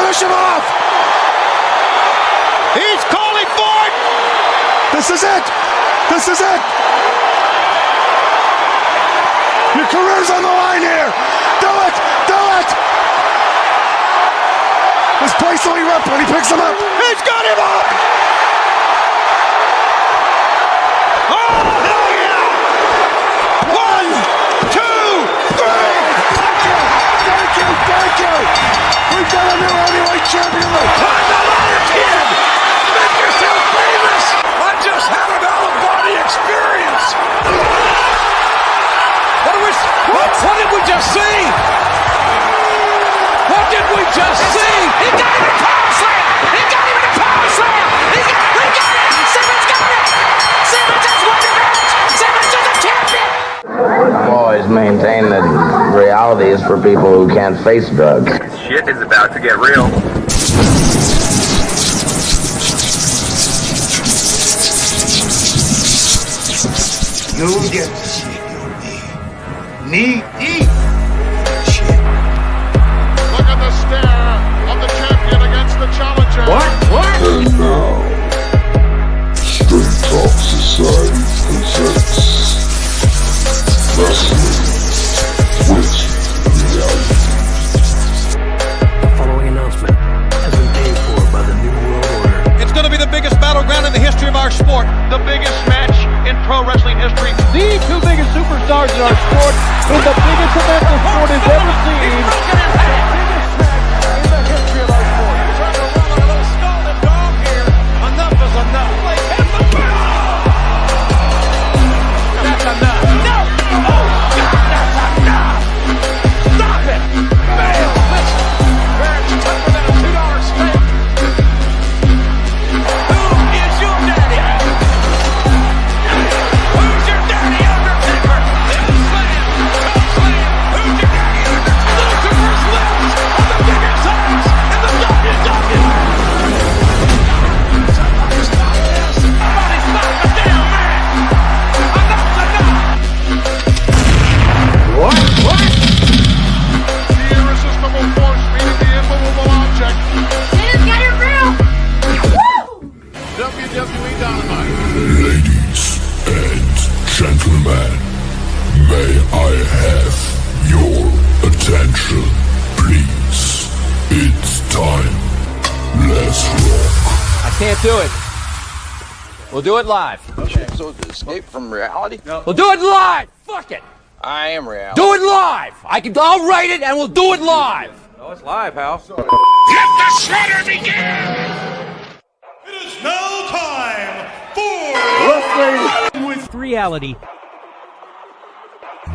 finish him off. He's calling for it. This is it. This is it. Your career's on the line here. Do it. Do it. This place will erupt when he picks him up. He's got him up. Oh, hell yeah. 1, 2, 3. Thank you. Thank you. We've got a new heavyweight champion. Climb the ladder, kid. Make yourself famous. I just had an out-of-body experience. What did we just see? What did we just see? He got him in a power slam! He got him in a power slam! He got it! Simmons got it! Simmons has won the match! Simmons is a champion! I've always maintained that reality is for people who can't face drugs. Shit is about to get real. You get to see your knee. Look at the stare of the champion against the challenger. What? And now, Straight Talk Society presents Wrestling with Reality. The following announcement has been paid for by the New World Order. It's going to be the biggest battleground in the history of our sport. The biggest match in pro wrestling history. The two biggest superstars in our sport in the biggest event the sport has ever seen. The biggest match in the history of our sport. Trying to run a little scalded dog here. Enough is enough. That's enough. No! Oh, God, that's enough! Stop it! Bam! Listen, it's tougher than a $2 steak. Who is your daddy? Who's your daddy, Undertaker? Slam! Toe slam! Who's your daddy, Undertaker? Lucifer's lips on the biggest house in the WWE! Somebody stop this! Somebody stop the damn match! Enough's enough! What? The irresistible force meeting the immovable object. Simmons got it real! Woo! WWE Dynamite. Ladies and gentlemen, may I have your attention, please? It's time. Let's rock. I can't do it. We'll do it live. So to escape from reality? We'll do it live. Fuck it. I am reality. Do it live. I'll write it and we'll do it live. Oh, it's live, pal. Let the slaughter begin! It is now time for Wrestling. With reality.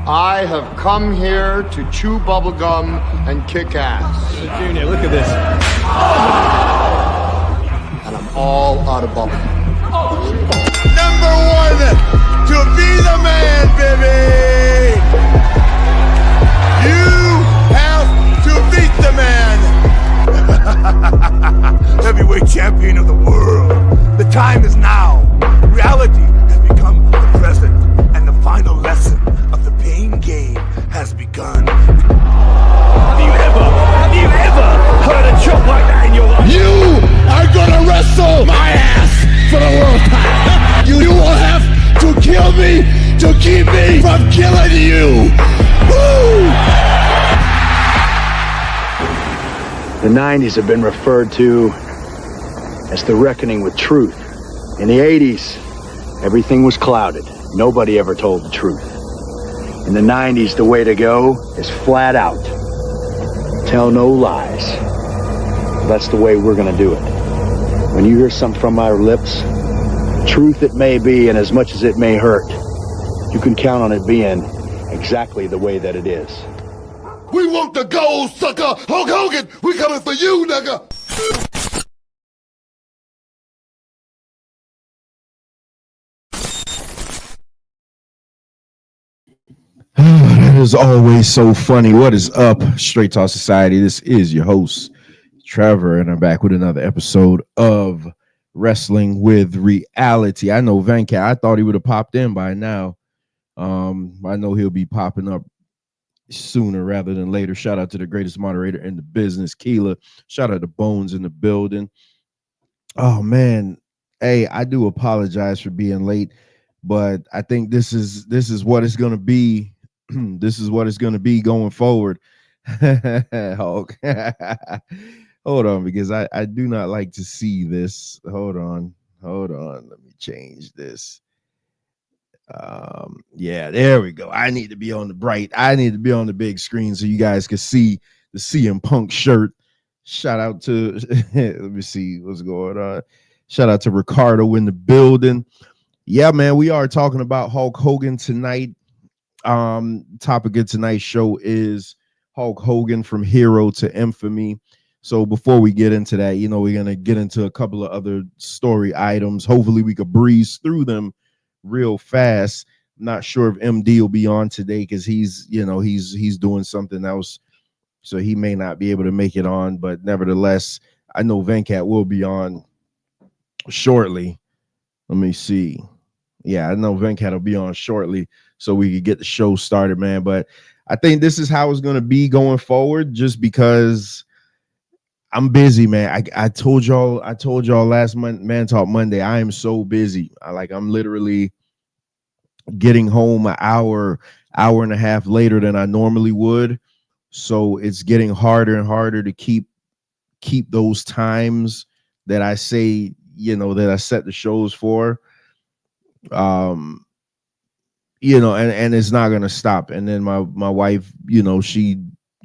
I have come here to chew bubblegum and kick ass. Junior, look at this. And I'm all out of bubblegum. number one to be the man, baby! You have to beat the man! Heavyweight champion of the world. The time is now. Reality has become the present, and the final lesson of the pain game has begun. Have you ever heard a joke like that in your life? You are gonna wrestle my ass for the world title. You will have to kill me to keep me from killing you. Woo! The 90s have been referred to as the reckoning with truth. In the 80s, everything was clouded. Nobody ever told the truth. In the 90s, the way to go is flat out. Tell no lies. That's the way we're gonna do it. When you hear something from our lips, truth it may be, and as much as it may hurt, you can count on it being exactly the way that it is. We want the gold, sucker! Hulk Hogan, we coming for you, nigga! That is always so funny. What is up, Straight Talk Society? This is your host, Trevor, and I'm back with another episode of Wrestling with Reality. I know Venkat, I thought he would have popped in by now. I know he'll be popping up sooner rather than later. Shout out to the greatest moderator in the business, Keela. Shout out to Bones in the building. Oh man, hey, I do apologize for being late, but I think this is what it's gonna be. This is what it's gonna be going forward. Hulk. Hold on, because I do not like to see this. Hold on. Let me change this. Yeah, there we go. I need to be on the big screen so you guys can see the CM Punk shirt. Shout out to let me see what's going on. Shout out to Ricardo in the building. Yeah, man, we are talking about Hulk Hogan tonight. Topic of tonight's show is Hulk Hogan from hero to infamy. So before we get into that, we're gonna get into a couple of other story items. Hopefully we could breeze through them real fast. I'm not sure if MD will be on today because he's doing something else, so he may not be able to make it on. But nevertheless, I know Venkat will be on shortly. Let me see. Yeah, I know Venkat will be on shortly, so we could get the show started, man. But I think this is how it's going to be going forward, just because I'm busy, man. I told y'all last month, Man Talk Monday, I am so busy. I'm literally getting home an hour and a half later than I normally would. So it's getting harder and harder to keep those times that I say, that I set the shows for. And it's not gonna stop. And then my wife, she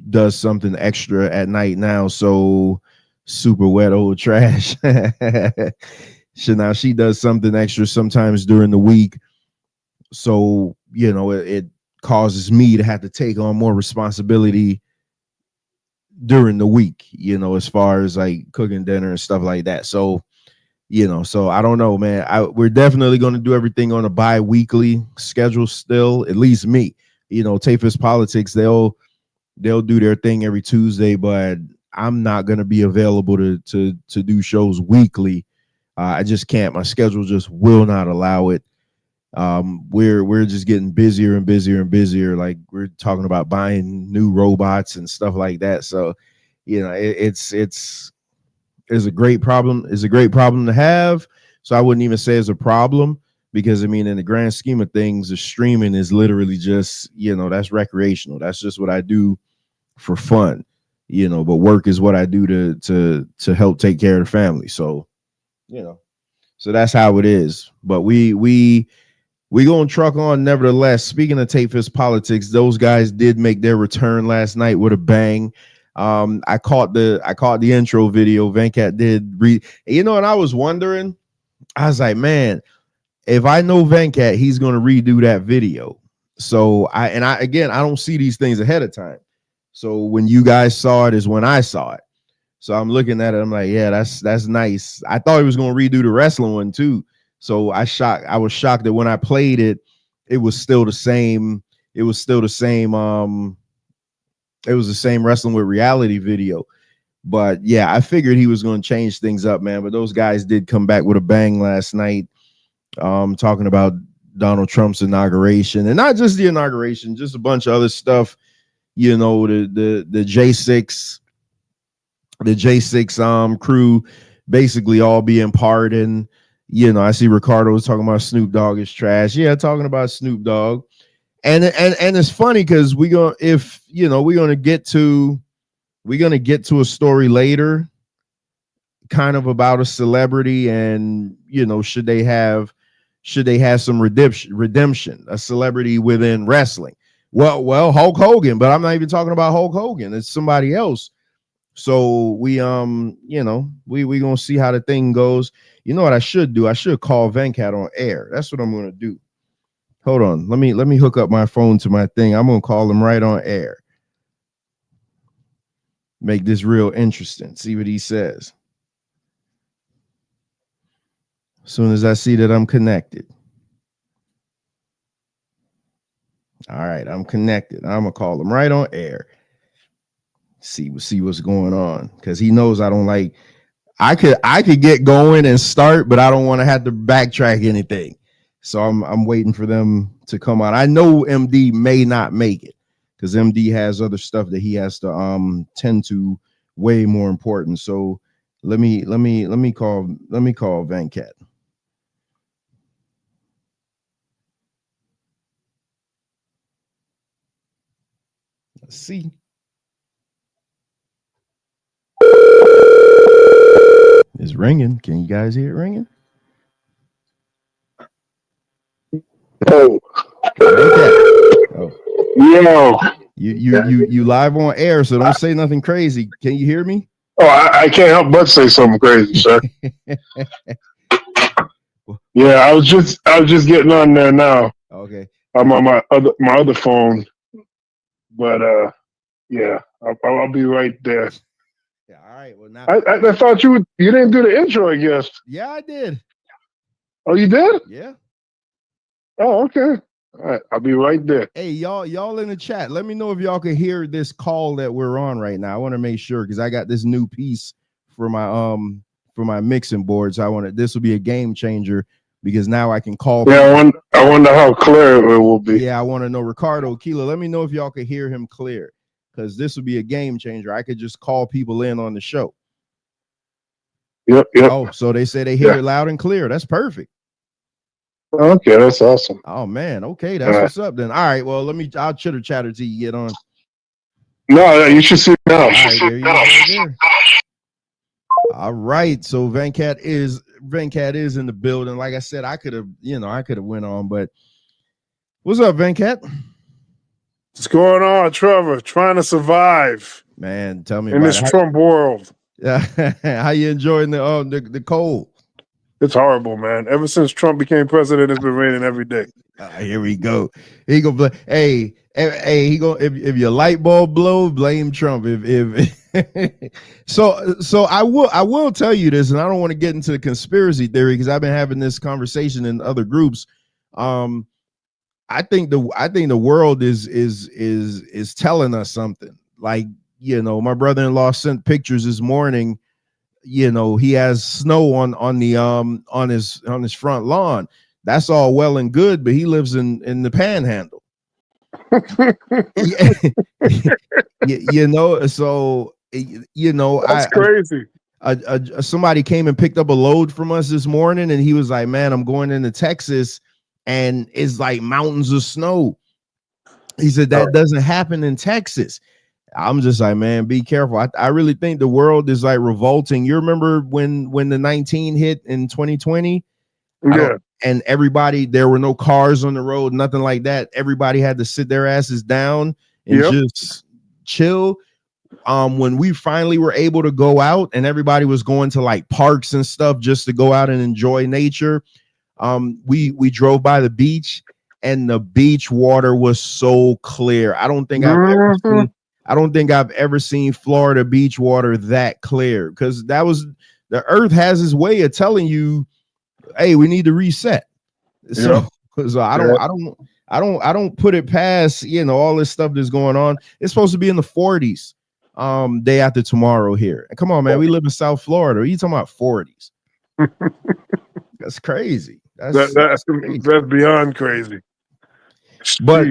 does something extra at night now, so super wet old trash. So now she does something extra sometimes during the week, so it causes me to have to take on more responsibility during the week, as far as like cooking dinner and stuff like that. So so I don't know, man. We're definitely going to do everything on a bi-weekly schedule still, at least me. Tafis Politics, they'll do their thing every Tuesday, but I'm not going to be available to do shows weekly. I just can't. My schedule just will not allow it. We're just getting busier and busier and busier. Like, we're talking about buying new robots and stuff like that. So, it's a great problem. It's a great problem to have. So I wouldn't even say it's a problem, because in the grand scheme of things, the streaming is literally just, that's recreational. That's just what I do for fun, but work is what I do to help take care of the family. So, so that's how it is. But we gonna truck on nevertheless. Speaking of Tafis Politics, those guys did make their return last night with a bang. I caught the intro video. Venkat did read, and I was wondering, I was like, man, if I know Venkat, he's gonna redo that video. So I don't see these things ahead of time. So when you guys saw it is when I saw it. So I'm looking at it, I'm like, yeah, that's nice. I thought he was gonna redo the wrestling one too. So I was shocked that when I played it, it was still the same. It was the same Wrestling with Reality video. But yeah, I figured he was going to change things up, man. But those guys did come back with a bang last night, talking about Donald Trump's inauguration, and not just the inauguration, just a bunch of other stuff. The J6 crew basically all being pardoned. I see Ricardo was talking about Snoop Dogg is trash. Yeah, talking about Snoop Dogg. And it's funny because we're gonna get to a story later, kind of about a celebrity, and should they have some redemption, a celebrity within wrestling. Well, Hulk Hogan, but I'm not even talking about Hulk Hogan. It's somebody else. So we gonna see how the thing goes. You know what I should do? I should call Venkat on air. That's what I'm gonna do. Hold on. Let me hook up my phone to my thing. I'm gonna call him right on air. Make this real interesting. See what he says. As soon as I see that I'm connected. All right, I'm connected. I'm gonna call him right on air. See what's going on, because he knows I don't like. I could get going and start, but I don't want to have to backtrack anything. So I'm waiting for them to come out. I know MD may not make it. because MD has other stuff that he has to tend to way more important. So let me call Venkat. Let's see. It's ringing. Can you guys hear it ringing? Oh. Oh. Yo. You live on air, so don't say nothing crazy. Can you hear me? Oh, I can't help but say something crazy, sir. Yeah, I was just getting on there now. Okay. I'm on my other phone, but yeah, I'll be right there. Yeah. All right. Well, now I thought you didn't do the intro, I guess. Yeah, I did. Oh, you did? Yeah. Oh, okay. All right, I'll be right there. Hey, y'all in the chat, let me know if y'all can hear this call that we're on right now. I want to make sure because I got this new piece for my mixing board. So this will be a game changer because now I can call. Yeah, I wonder how clear it will be. Yeah, I want to know. Ricardo Keela, let me know if y'all can hear him clear because this will be a game changer. I could just call people in on the show. Yep. Oh, so they say they hear it loud and clear. That's perfect. Okay, that's awesome. Oh man, okay, that's what's up then. All right, well, I'll chitter chatter till you get on. No, you should see now. All right, there you go, right there. All right, so Venkat is in the building. Like I said, I could have went on, but what's up, Venkat? What's going on, Trevor? Trying to survive, man. Tell me in about this Trump world. Yeah, how you enjoying the cold? It's horrible, man. Ever since Trump became president, it's been raining every day. Here we go. He go. Hey, he go. If your light bulb blow, blame Trump. So I will tell you this, and I don't want to get into the conspiracy theory because I've been having this conversation in other groups. I think the world is telling us something. Like, my brother-in-law sent pictures this morning. He has snow on his front lawn. That's all well and good, but he lives in the panhandle. So that's crazy. Somebody came and picked up a load from us this morning, and he was like, "Man, I'm going into Texas, and it's like mountains of snow." He said that doesn't happen in Texas. I'm just like, man, be careful. I really think the world is like revolting. You remember when the 19 hit in 2020? Yeah. And there were no cars on the road, nothing like that. Everybody had to sit their asses down and just chill. When we finally were able to go out and everybody was going to like parks and stuff just to go out and enjoy nature. We drove by the beach and the beach water was so clear. I don't think I've ever seen Florida beach water that clear, because the earth has its way of telling you, hey, we need to reset. So I don't put it past, all this stuff that's going on. It's supposed to be in the 40s day after tomorrow here. Come on, man. We live in South Florida. Are you talking about 40s? That's crazy. That's crazy. That's beyond crazy. But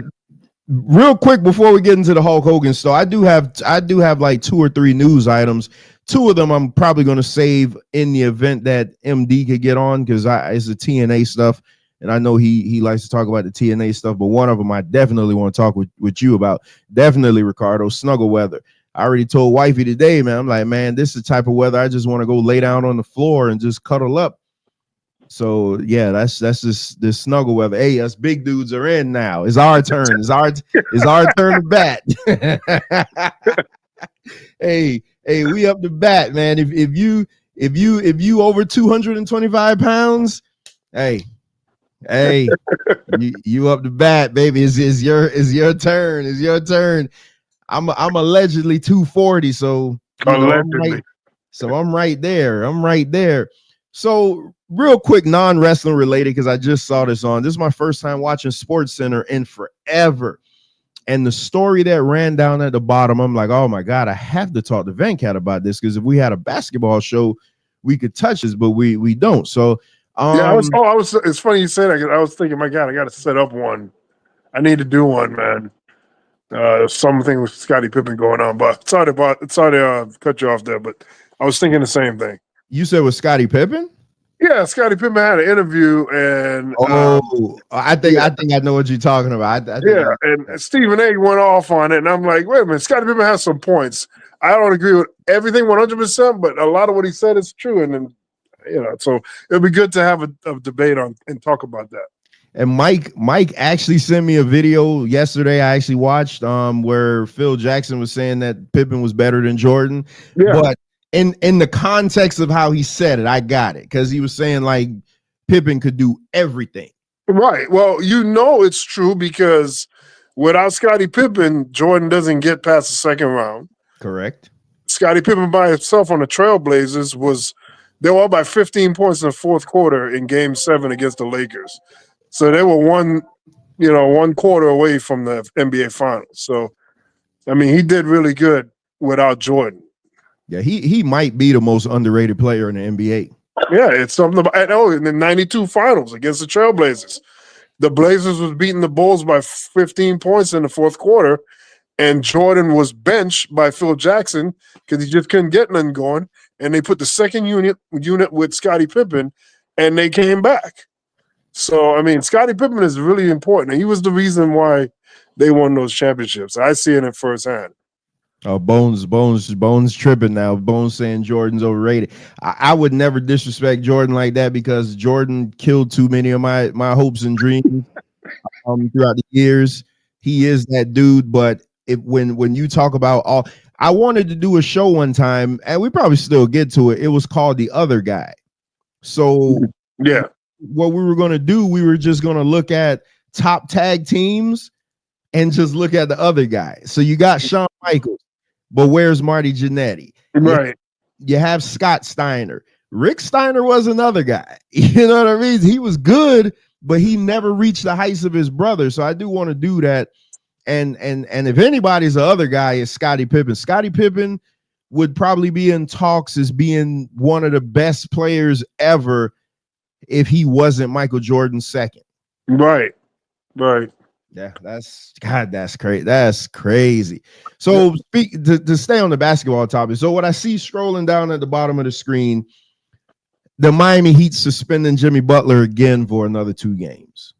real quick before we get into the Hulk Hogan stuff, I do have like 2 or 3 news items. 2 of them I'm probably going to save in the event that MD could get on, because it's the TNA stuff, and I know he likes to talk about the TNA stuff. But one of them I definitely want to talk with you about. Definitely, Ricardo, snuggle weather. I already told wifey today, man. I'm like, man, this is the type of weather I just want to go lay down on the floor and just cuddle up. So yeah, that's just this snuggle weather. Hey, us big dudes are in now. It's our turn. It's our turn to bat. Hey, we up to bat, man. If you over 225 pounds, hey, you up to bat, baby. Is your turn. It's your turn. I'm allegedly 240, so allegedly. I'm right there. So real quick, non-wrestling related, because I just saw this is my first time watching Sports Center in forever. And the story that ran down at the bottom, I'm like, oh my God, I have to talk to Venkat about this, because if we had a basketball show, we could touch this, but we don't. So it's funny you say that, because I was thinking, my God, I got to set up one. I need to do one, man. Something with Scottie Pippen going on, but sorry to cut you off there, but I was thinking the same thing. You said with Scottie Pippen? Yeah, Scottie Pippen had an interview, and I think I know what you're talking about. And Stephen A. went off on it, and I'm like, wait a minute, Scottie Pippen has some points. I don't agree with everything 100%, but a lot of what he said is true, and then so it'll be good to have a debate on and talk about that. And Mike actually sent me a video yesterday. I actually watched where Phil Jackson was saying that Pippen was better than Jordan. Yeah. But in the context of how he said it, I got it, because he was saying like Pippen could do everything. Right. Well, it's true, because without Scottie Pippen, Jordan doesn't get past the second round. Correct. Scottie Pippen by himself on the Trailblazers they were up by 15 points in the fourth quarter in Game 7 against the Lakers. So they were one quarter away from the NBA Finals. So, I mean, he did really good without Jordan. Yeah, he might be the most underrated player in the NBA. Yeah, it's something about in the 92 Finals against the Trailblazers. The Blazers was beating the Bulls by 15 points in the fourth quarter, and Jordan was benched by Phil Jackson because he just couldn't get nothing going. And they put the second unit with Scottie Pippen, and they came back. So, I mean, Scottie Pippen is really important. And he was the reason why they won those championships. I see it in firsthand. Oh, Bones tripping now. Bones saying Jordan's overrated. I would never disrespect Jordan like that, because Jordan killed too many of my hopes and dreams throughout the years. He is that dude. But when you talk about I wanted to do a show one time, and we probably still get to it. It was called The Other Guy. So yeah, what we were going to do, we were just going to look at top tag teams and just look at the other guy. So you got Shawn Michaels, but where's Marty Jannetty? Right. You have Scott Steiner. Rick Steiner was another guy. You know what I mean? He was good, but he never reached the heights of his brother. So I do want to do that. And if anybody's the other guy, is Scottie Pippen. Scottie Pippen would probably be in talks as being one of the best players ever if he wasn't Michael Jordan's second. Right. Yeah, that's crazy. That's crazy. So to stay on the basketball topic. So what I see scrolling down at the bottom of the screen, the Miami Heat suspending Jimmy Butler again for another 2 games.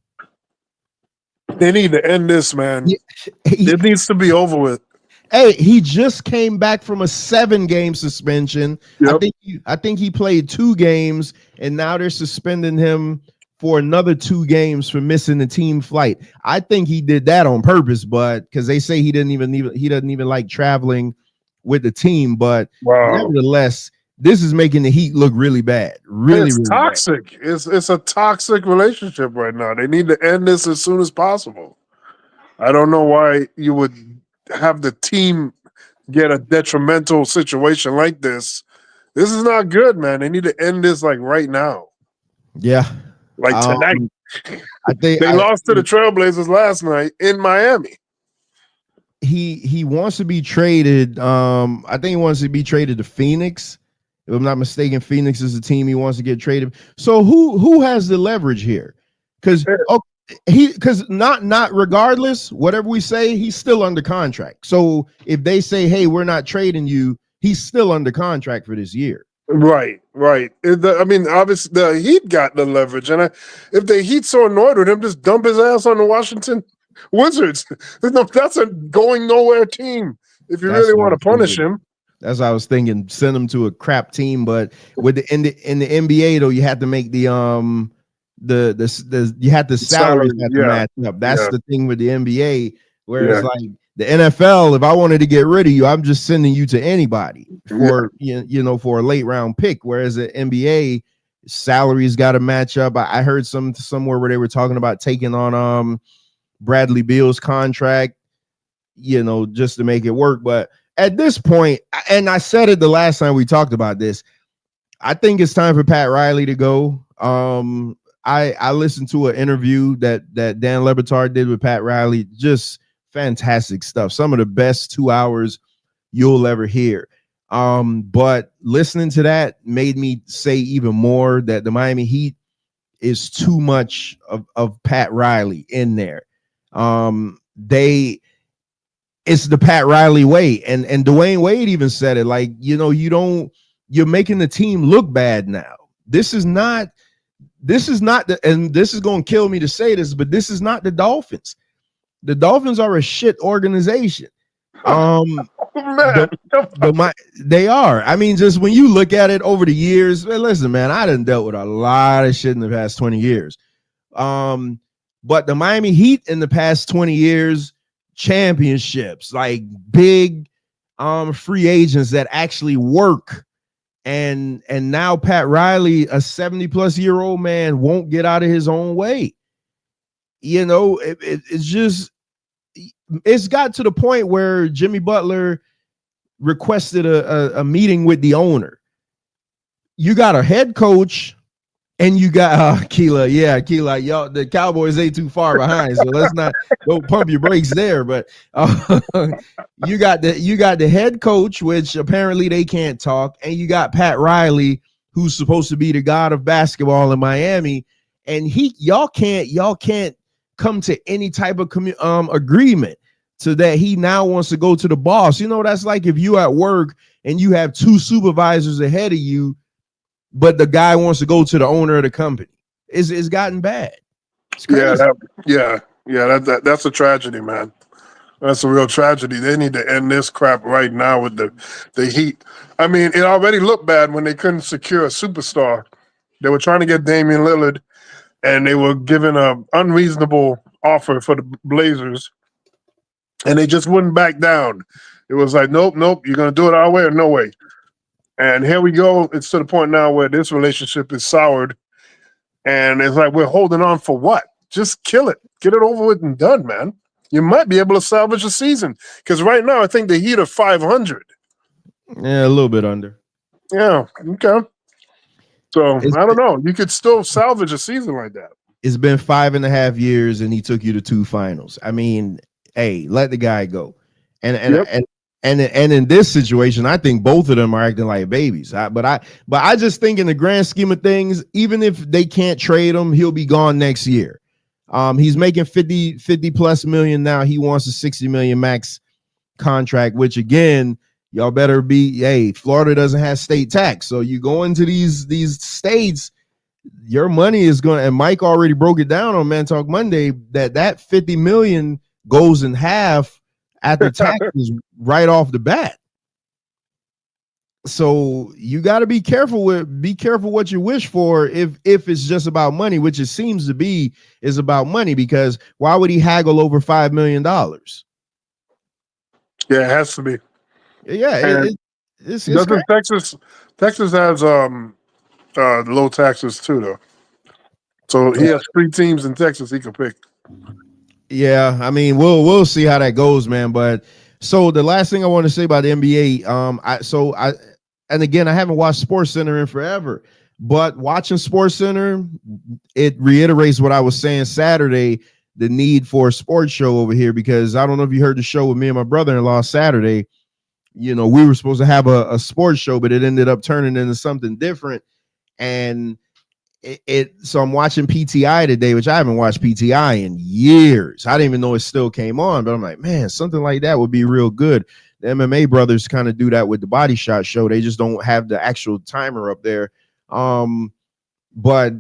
They need to end this, man. It needs to be over with. Hey, he just came back from a 7-game suspension. Yep. I think he played 2 games, and now they're suspending him for another 2 games for missing the team flight. I think he did that on purpose, but because they say he doesn't even like traveling with the team. But nevertheless, this is making the Heat look really bad. Really toxic. Bad. It's a toxic relationship right now. They need to end this as soon as possible. I don't know why you would have the team get a detrimental situation like this. This is not good, man. They need to end this like right now. Yeah. Like tonight. I think they lost to the Trailblazers last night in Miami. He wants to be traded. I think he wants to be traded to Phoenix. If I'm not mistaken, Phoenix is the team he wants to get traded. So who has the leverage here? Because not regardless, whatever we say, he's still under contract. So if they say, hey, we're not trading you, he's still under contract for this year. Right. I mean, obviously the Heat got the leverage, and if the Heat so annoyed with him, just dump his ass on the Washington Wizards. That's a going nowhere team. If you really want to punish him. That's what I was thinking. Send him to a crap team, but with in the NBA though, you have to make the you have the salaries have to match up. That's the thing with the NBA. Whereas like the NFL, if I wanted to get rid of you, I'm just sending you to anybody for for a late round pick. Whereas the NBA salaries got to match up. I heard somewhere where they were talking about taking on Bradley Beal's contract, just to make it work. But at this point, and I said it the last time we talked about this, I think it's time for Pat Riley to go. I listened to an interview that Dan Le Batard did with Pat Riley. Just fantastic stuff. Some of the best 2 hours you'll ever hear. But listening to that made me say even more that the Miami Heat is too much of Pat Riley in there. it's the Pat Riley way. And Dwayne Wade even said it, like, you're making the team look bad now. This is not and this is going to kill me to say this, but this is not the Dolphins. The Dolphins are a shit organization. They are. I mean, just when you look at it over the years, listen, man, I done dealt with a lot of shit in the past 20 years. But the Miami Heat in the past 20 years, championships, like big free agents that actually work. And now Pat Riley, a 70-plus-year-old man, won't get out of his own way. It's just, it's got to the point where Jimmy Butler requested a meeting with the owner. You got a head coach and you got Keela. Yeah, Keela, y'all, the Cowboys ain't too far behind, so let's not go pump your brakes there. But you got the head coach, which apparently they can't talk, and you got Pat Riley, who's supposed to be the god of basketball in Miami, and y'all can't come to any type of agreement so that he now wants to go to the boss. That's like if you at work and you have two supervisors ahead of you, but the guy wants to go to the owner of the company. It's gotten bad. It's crazy. That's a tragedy, man. That's a real tragedy. They need to end this crap right now with the Heat. I mean, it already looked bad when they couldn't secure a superstar. They were trying to get Damian Lillard, and they were given an unreasonable offer for the Blazers, and they just wouldn't back down. It was like, nope, you're going to do it our way or no way. And here we go. It's to the point now where this relationship is soured, and it's like, we're holding on for what? Just kill it. Get it over with and done, man. You might be able to salvage a season, because right now I think the Heat are 500. Yeah, a little bit under. Yeah, okay. So I don't know. You could still salvage a season like that. It's been 5.5 years, and he took you to 2 finals. I mean, hey, let the guy go. And in this situation, I think both of them are acting like babies. But I just think in the grand scheme of things, even if they can't trade him, he'll be gone next year. He's making 50 plus million now. He wants a 60 million max contract, which again, y'all better be, hey, Florida doesn't have state tax. So you go into these states, your money is going to, and Mike already broke it down on Man Talk Monday, that 50 million goes in half after taxes right off the bat. So you got to be careful what you wish for if it's just about money, which it seems to be is about money, because why would he haggle over $5 million? Yeah, it has to be. Yeah, it's doesn't Texas has low taxes too, though. So he has 3 teams in Texas he can pick. Yeah, I mean, we'll see how that goes, man. But so the last thing I want to say about the NBA, and again, I haven't watched SportsCenter in forever, but watching SportsCenter, it reiterates what I was saying Saturday, the need for a sports show over here, because I don't know if you heard the show with me and my brother-in-law Saturday. We were supposed to have a sports show, but it ended up turning into something different. And so I'm watching PTI today, which I haven't watched PTI in years. I didn't even know it still came on, but I'm like, man, something like that would be real good. The MMA brothers kind of do that with the Body Shot show. They just don't have the actual timer up there. But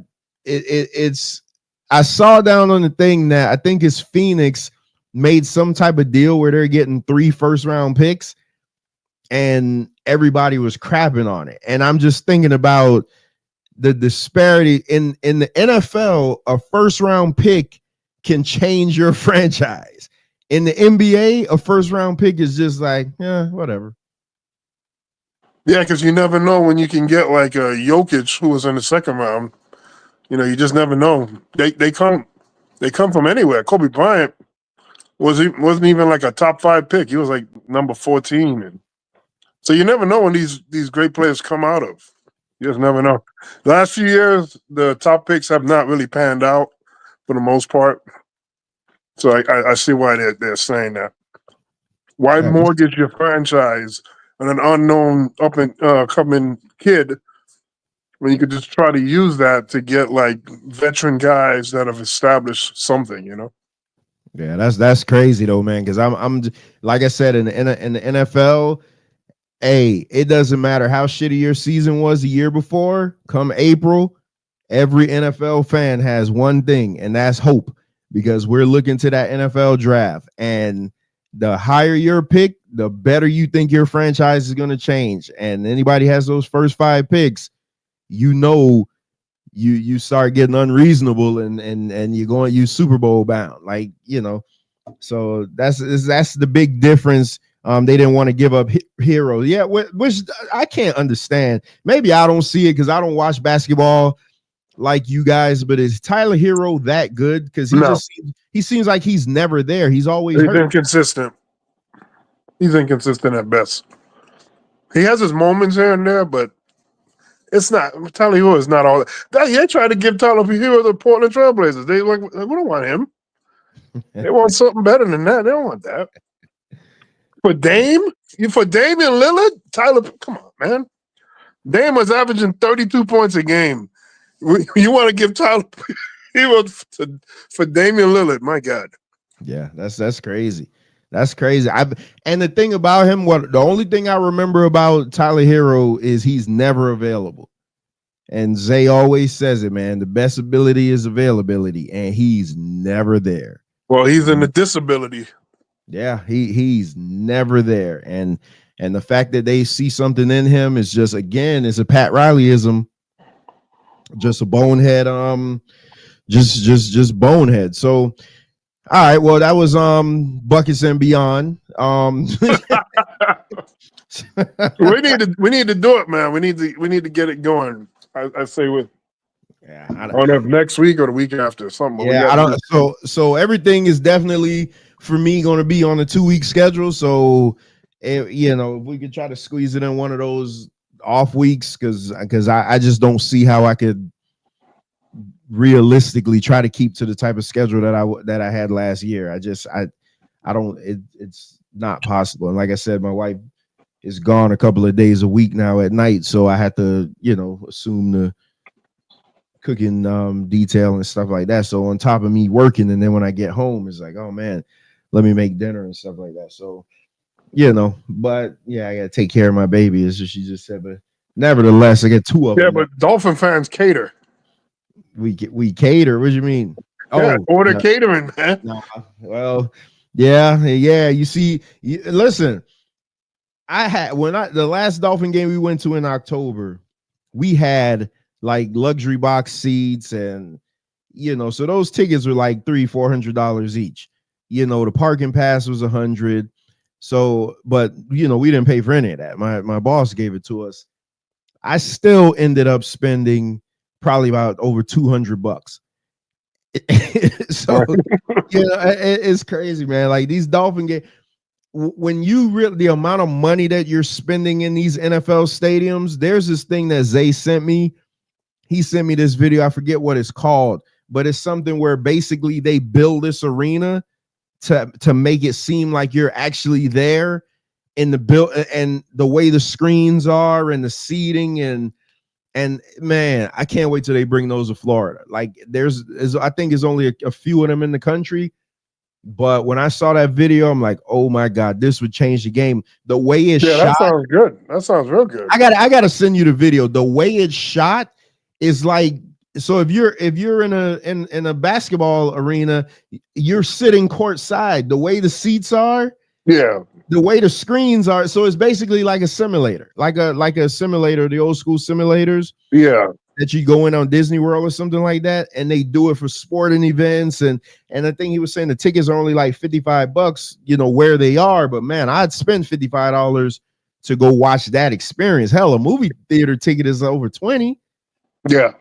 it's I saw down on the thing that I think it's Phoenix made some type of deal where they're getting 3 first-round picks, and everybody was crapping on it. And I'm just thinking about the disparity in the NFL. A first-round pick can change your franchise. In the NBA, a first-round pick is just like, yeah, whatever. Yeah, because you never know when you can get like a Jokic who was in the second round. You just never know. They come from anywhere. Kobe Bryant wasn't even like a top 5 pick. He was like number 14, and so you never know when these great players come out of. You just never know. The last few years, the top picks have not really panned out for the most part. So I see why they're saying that. Why mortgage your franchise on an unknown up and coming kid when you could just try to use that to get like veteran guys that have established something, Yeah, that's crazy though, man. Because I'm like I said in the NFL, hey, it doesn't matter how shitty your season was the year before. Come April, every NFL fan has one thing, and that's hope. Because we're looking to that NFL draft, and the higher your pick, the better you think your franchise is going to change. And anybody has those first 5 picks, you know, you start getting unreasonable, and you're going you Super Bowl bound, like, you know. So that's the big difference. They didn't want to give up Hero, yeah, which I can't understand. Maybe I don't see it because I don't watch basketball like you guys, but is Tyler Hero that good? Because he seems like he's never there. He's always hurt. Inconsistent. He's inconsistent at best. He has his moments here and there, but it's not. Tyler Hero is not all that. They tried to give Tyler Hero the Portland Trailblazers. They like, we don't want him. They want something better than that. They don't want that. For Damian Lillard, Tyler, come on, man. Dame was averaging 32 points a game. You want to give Tyler Hero for Damian Lillard? My God. Yeah, that's crazy. That's crazy. And the thing about him, the only thing I remember about Tyler Hero is he's never available. And Zay always says it, man. The best ability is availability, and he's never there. Well, he's in the disability. Yeah, he's never there. And the fact that they see something in him is just, again, it's a Pat Rileyism. Just a bonehead, just bonehead. So, all right, well, that was Buckets and Beyond. we need to do it, man. We need to get it going. I say with I don't know if next week or the week after something. Yeah, I don't. So everything is definitely for me going to be on a 2-week schedule. So, you know, if we could try to squeeze it in one of those off weeks, because I just don't see how I could realistically try to keep to the type of schedule that I had last year. I don't. It's not possible. And like I said, my wife is gone a couple of days a week now at night, so I had to, you know, assume the cooking detail and stuff like that. So on top of me working, and then when I get home, it's like, oh man, let me make dinner and stuff like that. So, you know, but yeah, I gotta take care of my baby, as she just said. But nevertheless, I get 2 of them. Yeah, but Dolphin fans cater. We cater. What do you mean? Yeah, order catering, man. No, well, yeah. You see, listen. The last Dolphin game we went to in October, we had like luxury box seats, and you know, so those tickets were like $300-400 each. You know, the parking pass was $100. So, but you know, we didn't pay for any of that. My boss gave it to us. I still ended up spending probably about over $200. So, you know, it's crazy, man. Like these Dolphin games, when you really, the amount of money that you're spending in these NFL stadiums, there's this thing that Zay sent me. He sent me this video. I forget what it's called, but it's something where basically they build this arena to make it seem like you're actually there in the build, and the way the screens are and the seating, and man, I can't wait till they bring those to Florida. Like I think there's only a few of them in the country. But when I saw that video, I'm like, oh my God, this would change the game. The way it's shot. That sounds good. That sounds real good. I gotta send you the video. The way it's shot is like, so if you're in a basketball arena, you're sitting courtside. The way the seats are, yeah. The way the screens are, so it's basically like a simulator, like a simulator, the old school simulators. Yeah. That you go in on Disney World or something like that, and they do it for sporting events. And I think he was saying the tickets are only like $55, you know, where they are. But man, I'd spend $55 to go watch that experience. Hell, a movie theater ticket is over $20. Yeah.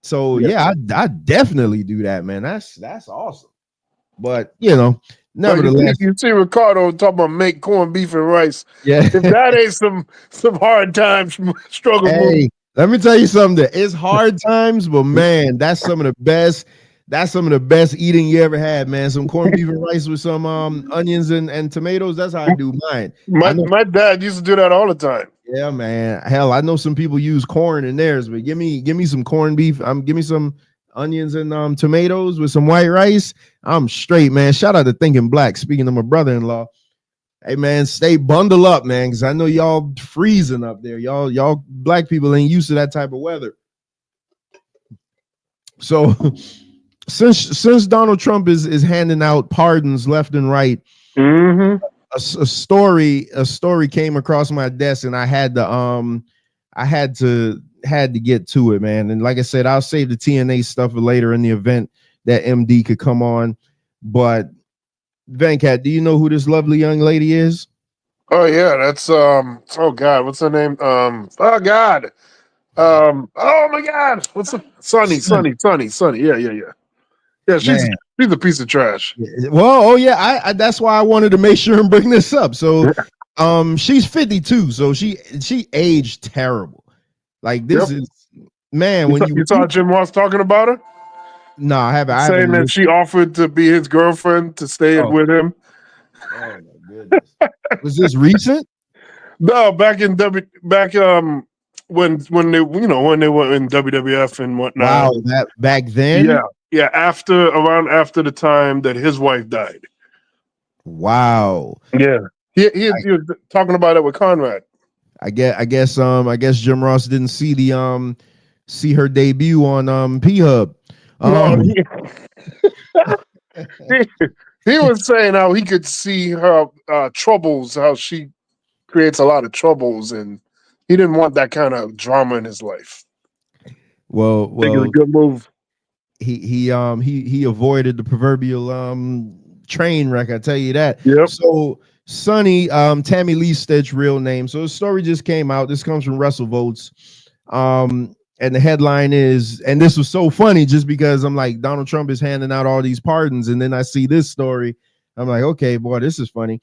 So yeah, I definitely do that, man. That's awesome. But you know, nevertheless, you see Ricardo talking about make corned beef and rice. Yeah, if that ain't some hard times struggle. Hey, let me tell you something. It's hard times, but man, that's some of the best. That's some of the best eating you ever had, man. Some corned beef and rice with some onions and tomatoes. That's how I do mine. My dad used to do that all the time. Yeah, man. Hell, I know some people use corn in theirs, but give me some corned beef. Give me some onions and tomatoes with some white rice. I'm straight, man. Shout out to Thinking Black. Speaking to my brother-in-law. Hey man, stay bundle up, man, because I know y'all freezing up there. Y'all black people ain't used to that type of weather. So since Donald Trump is handing out pardons left and right, a story came across my desk, and I had to get to it, man. And like I said, I'll save the TNA stuff for later in the event that MD could come on. But Venkat, do you know who this lovely young lady is? Oh yeah, that's oh god, what's her name? Oh god. Oh my god, what's the Sunny. Yeah, she's a piece of trash. Well, oh yeah, I that's why I wanted to make sure and bring this up. So she's 52, so she aged terrible. Like this is man, you saw Jim Ross talking about her? No, I haven't. Saying that she offered to be his girlfriend to stay with him. Oh my goodness. Was this recent? No, back when they were in WWF and whatnot. Wow, back then? Yeah, around the time that his wife died. Wow. Yeah. He was talking about it with Conrad. I guess Jim Ross didn't see her debut on P-Hub. He was saying how he could see her troubles, how she creates a lot of troubles, and he didn't want that kind of drama in his life. Well, I think it's a good move. He avoided the proverbial train wreck. I tell you that. Yep. So Sonny, Tammy Lee Stitch, real name. So the story just came out. This comes from WrestleVotes. And the headline is, and this was so funny just because I'm like, Donald Trump is handing out all these pardons. And then I see this story. I'm like, okay, boy, this is funny.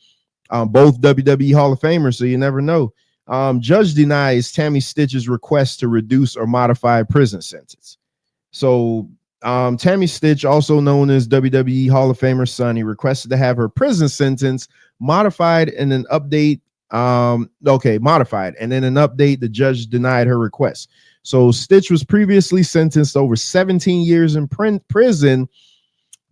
Both WWE Hall of Famers, so you never know. Judge denies Tammy Stitch's request to reduce or modify prison sentence. So Tammy Stitch, also known as WWE Hall of Famer Sonny, requested to have her prison sentence modified and an update. Modified. And in an update, the judge denied her request. So Stitch was previously sentenced over 17 years in prison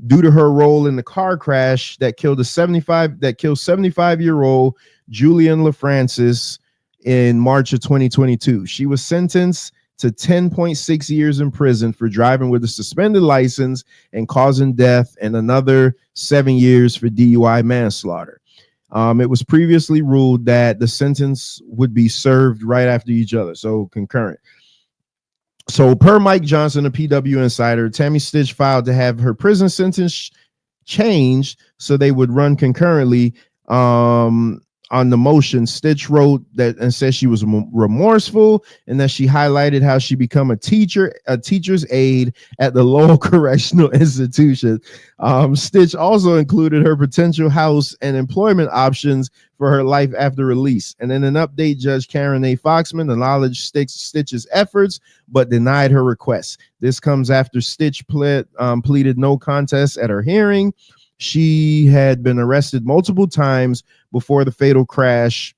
due to her role in the car crash that killed 75-year-old Julian LaFrancis in March of 2022. She was sentenced to 10.6 years in prison for driving with a suspended license and causing death, and another 7 years for DUI manslaughter. It was previously ruled that the sentence would be served right after each other, so concurrent. So per Mike Johnson, a PW insider, Tammy Stitch filed to have her prison sentence changed so they would run concurrently. On the motion, Stitch wrote that and said she was remorseful and that she highlighted how she become a teacher's aide at the Lowell Correctional Institution. Stitch also included her potential house and employment options for her life after release. And in an update, Judge Karen A. Foxman acknowledged Stitch's efforts but denied her request. This comes after Stitch pleaded no contest at her hearing. She had been arrested multiple times before the fatal crash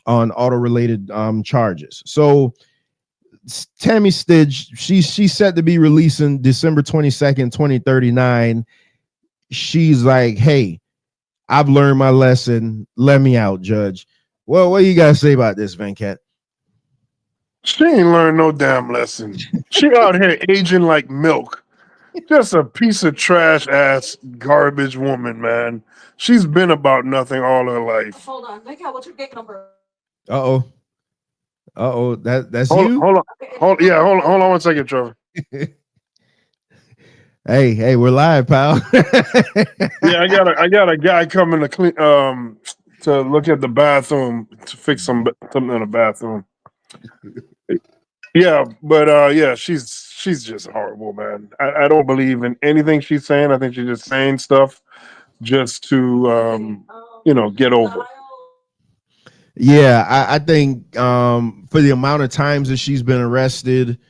on auto-related charges. So Tammy Stitch, she's set to be releasing December 22nd, 2039. She's like, hey, I've learned my lesson. Let me out, Judge. Well, what you gotta say about this, Venkat? She ain't learned no damn lesson. She out here aging like milk. Just a piece of trash ass garbage woman, man. She's been about nothing all her life. Hold on, Nick, what's your gate number? That's you. Hold on 1 second, Trevor. Hey, we're live, pal. Yeah, I got a guy coming to clean to look at the bathroom to fix something in the bathroom. Yeah, but she's just horrible, man. I don't believe in anything she's saying. I think she's just saying stuff just to get over. Yeah, I think for the amount of times that she's been arrested,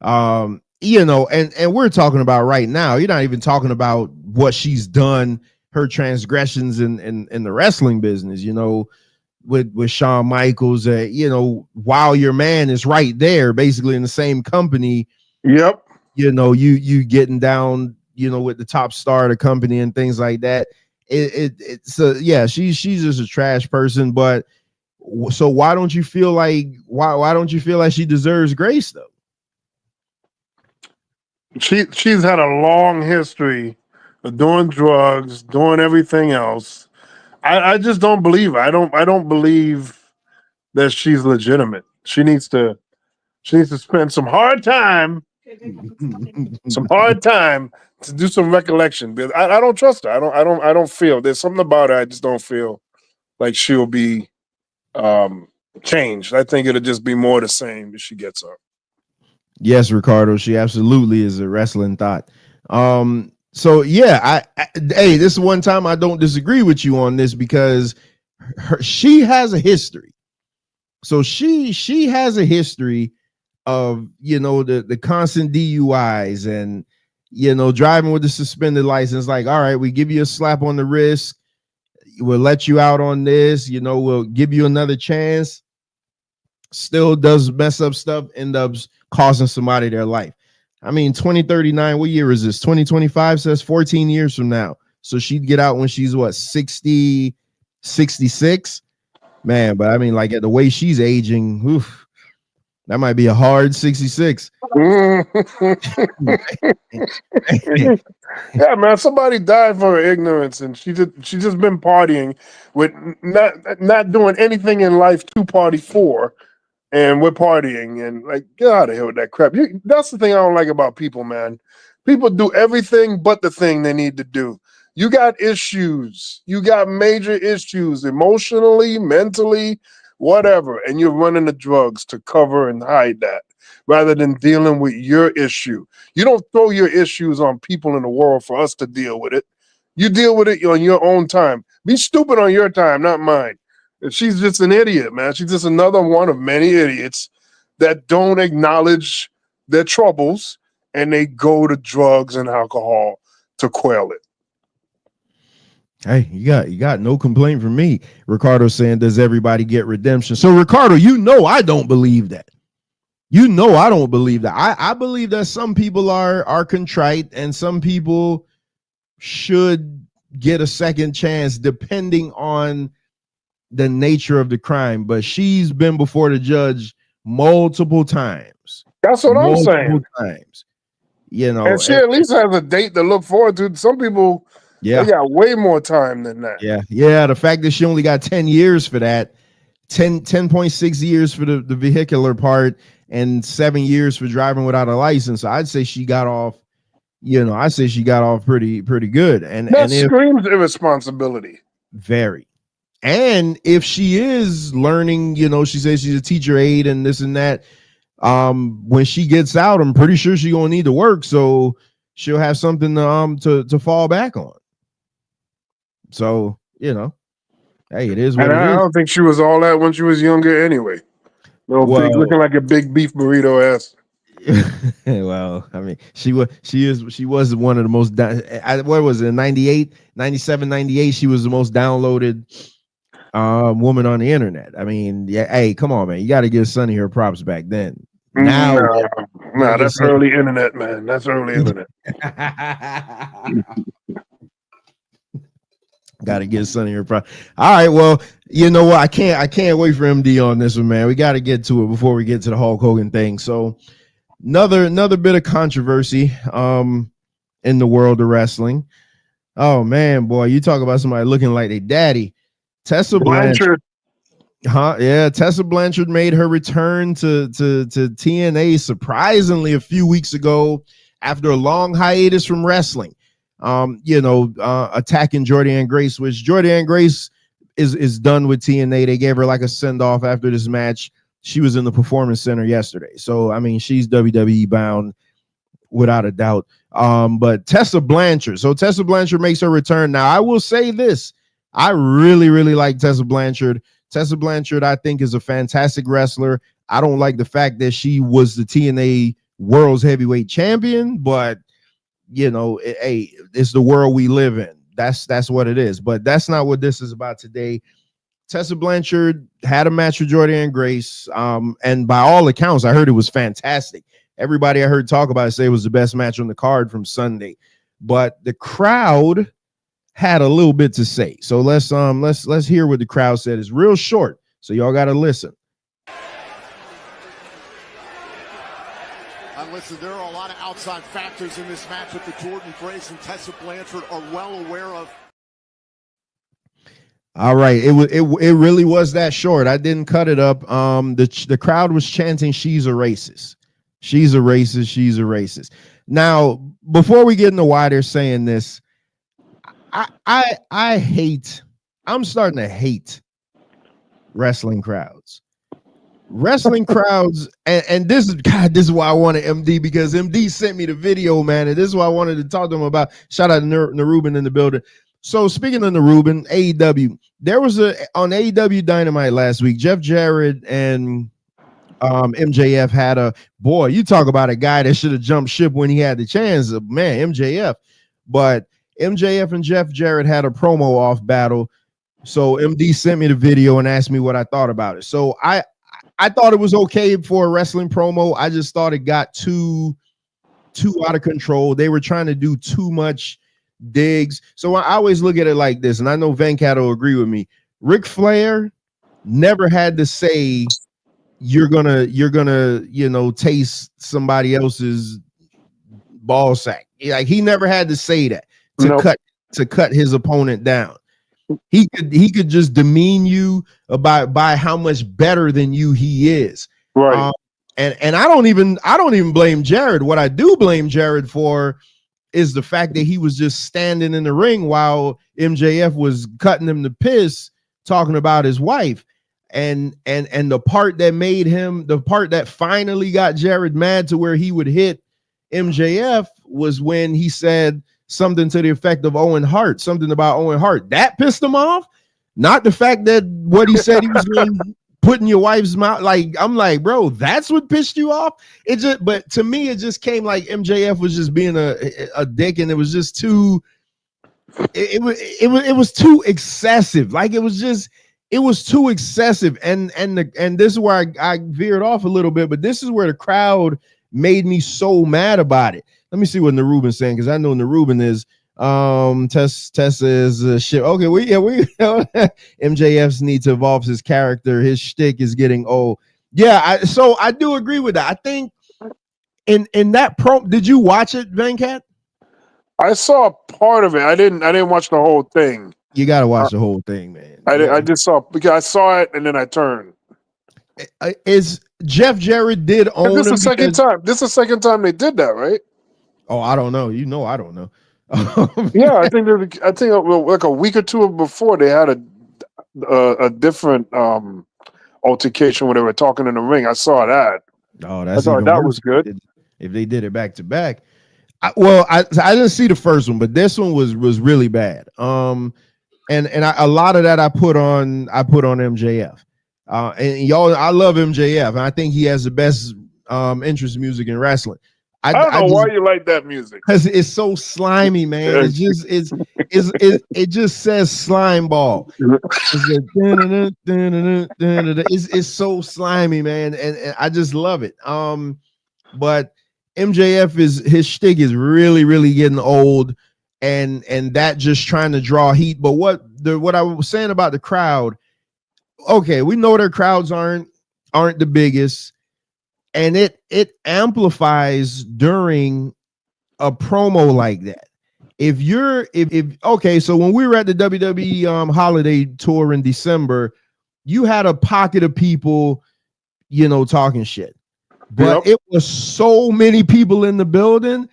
and we're talking about right now. You're not even talking about what she's done, her transgressions in the wrestling business, with Shawn Michaels, while your man is right there, basically in the same company. Yep. you getting down, with the top star of the company and things like that. It's she's just a trash person. But so why don't you feel like she deserves grace though? She's had a long history of doing drugs, doing everything else. I just don't believe her. I don't believe that she's legitimate. She needs to spend some hard time to do some recollection. Because I don't trust her. I don't feel there's something about her. I just don't feel like she'll be changed. I think it'll just be more the same if she gets up. Yes, Ricardo, she absolutely is a wrestling thought. So yeah, hey, this is one time I don't disagree with you on this because she has a history. So she has a history of the constant DUIs and driving with the suspended license. Like, all right, we give you a slap on the wrist, we'll let you out on this, we'll give you another chance. Still does mess up stuff, end up costing somebody their life. I mean, 2039, what year is this? 2025 says 14 years from now. So she'd get out when she's what, 60, 66? Man, but I mean, like at the way she's aging, oof, that might be a hard 66. Yeah, man. Somebody died for her ignorance, and she just been partying with not doing anything in life to party for, and we're partying and like get out of here with that crap. That's the thing I don't like about people, man. People do everything but the thing they need to do. You got issues. You got major issues emotionally, mentally, whatever, and you're running the drugs to cover and hide that rather than dealing with your issue. You don't throw your issues on people in the world for us to deal with it. You deal with it on your own time. Be stupid on your time, not mine. She's just an idiot, man. She's just another one of many idiots that don't acknowledge their troubles and they go to drugs and alcohol to quell it. Hey, you got no complaint from me. Ricardo saying, does everybody get redemption? So Ricardo, I don't believe that. I don't believe that. I believe that some people are contrite and some people should get a second chance depending on the nature of the crime. But she's been before the judge multiple times. That's what I'm saying. Times. And she at least has a date to look forward to. Some people, they got way more time than that. Yeah. The fact that she only got 10 years for that, 10.6 years for the vehicular part, and 7 years for driving without a license. I'd say she got off, pretty good. And that screams irresponsibility. Very. And if she is learning, she says she's a teacher aide and this and that. When she gets out, I'm pretty sure she's gonna need to work, so she'll have something to fall back on. So hey, it is what it is. I don't think she was all that when she was younger anyway. Looking like a big beef burrito ass. Well, I mean, she was one of the most what was it, 98, 97, 98, she was the most downloaded woman on the internet. I mean, hey, come on, man, you got to give Sunny her props back then. Now, no, that's early internet, man. That's early internet. Got to get Sunny her props. All right, well, you know what? I can't wait for MD on this one, man. We got to get to it before we get to the Hulk Hogan thing. So, another bit of controversy in the world of wrestling. Oh man, boy, you talk about somebody looking like their daddy. Tessa Blanchard. Tessa Blanchard made her return to TNA surprisingly a few weeks ago after a long hiatus from wrestling. Attacking Jordynne Grace, which Jordynne Grace is done with TNA. They gave her like a send off after this match. She was in the Performance Center yesterday, so I mean she's WWE bound without a doubt. But Tessa Blanchard makes her return. Now I will say this. I really, really like Tessa Blanchard. Tessa Blanchard, I think, is a fantastic wrestler. I don't like the fact that she was the TNA World's Heavyweight Champion, but it's the world we live in. That's what it is. But that's not what this is about today. Tessa Blanchard had a match with Jordynne Grace, and by all accounts, I heard it was fantastic. everybody I heard talk about it say it was the best match on the card from Sunday. But the crowd had a little bit to say. So let's hear what the crowd said. It's real short, so y'all got to listen. Listen, there are a lot of outside factors in this match that the Jordan Grace and Tessa Blanchard are well aware of. All right, it really was that short. I didn't cut it up. The crowd was chanting, "She's a racist. She's a racist. She's a racist." Now, before we get into why they're saying this, I hate. I'm starting to hate wrestling crowds. Wrestling crowds, and this is why I wanted MD, because MD sent me the video, man, and this is why I wanted to talk to him about. Shout out to Naruban in the building. So speaking of Naruban, AEW, there was on AEW Dynamite last week, Jeff Jarrett and MJF had a boy. You talk about a guy that should have jumped ship when he had the chance, man, MJF. But MJF and Jeff Jarrett had a promo off battle. So MD sent me the video and asked me what I thought about it. So I thought it was okay for a wrestling promo. I just thought it got too out of control. They were trying to do too much digs. So I always look at it like this, and I know Venkat will agree with me. Ric Flair never had to say you're gonna taste somebody else's ball sack. Like, he never had to say that to cut his opponent down. He could just demean you by how much better than you he is. Right. And I don't even blame Jared. What I do blame Jared for is the fact that he was just standing in the ring while MJF was cutting him the piss, talking about his wife. And the part that finally got Jared mad to where he would hit MJF was when he said something to the effect of something about Owen Hart. That pissed him off. Not the fact that what he said he was going to put in your wife's mouth. Like, I'm like, bro, that's what pissed you off. But to me, it just came like MJF was just being a dick, and it was just too. It was too excessive. Like, it was too excessive. And this is where I veered off a little bit, but this is where the crowd made me so mad about it. Let me see what Naruban's saying, because I know Naruban is Tessa is shit. Okay, we MJF's need to evolve his character. His shtick is getting old. Yeah, so I do agree with that. I think in that did you watch it, Venkat? I saw part of it. I didn't watch the whole thing. You got to watch the whole thing, man. I just saw, because I saw it and then I turned. Is Jeff Jarrett did own? This is the second time. This is the second time they did that, right? Oh, I don't know. I don't know. Yeah, I think like a week or two before they had a different altercation where they were talking in the ring. I saw that. Oh, that's I thought that was good. If they did it back to back. I didn't see the first one, but this one was really bad. And a lot of that I put on MJF. And y'all, I love MJF, and I think he has the best entrance music in wrestling. I don't know why you like that music, because it's so slimy, man. It just says slime ball. It's so slimy, man, and I just love it. But MJF his shtick is really, really getting old, and that just trying to draw heat. But what I was saying about the crowd, okay, we know their crowds aren't the biggest. And it amplifies during a promo like that. Okay, so when we were at the WWE holiday tour in December, you had a pocket of people, talking shit. But It was so many people in the building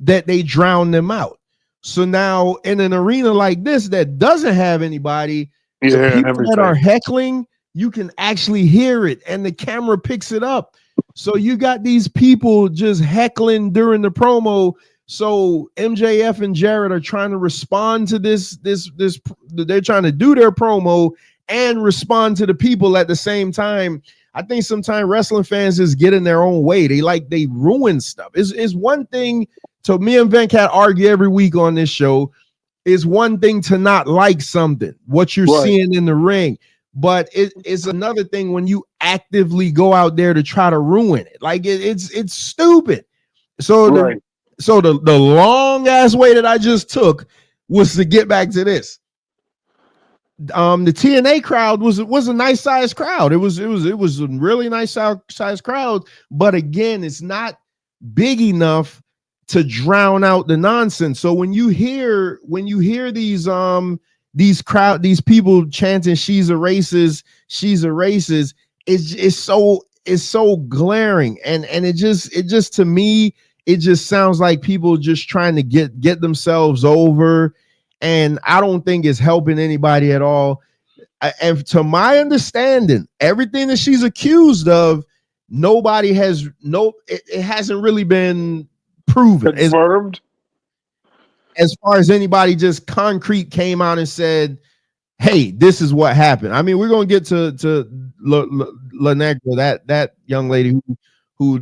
that they drowned them out. So now in an arena like this that doesn't have anybody, the people that are heckling, you can actually hear it, and the camera picks it up. So you got these people just heckling during the promo. So MJF and Jarrett are trying to respond to this. They're trying to do their promo and respond to the people at the same time. I think sometimes wrestling fans just get in their own way. They ruin stuff. It's one thing to me and Venkat argue every week on this show. Is one thing to not like something, what you're seeing in the ring. but it's another thing when you actively go out there to try to ruin it. Like it's stupid. So the long ass way that I just took was to get back to this. The TNA crowd was a nice sized crowd. It was a really nice sized crowd, but again, it's not big enough to drown out the nonsense. So when you hear these people chanting she's a racist, it's so glaring, and it just to me it just sounds like people just trying to get themselves over, and I don't think it's helping anybody at all. And to my understanding, everything that she's accused of, it hasn't really been proven, confirmed. As far as anybody just concrete came out and said, hey, this is what happened. I mean, we're gonna get to La Negra, that young lady who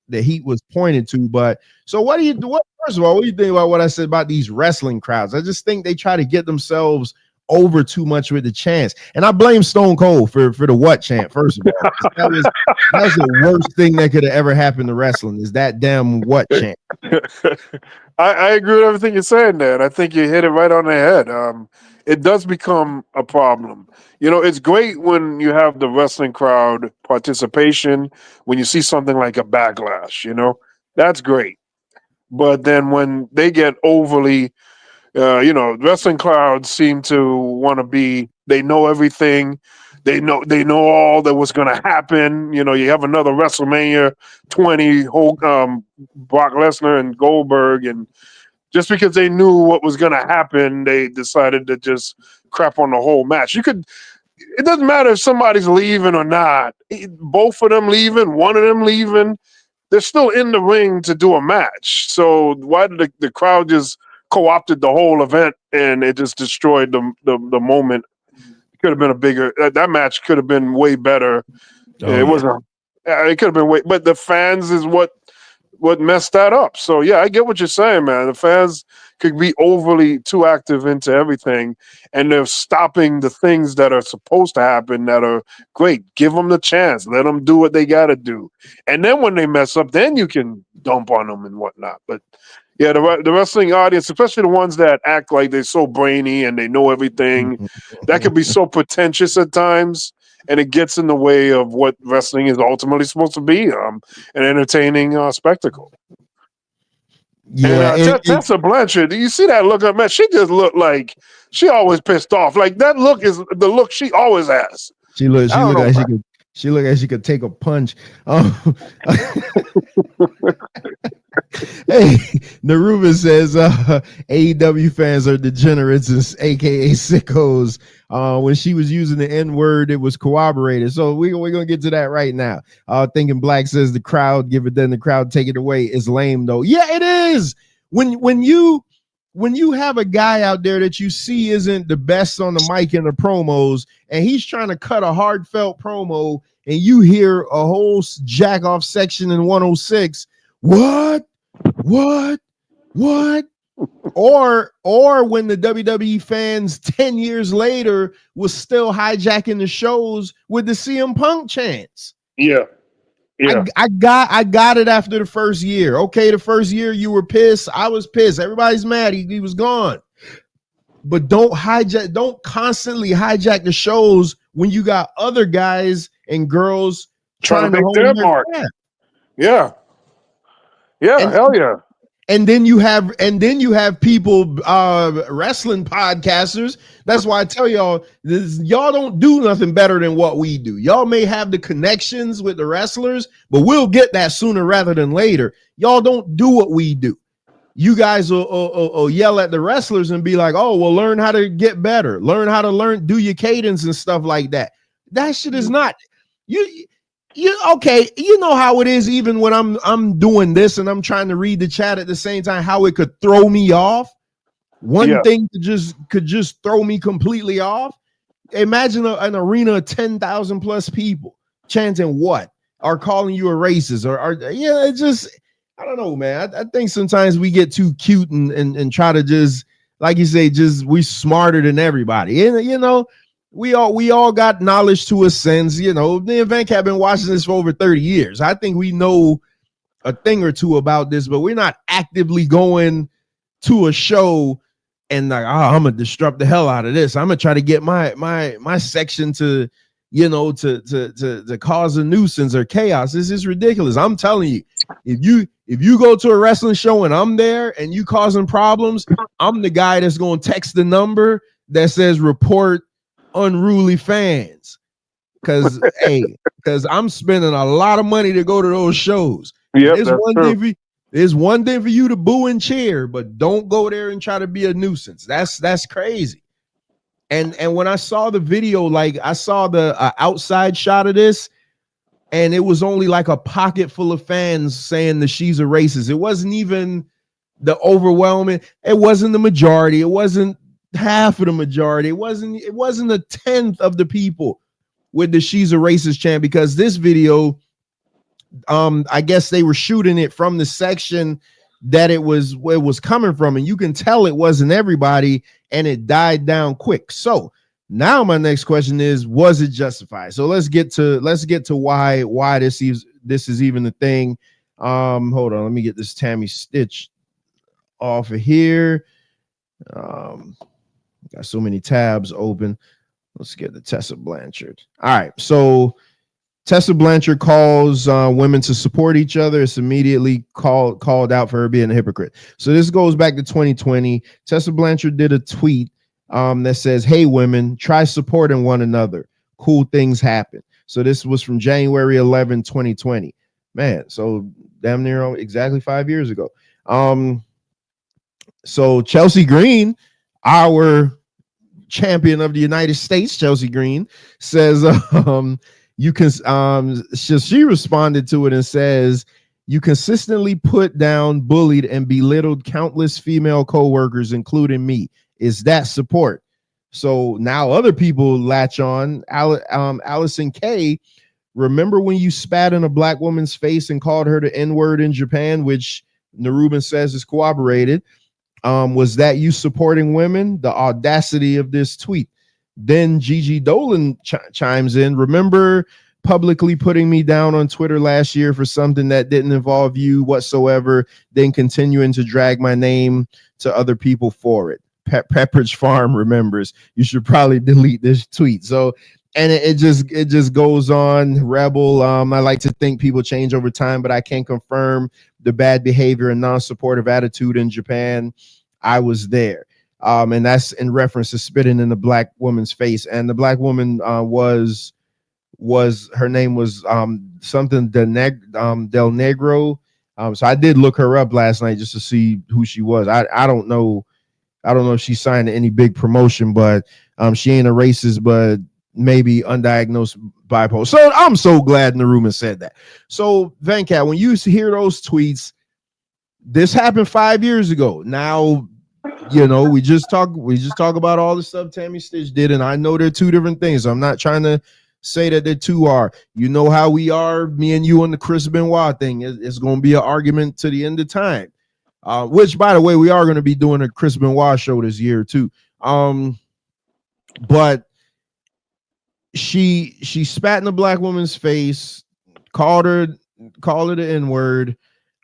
the heat was pointed to. But so first of all, what do you think about what I said about these wrestling crowds? I just think they try to get themselves over too much with the chants, and I blame Stone Cold for the what chant. First of all, that was the worst thing that could have ever happened to wrestling, is that damn what chant. I agree with everything you're saying there, and I think you hit it right on the head. It does become a problem. You know, it's great when you have the wrestling crowd participation, when you see something like a backlash, you know, that's great. But then when they get overly, wrestling crowds seem to want to be, they know everything. They know all that was going to happen. You know, you have another WrestleMania 20, Brock Lesnar and Goldberg, and just because they knew what was going to happen, they decided to just crap on the whole match. It doesn't matter if somebody's leaving or not. Both of them leaving, one of them leaving, they're still in the ring to do a match. So why did the crowd just co-opted the whole event, and it just destroyed the moment? It could have been a bigger, that match could have been way better. It could have been way, but the fans is what messed that up. So yeah, I get what you're saying, man. The fans could be overly too active into everything, and they're stopping the things that are supposed to happen that are great. Give them the chance. Let them do what they got to do. And then when they mess up, then you can dump on them and whatnot. But yeah, the wrestling audience, especially the ones that act like they're so brainy and they know everything, that can be so pretentious at times, and it gets in the way of what wrestling is ultimately supposed to be, an entertaining spectacle. Yeah, and Tessa Blanchard, you see that look, man? She just looked like she always pissed off. Like that look is the look she always has. She looked like she could take a punch. Hey, Naruba says AEW fans are degenerates, aka sickos. When she was using the N-word, it was corroborated. So we're gonna get to that right now. Thinking Black says the crowd give it, then the crowd take it away. It's lame though. Yeah, it is. When you have a guy out there that you see isn't the best on the mic in the promos, and he's trying to cut a heartfelt promo, and you hear a whole jack off section in 106. What? Or when the WWE fans 10 years later was still hijacking the shows with the CM Punk chants. Yeah. I got it after the first year. Okay, the first year you were pissed. I was pissed. Everybody's mad. He was gone. But don't constantly hijack the shows when you got other guys and girls trying to hold their mark. Yeah. Hell yeah. And then you have people, wrestling podcasters. That's why I tell y'all, y'all don't do nothing better than what we do. Y'all may have the connections with the wrestlers, but we'll get that sooner rather than later. Y'all don't do what we do. You guys will yell at the wrestlers and be like, oh, well, learn how to get better. Learn how to do your cadence and stuff like that. That shit is not okay. You know how it is, even when I'm doing this and I'm trying to read the chat at the same time, how it could throw me off. One thing could just throw me completely off. Imagine an arena of 10,000 plus people chanting what? Or calling you a racist, it just, I don't know, man. I think sometimes we get too cute and try to just, like you say, we smarter than everybody. And we all got knowledge to a sense. You know, me and Vank have been watching this for over 30 years. I think we know a thing or two about this, but we're not actively going to a show and like, I'm gonna disrupt the hell out of this. I'm gonna try to get my section to, you know, to cause a nuisance or chaos. This is ridiculous. I'm telling you, if you go to a wrestling show and I'm there and you causing problems, I'm the guy that's gonna text the number that says report unruly fans. Because I'm spending a lot of money to go to those shows. Yep, It's one thing for you to boo and cheer, but don't go there and try to be a nuisance. That's crazy. And when I saw the video, like I saw the outside shot of this, and it was only like a pocket full of fans saying that she's a racist. It wasn't even the overwhelming. It wasn't the majority. It wasn't half of the majority. It wasn't a tenth of the people with the she's a racist chant, because this video, I guess they were shooting it from the section that it was coming from, and you can tell it wasn't everybody, and it died down quick. So now my next question is, was it justified? So let's get to why this is even the thing. Hold on, let me get this Tammy Stitch off of here. Got so many tabs open. Let's get the Tessa Blanchard. All right, so Tessa Blanchard calls women to support each other. It's immediately called out for her being a hypocrite. So this goes back to 2020. Tessa Blanchard did a tweet that says, "Hey women, try supporting one another. Cool things happen." So this was from January 11, 2020. Man, so damn near exactly 5 years ago. So Chelsea Green, our champion of the United States, Chelsea Green, says you can she responded to it and says, "You consistently put down, bullied, and belittled countless female co-workers, including me. Is that support?" So now other people latch on. Allison K, remember when you spat in a black woman's face and called her the N-word in Japan, which Nerubin says is corroborated? Was that you supporting women? The audacity of this tweet. Then Gigi Dolan chimes in. Remember publicly putting me down on Twitter last year for something that didn't involve you whatsoever, then continuing to drag my name to other people for it. Pepperidge Farm remembers. You should probably delete this tweet. So, and it just goes on. Rebel. I like to think people change over time, but I can't confirm the bad behavior and non-supportive attitude in Japan. I was there. And that's in reference to spitting in the black woman's face. And the black woman was her name was something Del Negro. So I did look her up last night just to see who she was. I don't know if she signed any big promotion, but she ain't a racist, but maybe undiagnosed bipolar. So I'm so glad Neruma said that. So Venkat, when you hear those tweets, this happened 5 years ago. Now, you know, we just talk about all the stuff Tammy Stitch did, and I know they're two different things. I'm not trying to say that the two are. You know how we are, me and you on the Chris Benoit thing. It's going to be an argument to the end of time. Which, by the way, we are going to be doing a Chris Benoit show this year too. But she spat in a black woman's face, called her the N-word.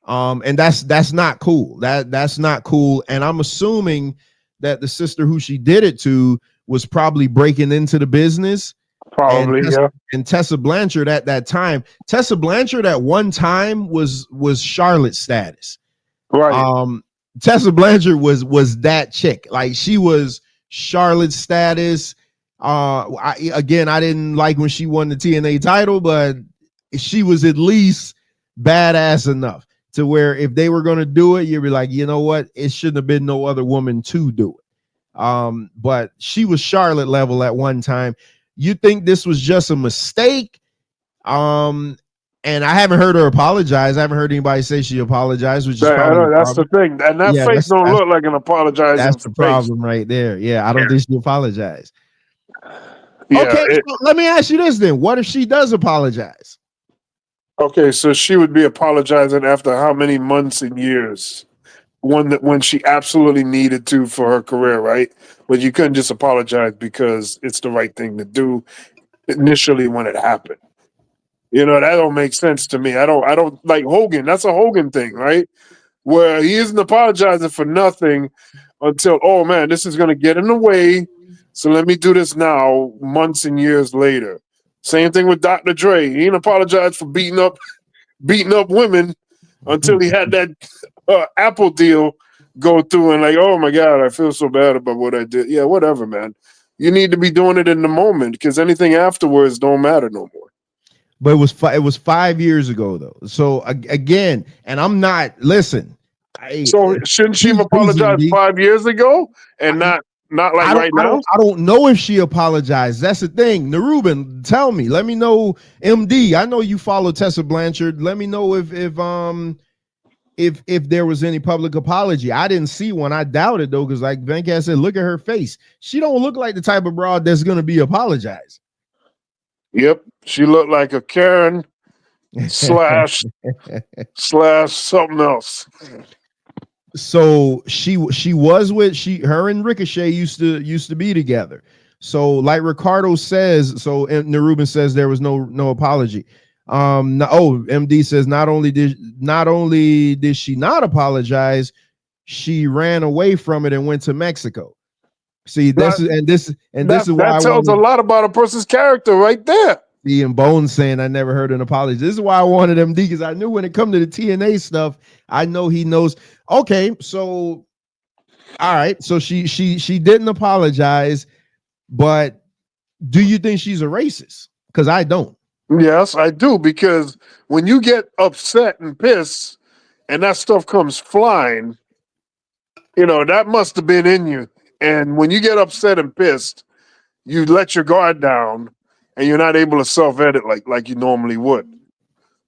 And that's not cool. That's not cool. And I'm assuming that the sister who she did it to was probably breaking into the business. Probably, yeah. And Tessa Blanchard at that time, at one time was Charlotte status. Right. Tessa Blanchard was that chick. Like, she was Charlotte status. I didn't like when she won the TNA title, but she was at least badass enough to where if they were going to do it, you'd be like, you know what? It shouldn't have been no other woman to do it. But she was Charlotte level at one time. You think this was just a mistake? And I haven't heard her apologize. I haven't heard anybody say she apologized, which is probably that's the thing. And that face don't look like an apologizing. That's the problem right there. Yeah, I don't think she apologized. Yeah, okay, so let me ask you this then. What if she does apologize? Okay, so she would be apologizing after how many months and years? when she absolutely needed to for her career, right? But you couldn't just apologize because it's the right thing to do initially when it happened. You know, that don't make sense to me. I don't like Hogan. That's a Hogan thing, right? Where he isn't apologizing for nothing until, oh man, this is gonna get in the way. So let me do this now, months and years later. Same thing with Dr. Dre. He didn't apologize for beating up women until he had that Apple deal go through and like, oh my God, I feel so bad about what I did. Yeah, whatever, man. You need to be doing it in the moment because anything afterwards don't matter no more. But it was 5 years ago though. So again, and I'm not listen. So shouldn't she have apologized 5 years ago and not like right now? I don't know if she apologized. That's the thing. Narubin, tell me. Let me know. MD, I know you follow Tessa Blanchard. Let me know if there was any public apology. I didn't see one. I doubt it though, because like Venkat said, look at her face. She don't look like the type of broad that's gonna be apologized. Yep, she looked like a Karen slash something else. So she was with her and Ricochet used to be together. So like Ricardo says, so Nerubin says there was no apology. MD says not only did she not apologize, she ran away from it and went to Mexico. See, this is why that tells a lot about a person's character right there. And Bones saying I never heard an apology. This is why I wanted MD, because I knew when it come to the TNA stuff, I know he knows. Okay, so all right, so she didn't apologize, but do you think she's a racist? Because I don't. Yes, I do, because when you get upset and pissed and that stuff comes flying, you know, that must have been in you. And when you get upset and pissed, you let your guard down and you're not able to self-edit like you normally would.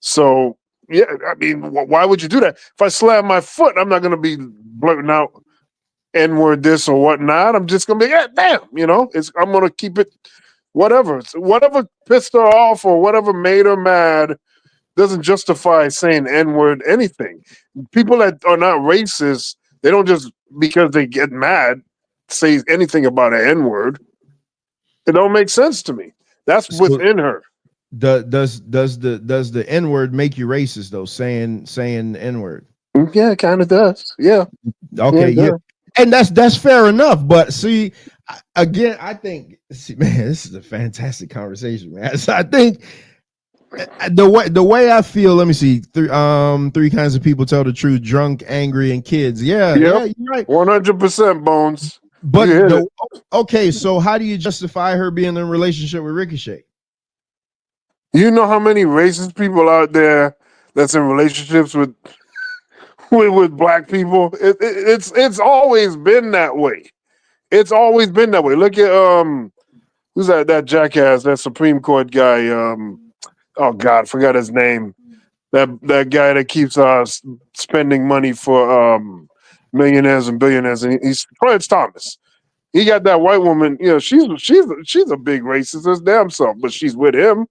So, yeah, I mean, why would you do that? If I slam my foot, I'm not going to be blurting out N-word this or whatnot. I'm just going to be, yeah, damn, you know, I'm going to keep it whatever. Whatever pissed her off or whatever made her mad doesn't justify saying N-word anything. People that are not racist, they don't just, because they get mad, say anything about an N-word. It don't make sense to me. That's within her. Does the N-word make you racist though? Saying N-word? Yeah, it kind of does. Yeah. Okay. Yeah. And that's fair enough. But see, again, I think, man, this is a fantastic conversation, man. So I think the way I feel. Let me see. Three kinds of people tell the truth: drunk, angry, and kids. Yeah. Yeah. You're right. 100%, Bones. But okay, so how do you justify her being in a relationship with Ricochet? You know how many racist people out there that's in relationships with black people? It's always been that way. It's always been that way. Look at who's that jackass, that Supreme Court guy? Oh God, forgot his name. That guy that keeps spending money for millionaires and billionaires, and he's Clarence Thomas. He got that white woman. You know, she's a big racist as damn self, but she's with him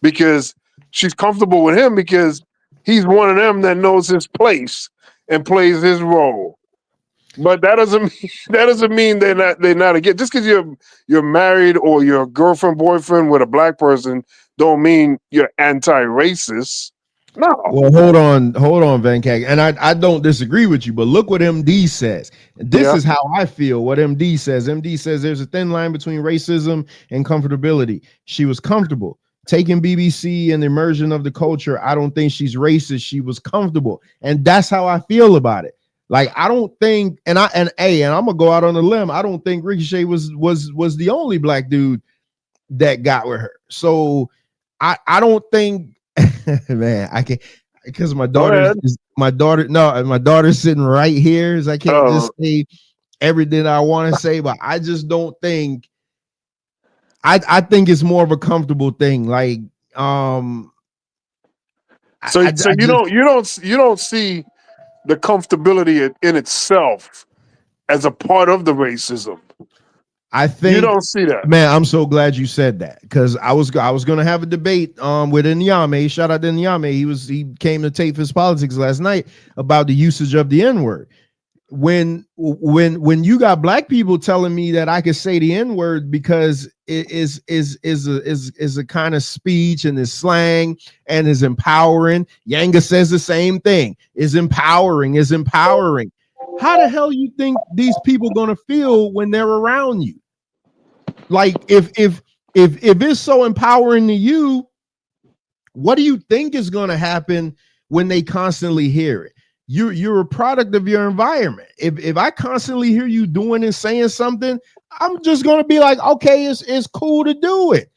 because she's comfortable with him because he's one of them that knows his place and plays his role. But that doesn't mean they're not again. Just because you're married or you're a girlfriend boyfriend with a black person, don't mean you're anti-racist. No. Well, hold on, Venkat. And I don't disagree with you, but look what MD says. This is how I feel. What MD says. MD says there's a thin line between racism and comfortability. She was comfortable. Taking BBC and the immersion of the culture, I don't think she's racist. She was comfortable. And that's how I feel about it. Like, I don't think, and I'm gonna go out on a limb. I don't think Ricochet was the only black dude that got with her. So I don't think, man, I can't, because my daughter's sitting right here. So I can't just say everything I want to say, but I just don't think. I think it's more of a comfortable thing. Like, you don't see the comfortability in itself as a part of the racism. I think you don't see that, man. I'm so glad you said that, because I was gonna have a debate with Inyame. Shout out to Inyame. He came to Tape His Politics last night about the usage of the N-word. when you got black people telling me that I could say the N-word because it is a kind of speech and is slang and is empowering. Yanga says the same thing. Is empowering. How the hell you think these people gonna feel when they're around you? Like if it's so empowering to you, what do you think is gonna happen when they constantly hear it? You're a product of your environment. If I constantly hear you doing and saying something, I'm just gonna be like, okay, it's cool to do it.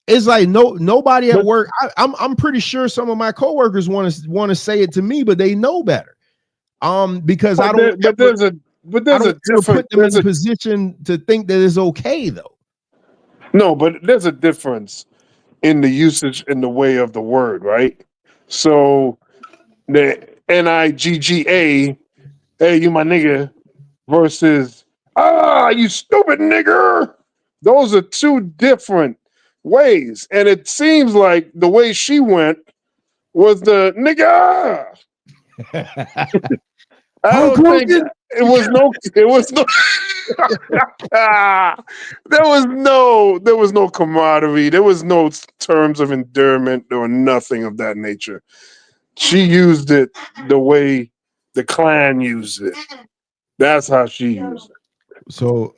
It's like nobody at work. I'm pretty sure some of my coworkers want to say it to me, but they know better. Because I don't. There's a difference. Put them in a position to think that it's okay though. No, but there's a difference in the usage in the way of the word, right? So the NIGGA, hey, you my nigga, versus you stupid nigger. Those are two different ways. And it seems like the way she went was the nigga. I don't think it was no there was no camaraderie, there was no terms of endearment or nothing of that nature. She used it the way the clan used it. That's how she used it. So,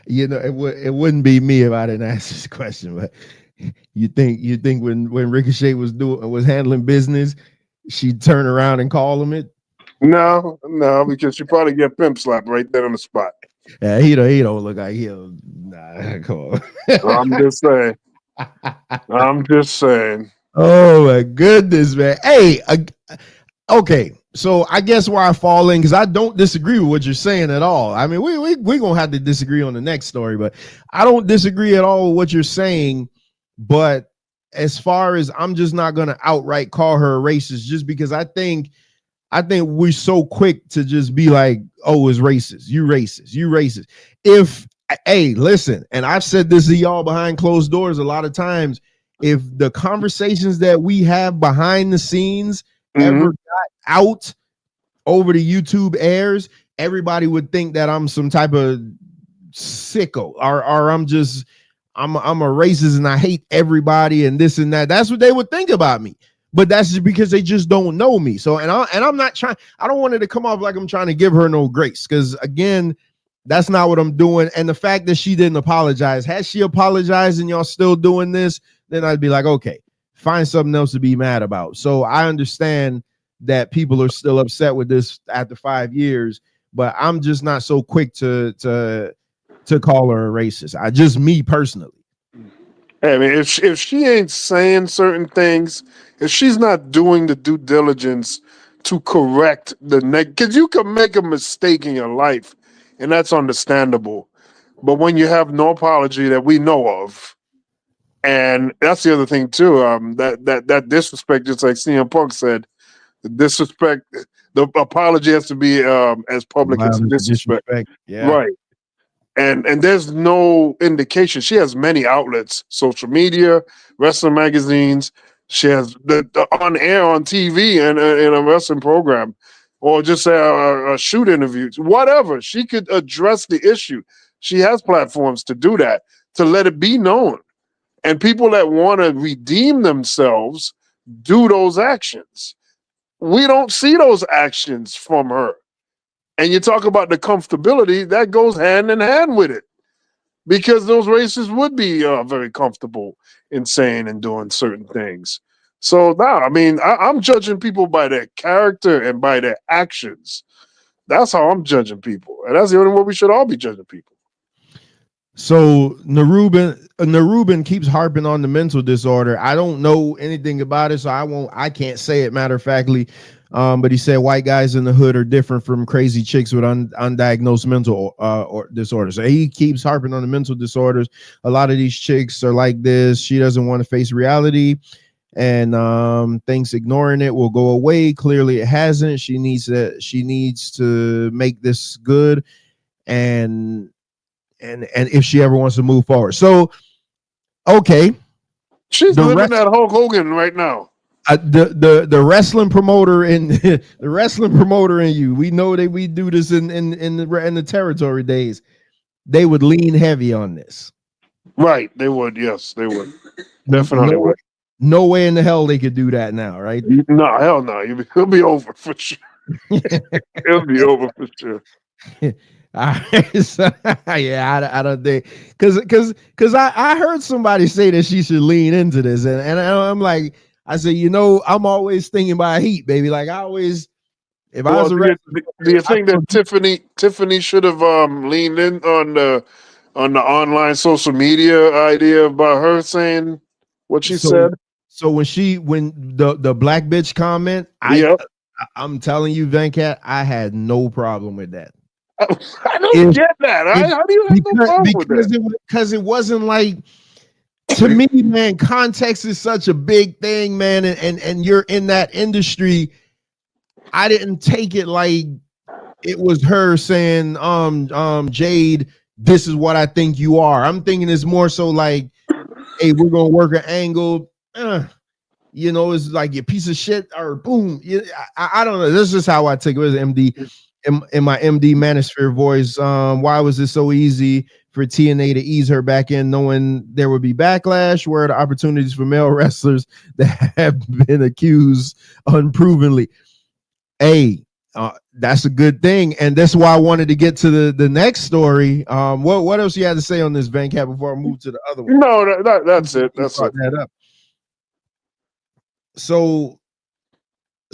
it wouldn't be me if I didn't ask this question. But you think when Ricochet was handling business, she'd turn around and call him it? No, because she probably get pimp slapped right there on the spot. Yeah, he don't look like he'll. Nah, come on. I'm just saying. Oh my goodness, man. Hey, okay. So I guess where I fall in, because I don't disagree with what you're saying at all. I mean, we're gonna have to disagree on the next story, but I don't disagree at all with what you're saying. But as far as I'm just not gonna outright call her a racist, just because I think we're so quick to just be like, oh, it's racist. You racist. Hey, listen, and I've said this to y'all behind closed doors a lot of times. If the conversations that we have behind the scenes ever got out over the YouTube airs, everybody would think that I'm some type of sicko, or I'm a racist and I hate everybody and this and that. That's what they would think about me. But that's just because they just don't know me. So, and I'm not trying. I don't want it to come off like I'm trying to give her no grace, because again, that's not what I'm doing. And the fact that she didn't apologize, had she apologized and y'all still doing this, then I'd be like, okay, find something else to be mad about. So I understand that people are still upset with this after 5 years, but I'm just not so quick to call her a racist. Me personally. Hey, I mean, if she ain't saying certain things, if she's not doing the due diligence to correct because you can make a mistake in your life, and that's understandable. But when you have no apology that we know of, and that's the other thing too, that disrespect, just like CM Punk said, the disrespect, the apology has to be as public as disrespect. Yeah. Right. And there's no indication. She has many outlets, social media, wrestling magazines. She has the on air on TV and in a wrestling program, or just a shoot interview, whatever. She could address the issue. She has platforms to do that, to let it be known. And people that want to redeem themselves do those actions. We don't see those actions from her. And you talk about the comfortability, that goes hand in hand with it. Because those racists would be very comfortable in saying and doing certain things. So now, I mean, I'm judging people by their character and by their actions. That's how I'm judging people. And that's the only way we should all be judging people. So Naruban keeps harping on the mental disorder. I don't know anything about it, so I can't say it matter of factly. But he said white guys in the hood are different from crazy chicks with undiagnosed mental or disorders. So he keeps harping on the mental disorders. A lot of these chicks are like this. She doesn't want to face reality and thinks ignoring it will go away. Clearly it hasn't. She needs to make this good and if she ever wants to move forward. So okay. She's living that Hulk Hogan right now. The wrestling promoter and the wrestling promoter and you, we know that we do this in the territory days. They would lean heavy on this. Right, they would. Yes, they would. No, Definitely would. No way in the hell they could do that now, right? No, hell no. It'll be over for sure. It'll be over for sure. Yeah, I don't think because I heard somebody say that she should lean into this, and I'm like, I said, I'm always thinking about heat, baby. Like I always, if I was a do you think that Tiffany should have leaned in on the online social media idea about her saying what she said? So when the black bitch comment, I'm telling you, Venkat, I had no problem with that. I don't get that. How do you have no problem with that? Because it wasn't like, to me, man, context is such a big thing, man, and you're in that industry. I didn't take it like it was her saying, Jade, this is what I think you are. I'm thinking it's more so like, hey, we're gonna work an angle. It's like you piece of shit or boom. I don't know. This is how I take it. It was MD in my MD Manosphere voice. Why was it so easy for TNA to ease her back in, knowing there would be backlash? Where are the opportunities for male wrestlers that have been accused unprovenly? Hey, that's a good thing, and that's why I wanted to get to the next story. What else you had to say on this, Venkat, before I move to the other one? No, that's it. That's it. That up. So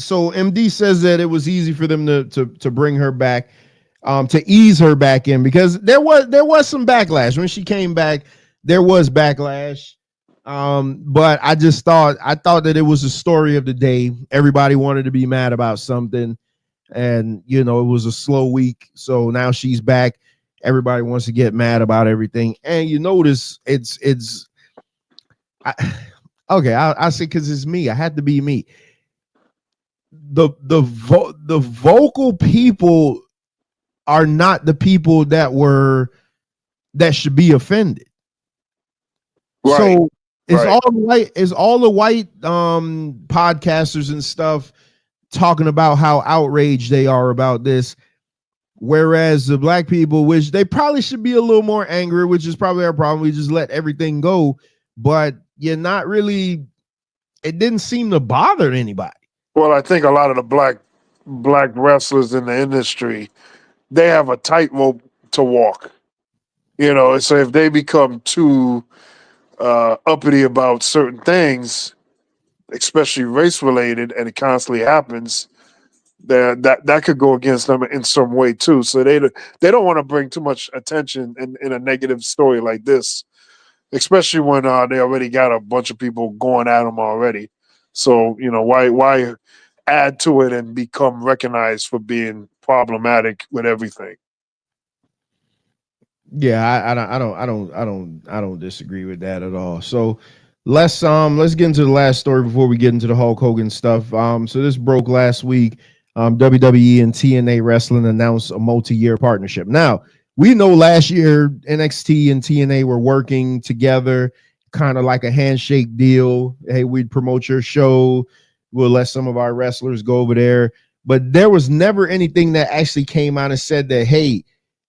MD says that it was easy for them to bring her back, to ease her back in, because there was some backlash when she came back. There was backlash, but I thought that it was the story of the day. Everybody wanted to be mad about something, and it was a slow week. So now she's back. Everybody wants to get mad about everything, and you notice it's. I'll say because it's me. I had to be me. The vocal people are not the people that should be offended. Right. So it's all the white podcasters and stuff talking about how outraged they are about this, whereas the black people, which they probably should be a little more angry, which is probably our problem. We just let everything go, but you're not really. It didn't seem to bother anybody. Well, I think a lot of the black wrestlers in the industry, they have a tightrope to walk. So if they become too uppity about certain things, especially race related, and it constantly happens, that could go against them in some way too. So they don't want to bring too much attention in a negative story like this, especially when they already got a bunch of people going at them already. So why add to it and become recognized for being problematic with everything? Yeah, I don't disagree with that at all. So let's get into the last story before we get into the Hulk Hogan stuff. So this broke last week. WWE and TNA Wrestling announced a multi-year partnership. Now, we know last year NXT and TNA were working together, kind of like a handshake deal. Hey, we'd promote your show. We'll let some of our wrestlers go over there. But there was never anything that actually came out and said that, hey,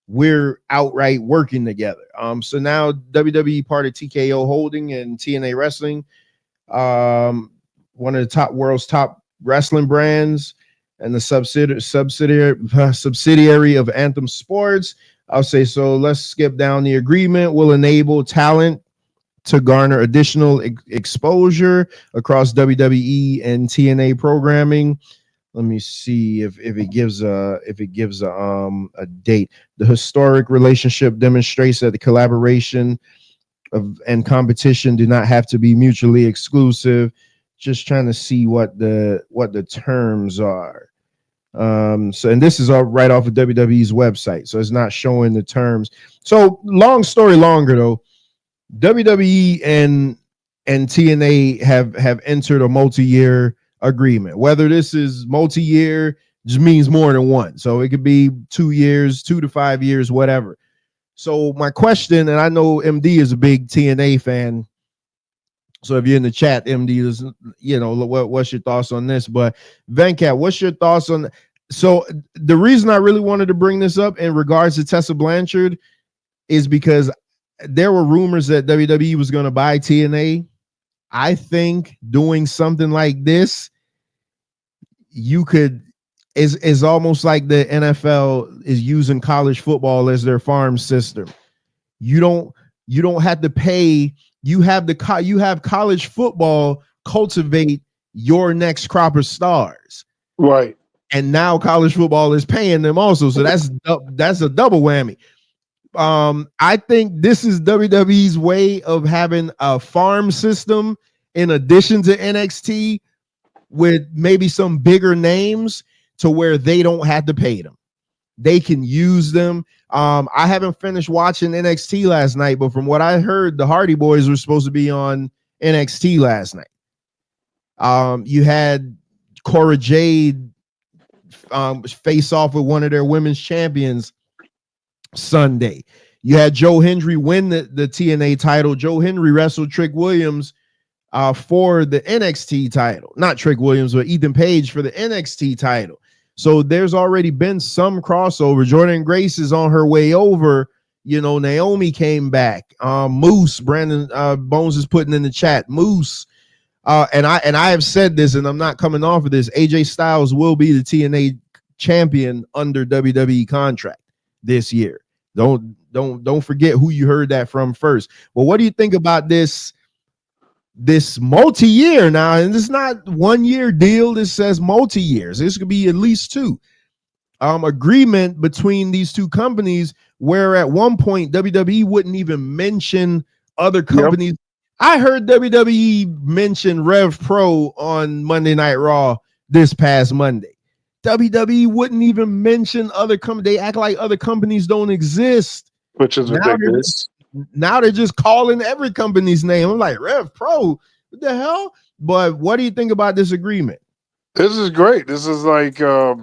we're outright working together. So now WWE, part of TKO Holding and TNA Wrestling, one of the world's top wrestling brands, and the subsidiary of Anthem Sports. I'll say, so let's skip down. The agreement will enable talent to garner additional exposure across WWE and TNA programming. Let me see if it gives a date. The historic relationship demonstrates that the collaboration and competition do not have to be mutually exclusive. Just trying to see what the terms are. And this is all right off of WWE's website, so it's not showing the terms. So long story longer though, WWE and TNA have entered a multi-year agreement. Whether this is multi-year just means more than one, so it could be 2 years, 2 to 5 years, whatever. So my question, and I know MD is a big TNA fan, So if you're in the chat, MD, what's your thoughts on this? But Venkat, what's your thoughts on? So the reason I really wanted to bring this up in regards to Tessa Blanchard is because there were rumors that WWE was going to buy TNA. I think doing something like this, you could is almost like the NFL is using college football as their farm system. You don't have to pay. You have college football cultivate your next crop of stars, Right. and now college football is paying them also. So that's a double whammy. I think this is WWE's way of having a farm system in addition to NXT with maybe some bigger names to where they don't have to pay them. They can use them. I haven't finished watching NXT last night, but from what I heard, the Hardy Boys were supposed to be on NXT last night. You had Cora Jade face off with one of their women's champions Sunday. You had Joe Hendry win the TNA title. Joe Hendry wrestled Trick Williams for the NXT title. Not Trick Williams, but Ethan Page for the NXT title. So there's already been some crossover. Jordan Grace is on her way over. Naomi came back. Moose, Brandon Bones is putting in the chat. Moose. And I have said this, and I'm not coming off of this. AJ Styles will be the TNA champion under WWE contract this year. Don't forget who you heard that from first. Well, what do you think about this multi-year now? And it's not 1 year deal. This says multi-years. This could be at least 2. Agreement between these two companies, where at one point WWE wouldn't even mention other companies. Yep. I heard WWE mention Rev Pro on Monday Night Raw this past Monday. WWE wouldn't even mention other companies. They act like other companies don't exist. Which is ridiculous. Now they're just calling every company's name. I'm like, Rev Pro, what the hell? But what do you think about this agreement? This is great. This is like a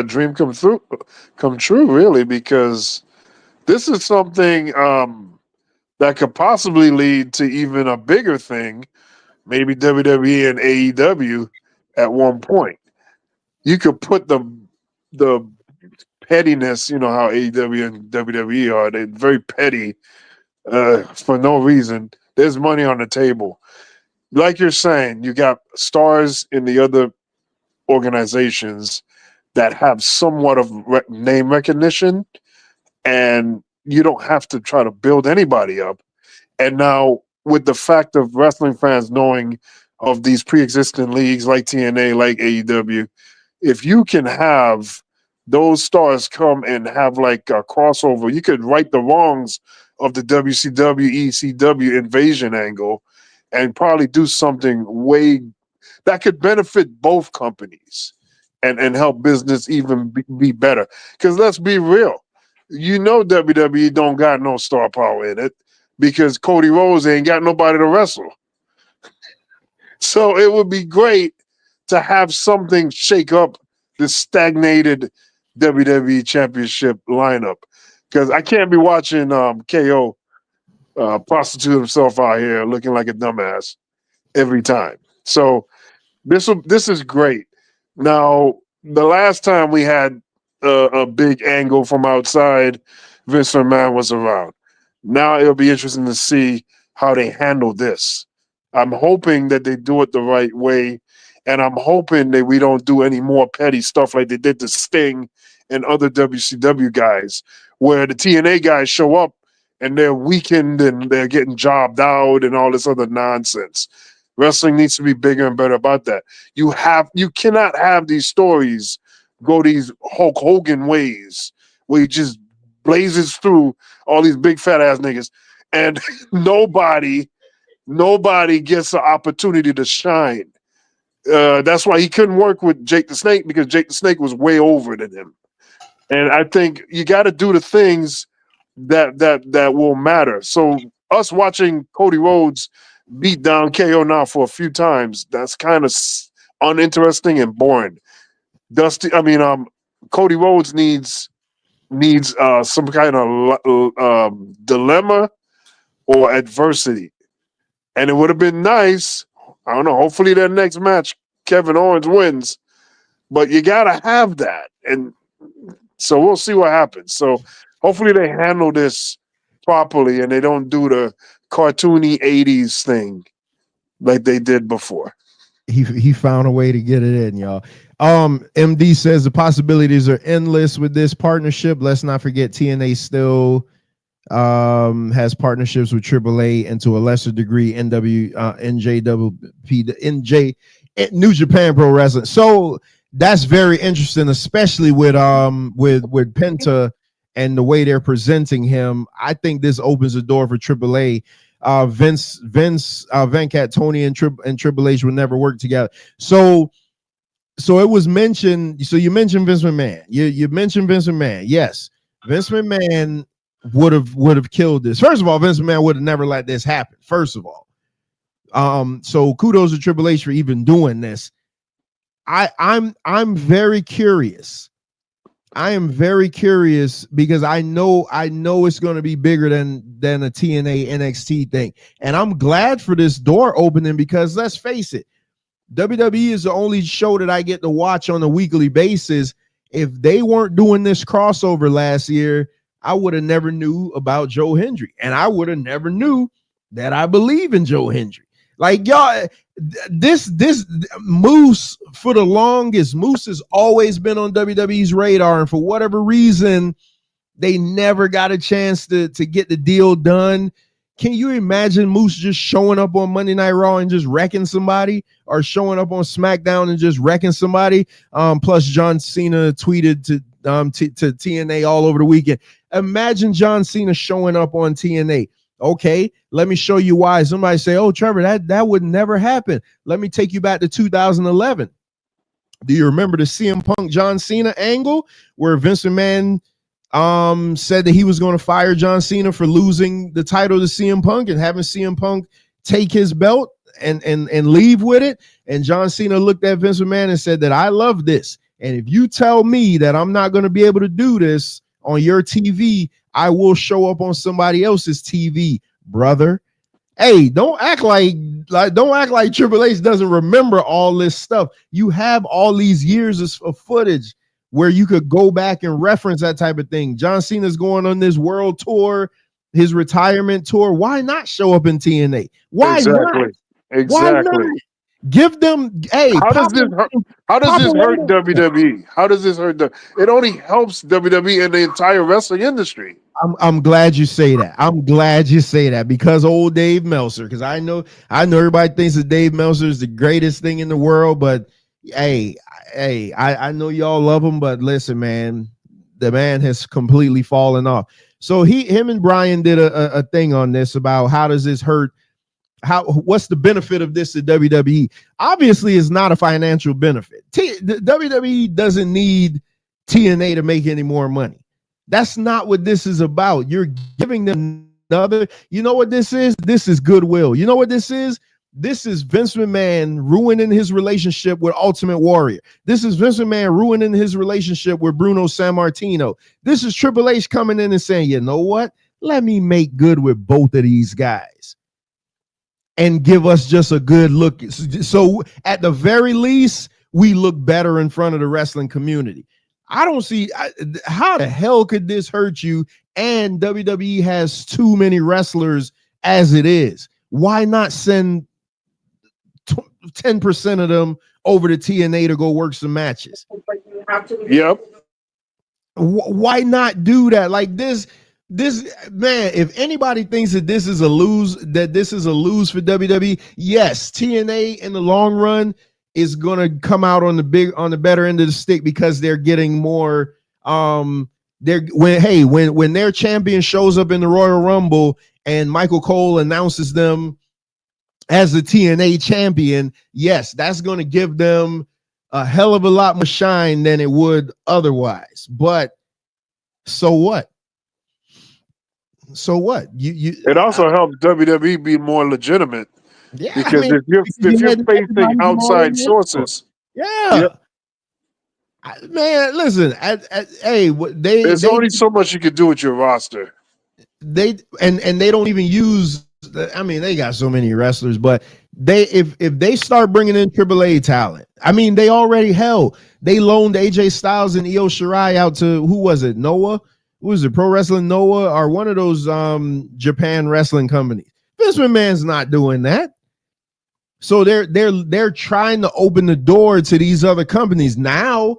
dream come true, really, because this is something that could possibly lead to even a bigger thing, maybe WWE and AEW at one point. You could put the pettiness, how AEW and WWE are. They're very petty for no reason. There's money on the table. Like you're saying, you got stars in the other organizations that have somewhat of name recognition, and you don't have to try to build anybody up. And now, with the fact of wrestling fans knowing of these pre-existing leagues like TNA, like AEW, if you can have those stars come and have like a crossover, you could right the wrongs of the WCW, ECW invasion angle and probably do something way that could benefit both companies and help business even be better. Because let's be real, WWE don't got no star power in it because Cody Rhodes ain't got nobody to wrestle. So it would be great to have something shake up the stagnated WWE Championship lineup, because I can't be watching KO prostitute himself out here looking like a dumbass every time. So this is great. Now, the last time we had a big angle from outside, Vince McMahon was around. Now it'll be interesting to see how they handle this. I'm hoping that they do it the right way, and I'm hoping that we don't do any more petty stuff like they did to Sting and other WCW guys, where the TNA guys show up and they're weakened and they're getting jobbed out and all this other nonsense. Wrestling needs to be bigger and better about that. You cannot have these stories go these Hulk Hogan ways where he just blazes through all these big fat ass niggas and nobody gets an opportunity to shine. That's why he couldn't work with Jake the Snake, because Jake the Snake was way over than him. And I think you got to do the things that will matter. So us watching Cody Rhodes beat down KO now for a few times, that's kind of uninteresting and boring. Cody Rhodes needs some kind of dilemma or adversity. And it would have been nice. I don't know. Hopefully that next match, Kevin Owens wins. But you got to have that. And so we'll see what happens. So hopefully they handle this properly and they don't do the cartoony 80s thing like they did before. He found a way to get it in, y'all. MD says the possibilities are endless with this partnership. Let's not forget TNA still has partnerships with AAA and to a lesser degree NJ New Japan Pro Wrestling. So that's very interesting, especially with Penta and the way they're presenting him. I think this opens the door for AAA. Vince, Venkat, Tony, and Triple H would never work together. So it was mentioned. So you mentioned Vince McMahon. You mentioned Vince McMahon. Yes, Vince McMahon would have killed this. First of all, Vince McMahon would have never let this happen. First of all, so kudos to Triple H for even doing this. I'm very curious. I am very curious because I know it's going to be bigger than a TNA NXT thing. And I'm glad for this door opening because let's face it, WWE is the only show that I get to watch on a weekly basis. If they weren't doing this crossover last year, I would have never knew about Joe Hendry. And I would have never knew that I believe in Joe Hendry. Like y'all, this Moose for the longest, Moose has always been on WWE's radar, and for whatever reason, they never got a chance to get the deal done. Can you imagine Moose just showing up on Monday Night Raw and just wrecking somebody, or showing up on SmackDown and just wrecking somebody? Plus, John Cena tweeted to TNA all over the weekend. Imagine John Cena showing up on TNA. Okay, let me show you why. Somebody say, oh, Trevor, that would never happen. Let me take you back to 2011. Do you remember the CM Punk John Cena angle where Vince McMahon said that he was going to fire John Cena for losing the title to CM Punk and having CM Punk take his belt and leave with it? And John Cena looked at Vince McMahon and said that I love this. And if you tell me that I'm not going to be able to do this on your TV, I will show up on somebody else's TV, brother. Hey, don't act like Triple H doesn't remember all this stuff. You have all these years of footage where you could go back and reference that type of thing. John Cena's going on this world tour, his retirement tour. Why not show up in TNA? Why not? Exactly. Why not? Give them. Hey, how does this hurt WWE? How does this hurt it only helps WWE and the entire wrestling industry. I'm glad you say that. I'm glad you say that because old Dave Meltzer, because I know everybody thinks that Dave Meltzer is the greatest thing in the world, but hey, I know y'all love him, but listen, man, the man has completely fallen off. So him and Brian did a thing on this about how does this hurt. What's the benefit of this to WWE? Obviously, it's not a financial benefit. The WWE doesn't need TNA to make any more money. That's not what this is about. You're giving them another. You know what this is? This is goodwill. You know what this is? This is Vince McMahon ruining his relationship with Ultimate Warrior. This is Vince McMahon ruining his relationship with Bruno Sammartino. This is Triple H coming in and saying, you know what? Let me make good with both of these guys and give us just a good look. So at the very least, we look better in front of the wrestling community. I don't see how the hell could this hurt you? And WWE has too many wrestlers as it is. Why not send 10% of them over to TNA to go work some matches? Yep. Why not do that? Like this man, if anybody thinks that this is a lose for WWE, yes, TNA in the long run is gonna come out on the better end of the stick because they're getting more. When their champion shows up in the Royal Rumble and Michael Cole announces them as the TNA champion, yes, that's gonna give them a hell of a lot more shine than it would otherwise. But so what? So what? It also helps WWE be more legitimate. Yeah, because if you're facing outside sources, man, listen. There's only so much you can do with your roster. They don't even use I mean, they got so many wrestlers, but if they start bringing in AAA talent, I mean, they already they loaned AJ Styles and Io Shirai out to who was it? Noah? Who was it? Pro Wrestling Noah or one of those Japan wrestling companies. Vince McMahon's not doing that. So they're trying to open the door to these other companies. Now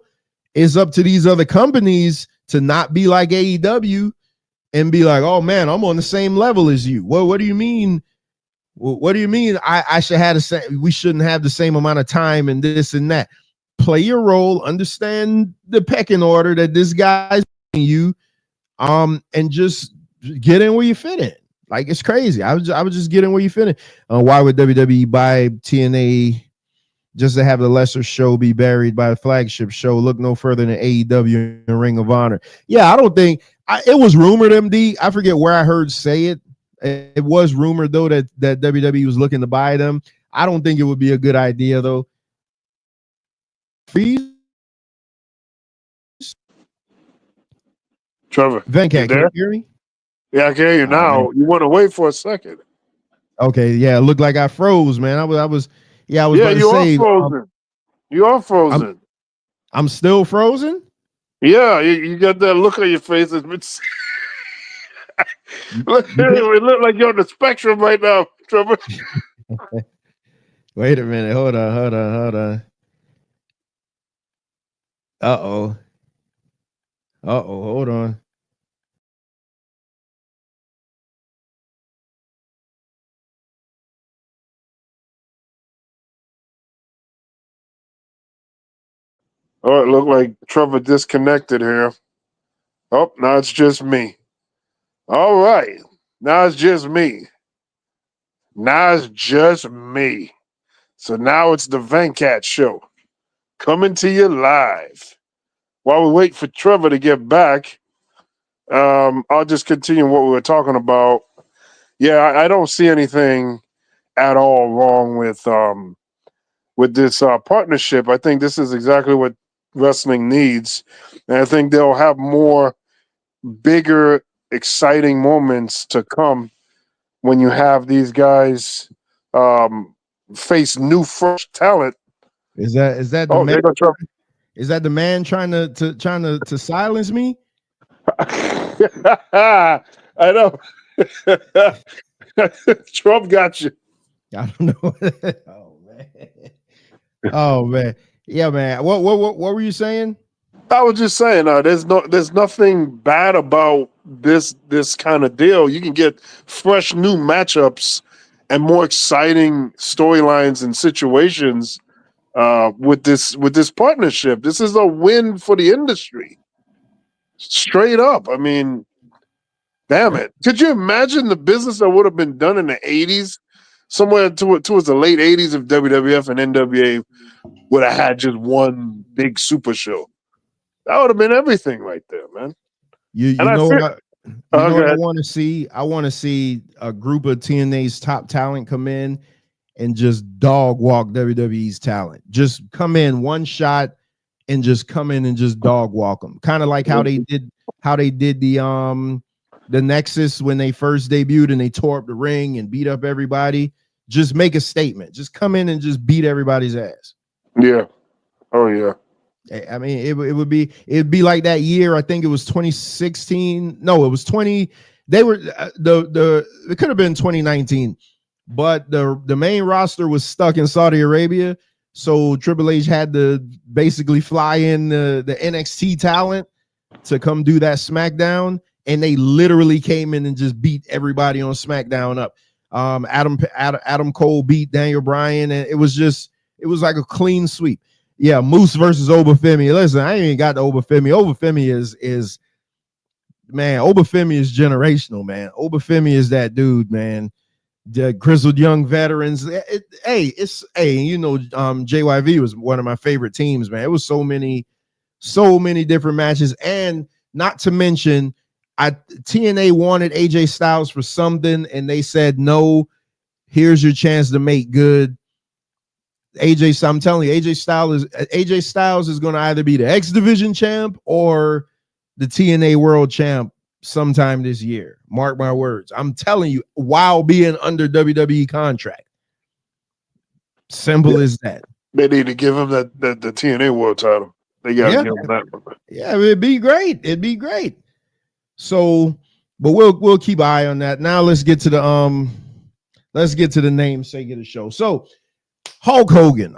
it's up to these other companies to not be like AEW and be like, oh man, I'm on the same level as you. Well, what do you mean? What do you mean? I should have the same. We shouldn't have the same amount of time and this and that. Play your role. Understand the pecking order that this guy's you, and just get in where you fit in. Like it's crazy. I would just get in where you fit in. Why would WWE buy TNA just to have the lesser show be buried by a flagship show? Look no further than AEW and Ring of Honor. Yeah, I don't think it was rumored, MD. I forget where I heard say it. It was rumored though that WWE was looking to buy them. I don't think it would be a good idea though. Freeze. Trevor, Venkat, can you hear me? Yeah, I can hear you now. You want to wait for a second. Okay, yeah, it looked like I froze, man. I was Yeah, about to say, frozen. You are frozen. I'm still frozen? Yeah, you got that look on your face. It look like you're on the spectrum right now, Trevor. Wait a minute. Hold on. Uh-oh. Hold on. Oh, it looked like Trevor disconnected here. Oh, now it's just me. All right. Now it's just me. So now it's the Venkat Show coming to you live. While we wait for Trevor to get back, I'll just continue what we were talking about. Yeah, I don't see anything at all wrong with this partnership. I think this is exactly what wrestling needs, and I think they'll have more bigger, exciting moments to come when you have these guys face new fresh talent. Is that the man? Is that the man trying to silence me? I know. Trump got you. I don't know. Oh man. Yeah, man. What were you saying? I was just saying, there's nothing bad about this kind of deal. You can get fresh new matchups and more exciting storylines and situations with this partnership. This is a win for the industry. Straight up. I mean, damn it. Could you imagine the business that would have been done in the 80s? Somewhere towards the late 80s if WWF and NWA would have had just one big super show. That would have been everything right there, man. You know what I want to see? I want to see a group of TNA's top talent come in and just dog walk WWE's talent. Just come in one shot and just come in and just dog walk them. Kind of like how they did the Nexus when they first debuted and they tore up the ring and beat up everybody. Just make a statement. Just come in and just beat everybody's ass. Yeah. Oh yeah. I mean, it'd be like that year. I think it was 2016. No, it was 20. They were it could have been 2019, but the main roster was stuck in Saudi Arabia. So Triple H had to basically fly in the NXT talent to come do that SmackDown, and they literally came in and just beat everybody on SmackDown up. Adam Cole beat Daniel Bryan, and it was like a clean sweep. Yeah, Moose versus Obafemi. Listen, I ain't even got the Obafemi. Obafemi is man. Obafemi is generational, man. Obafemi is that dude, man. The grizzled young veterans. JYV was one of my favorite teams, man. It was so many different matches, and not to mention, TNA wanted AJ Styles for something, and they said no. Here's your chance to make good. I'm telling you, AJ Styles is going to either be the X Division champ or the TNA World champ sometime this year. Mark my words. I'm telling you, while being under WWE contract. Simple as that. They need to give him the TNA World title. They got to give him that one. Yeah, it'd be great. It'd be great. So, but we'll keep an eye on that. Now let's get to the namesake of the show. So Hulk Hogan.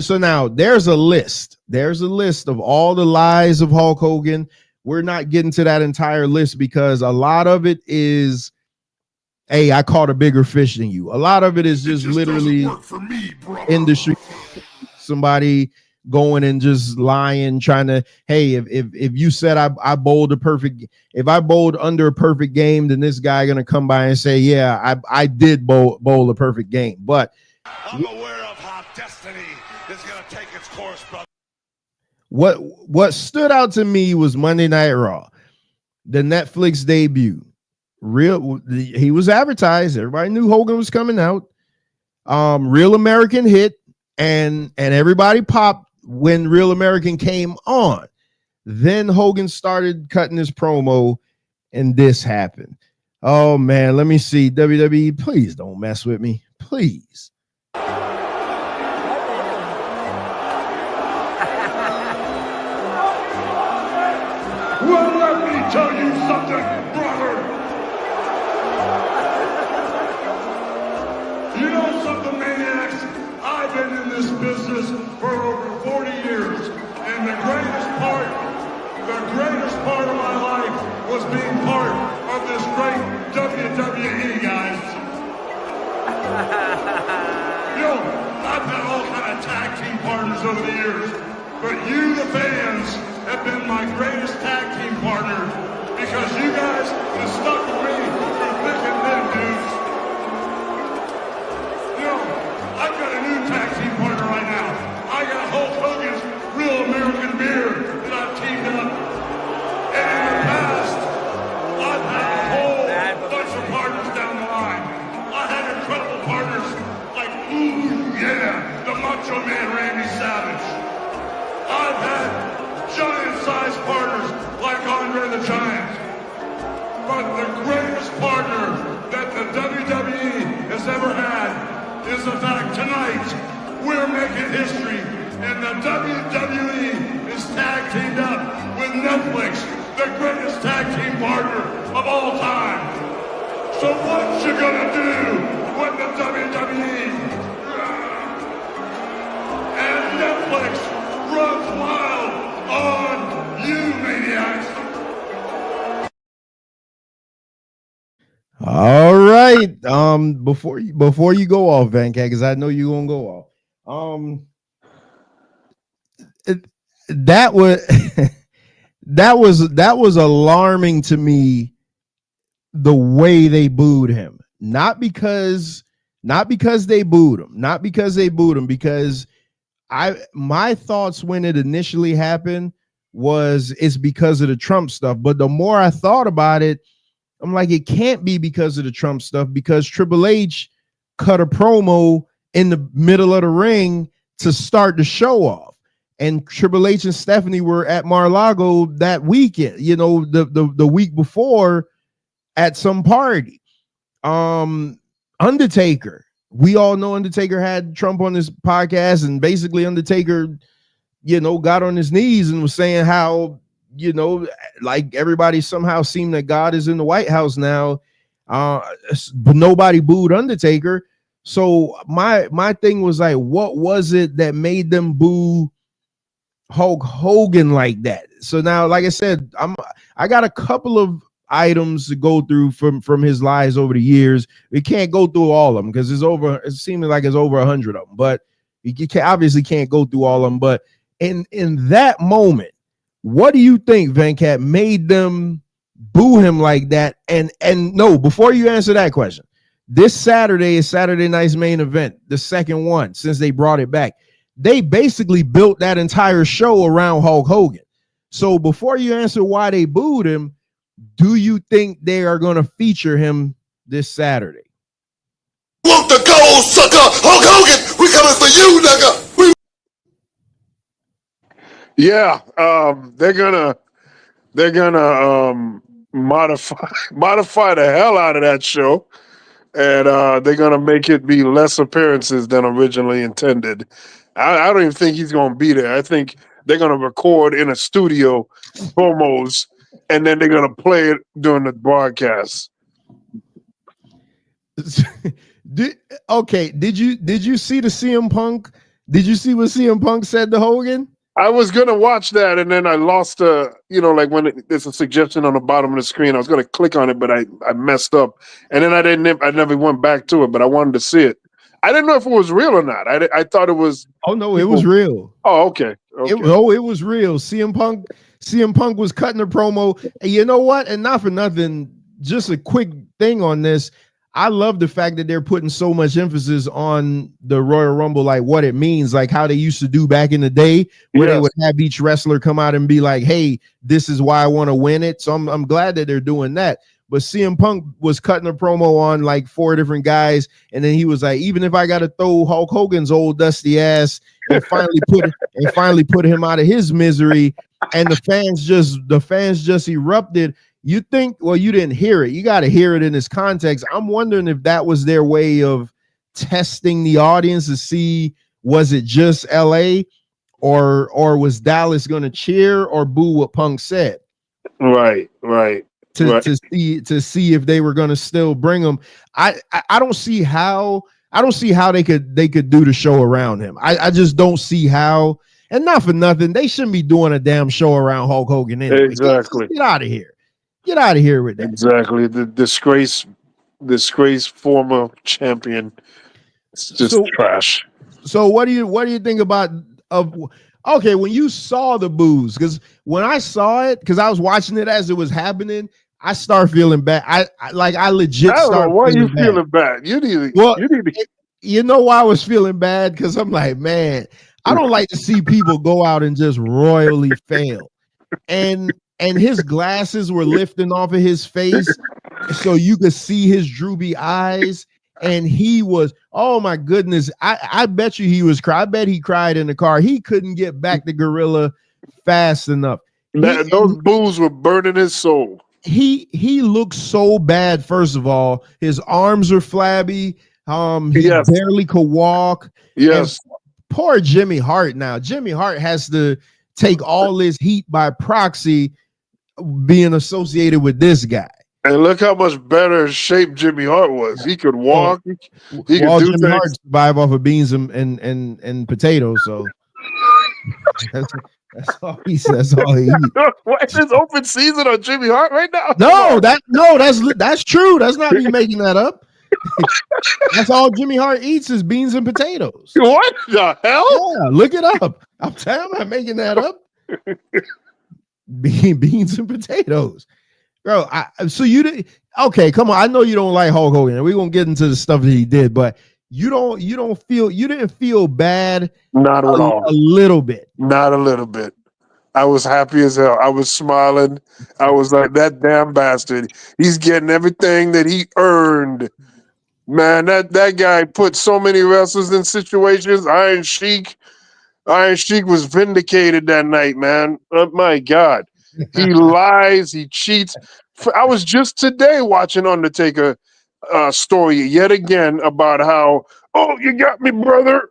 So now there's a list. There's a list of all the lies of Hulk Hogan. We're not getting to that entire list because a lot of it is, hey, I caught a bigger fish than you. A lot of it is just literally industry. Somebody going and just lying, trying to, hey, if you said I bowled a perfect, if I bowled under a perfect game, then this guy gonna come by and say, yeah, I did bowl a perfect game. But I'm aware of how destiny is gonna take its course, brother. What stood out to me was Monday Night Raw, the Netflix debut. He was advertised. Everybody knew Hogan was coming out. Real American hit, and everybody popped when Real American came on. Then Hogan started cutting his promo, and this happened. Oh man, let me see. WWE, please don't mess with me, please. Well, let me tell you something, brother. You know something, maniacs? I've been in this business for over 40 years, and the greatest part of my life was being part of this great WWE, guys. You know, I've had all kind of tag team partners over the years, but you, the fans, have been my greatest tag team partner because you guys have stuck with me through thick and thin, dudes. You know, I've got a new tag team partner right now. I got Hulk Hogan's Real American Beer that I've teamed up. And in the past, I've had a whole bunch of partners down the line. I had incredible partners like, the Macho Man Randy Savage. I've had giant-sized partners like Andre the Giant. But the greatest partner that the WWE has ever had is the fact tonight we're making history and the WWE is tag teamed up with Netflix, the greatest tag team partner of all time. So what you gonna do when the WWE and Netflix runs wild on you, maniacs? All right. Before you go off, Van Cat, because I know you're gonna go off. That was alarming to me, the way they booed him. Not because they booed him, because my thoughts when it initially happened was it's because of the Trump stuff. But the more I thought about it, I'm like, it can't be because of the Trump stuff, because Triple H cut a promo in the middle of the ring to start the show off. And Triple H and Stephanie were at Mar-a-Lago that weekend, the week before at some party. Undertaker. We all know Undertaker had Trump on his podcast, and basically Undertaker, got on his knees and was saying how, like everybody somehow seemed that God is in the White House now, but nobody booed Undertaker. So my thing was like, what was it that made them boo Hulk Hogan like that? So now, like I said, I got a couple of items to go through from his lies over the years. We can't go through all of them because it's seeming like it's over 100 of them, but you obviously can't go through all of them. But in that moment, what do you think, Van Cat, made them boo him like that? And no, before you answer that question, this Saturday is Saturday night's main event, the second one since they brought it back. They basically built that entire show around Hulk Hogan. So before you answer why they booed him, do you think they are going to feature him this Saturday? Want the gold, sucker? Hulk Hogan, we coming for you, nigga. Yeah, they're gonna modify the hell out of that show, and they're gonna make it be less appearances than originally intended. I don't even think he's gonna be there. I think they're gonna record in a studio promos, and then they're gonna play it during the broadcast. Did you see the CM Punk? Did you see what CM Punk said to Hogan? I was gonna watch that, and then I lost like when there's a suggestion on the bottom of the screen, I was gonna click on it, but I messed up, and then I never went back to it. But I wanted to see it. I didn't know if it was real or not. I thought it was. Oh no, it was real. Oh, okay. It was real. CM Punk was cutting a promo. And you know what? And not for nothing, just a quick thing on this. I love the fact that they're putting so much emphasis on the Royal Rumble, like what it means, like how they used to do back in the day, where they would have each wrestler come out and be like, "Hey, this is why I want to win it." So I'm glad that they're doing that. But CM Punk was cutting a promo on like 4 different guys, and then he was like, "Even if I got to throw Hulk Hogan's old dusty ass and finally put him out of his misery," and the fans just erupted. You think, well, you didn't hear it. You got to hear it in this context. I'm wondering if that was their way of testing the audience to see, was it just LA or was Dallas going to cheer or boo what Punk said? Right. To see if they were going to still bring him. I don't see how they could do the show around him. I just don't see how. And not for nothing, they shouldn't be doing a damn show around Hulk Hogan anyway. Exactly. Get out of here. Get out of here with that. Exactly. The disgraced former champion. It's just trash. So what do you think about when you saw the boos? Because when I saw it, because I was watching it as it was happening, I start feeling bad. I legit I don't know why you bad. feeling bad. You know why I was feeling bad? Because I'm like, man, I don't like to see people go out and just royally fail. And his glasses were lifting off of his face so you could see his droopy eyes. And he was, oh my goodness. I bet you he was crying. I bet he cried in the car. He couldn't get back to Gorilla fast enough. Those boos were burning his soul. He looked so bad. First of all, his arms are flabby. He barely could walk. Yes. And poor Jimmy Hart now. Jimmy Hart has to take all this heat by proxy being associated with this guy. And look how much better shape Jimmy Hart was. He could walk. He could do Jimmy Hart survive off of beans and potatoes. So that's all he says. That's all he eats. What is open season on Jimmy Hart right now? That's true. That's not me making that up. That's all Jimmy Hart eats is beans and potatoes. What the hell? Yeah, look it up. I'm not making that up. Beans and potatoes, bro. So you did okay? Come on, I know you don't like Hulk Hogan, and we're gonna get into the stuff that he did, but you didn't feel bad. Not at all. A little bit. Not a little bit. I was happy as hell. I was smiling. I was like, that damn bastard. He's getting everything that he earned. Man, that guy put so many wrestlers in situations. Iron Sheik was vindicated that night, man. Oh my God. He lies, he cheats. I was just today watching Undertaker story yet again about how, oh, you got me, brother.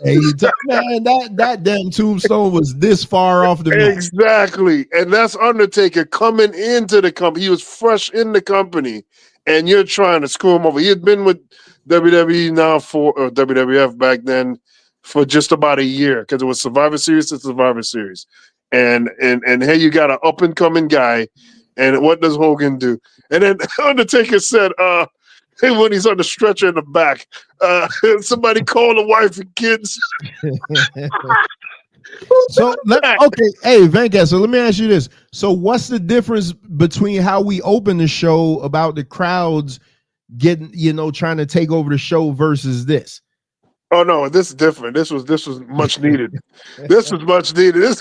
Hey, man, that damn tombstone was this far off the map. Exactly. And that's Undertaker coming into the company. He was fresh in the company, and you're trying to screw him over. He had been with WWE now or WWF back then for just about a year because it was Survivor Series to Survivor Series. And hey, you got an up-and-coming guy, and what does Hogan do? And then Undertaker said, hey, when he's on the stretcher in the back, somebody call the wife and kids. Hey, Venkat, so let me ask you this. So what's the difference between how we open the show about the crowds getting, trying to take over the show versus this? Oh no, this is different. This was much needed. This was much needed.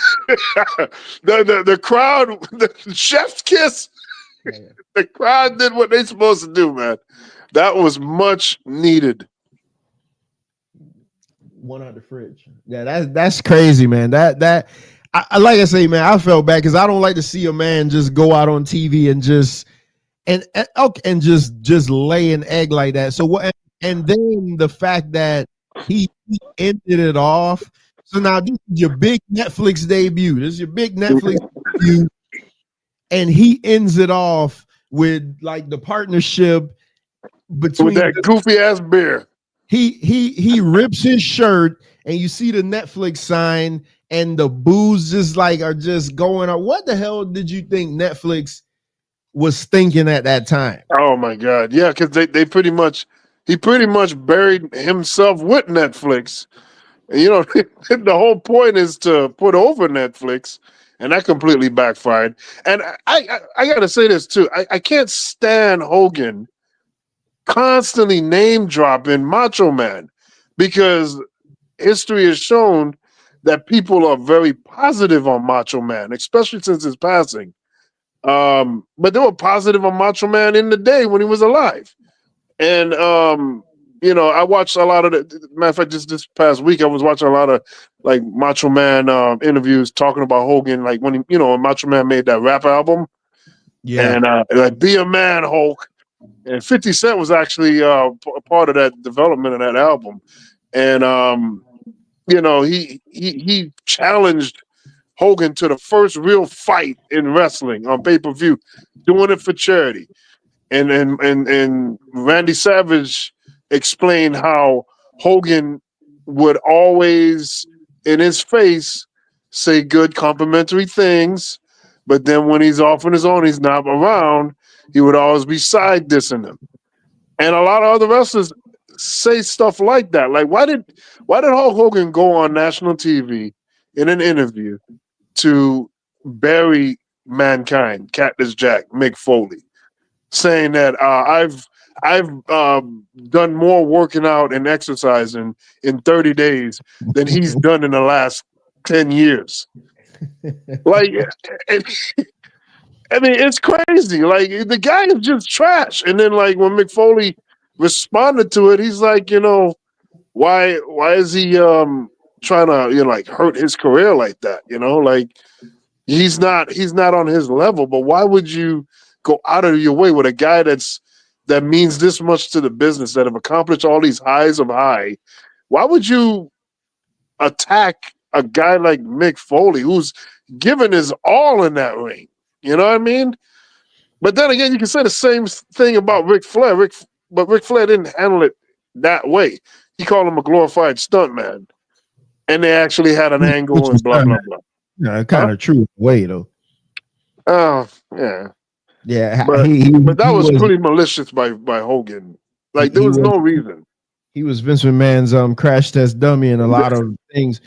The crowd, the chef's kiss. The crowd did what they supposed to do, man. That was much needed. One out the fridge. Yeah, that's crazy, man. That like I say, man, I felt bad because I don't like to see a man just go out on TV and just just lay an egg like that. So what? And then the fact that he ended it off. So now this is your big Netflix debut. This is your big Netflix debut, and he ends it off with like the partnership between with that goofy ass beer. He rips his shirt, and you see the Netflix sign, and the boos just like are just going on. What the hell did you think Netflix was thinking at that time? Oh my God. Yeah, because he pretty much buried himself with Netflix. And, you know, the whole point is to put over Netflix, and that completely backfired. And I gotta say this too. I can't stand Hogan constantly name dropping Macho Man, because history has shown that people are very positive on Macho Man, especially since his passing. But they were positive on Macho Man in the day when he was alive. And you know, I watched a lot of the matter of fact, just this past week I was watching a lot of like Macho Man interviews talking about Hogan, like when when Macho Man made that rap album. Yeah. And like Be a Man, Hulk. And 50 Cent was actually a part of that development of that album. And you know, he challenged Hogan to the first real fight in wrestling on pay-per-view, doing it for charity. And Randy Savage explained how Hogan would always, in his face, say good complimentary things, but then when he's off on his own, he's not around, he would always be side dissing him. And a lot of other wrestlers say stuff like that. Like, why did Hulk Hogan go on national TV in an interview to bury Mankind, Cactus Jack, Mick Foley, saying that I've done more working out and exercising in 30 days than he's done in the last 10 years. Like, I mean, it's crazy. Like, the guy is just trash. And then, like, when Mick Foley responded to it, he's like, you know, why is he trying to, you know, like hurt his career like that? You know, like he's not on his level. But why would you go out of your way with a guy that means this much to the business, that have accomplished all these highs of high? Why would you attack a guy like Mick Foley, who's given his all in that ring? You know what I mean? But then again, you can say the same thing about Ric Flair. But Ric Flair didn't handle it that way. He called him a glorified stuntman. And they actually had an angle and blah, blah, blah. Yeah, kind of true way, though. Oh, yeah. Yeah, but that was pretty malicious by Hogan. Like, there was no reason. He was Vince McMahon's crash test dummy and a lot of things.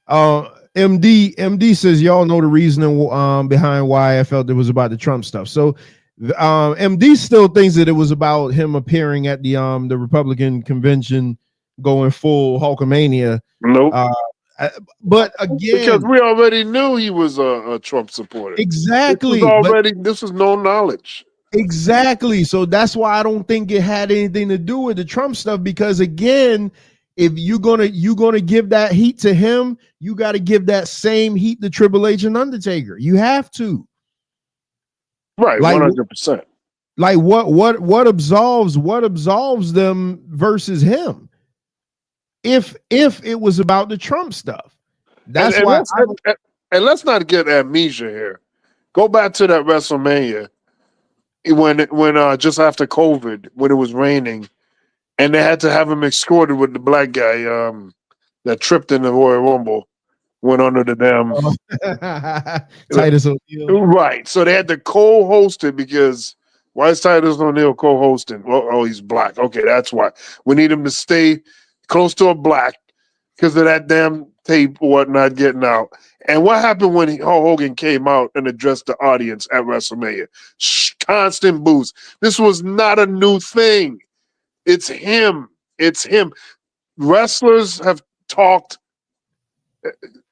MD says y'all know the reasoning behind why I felt it was about the Trump stuff. So MD still thinks that it was about him appearing at the Republican convention going full Hulkamania. Nope. But again, because we already knew he was a Trump supporter. Exactly. This was known knowledge. Exactly. So that's why I don't think it had anything to do with the Trump stuff, because again, if you're gonna give that heat to him, you got to give that same heat to Triple H and Undertaker. You have to. Right, 100%. Like what absolves them versus him? If it was about the Trump stuff, that's why. And let's not get amnesia here. Go back to that WrestleMania when just after COVID, when it was raining, and they had to have him escorted with the black guy that tripped in the Royal Rumble, went under the damn Titus O'Neil. Right. So they had to co-host it, because why is Titus O'Neil co-hosting? Well, he's black. Okay, that's why. We need him to stay close to a black because of that damn tape or whatnot getting out. And what happened when Hulk Hogan came out and addressed the audience at WrestleMania? Constant boos. This was not a new thing. It's him. It's him. Wrestlers have talked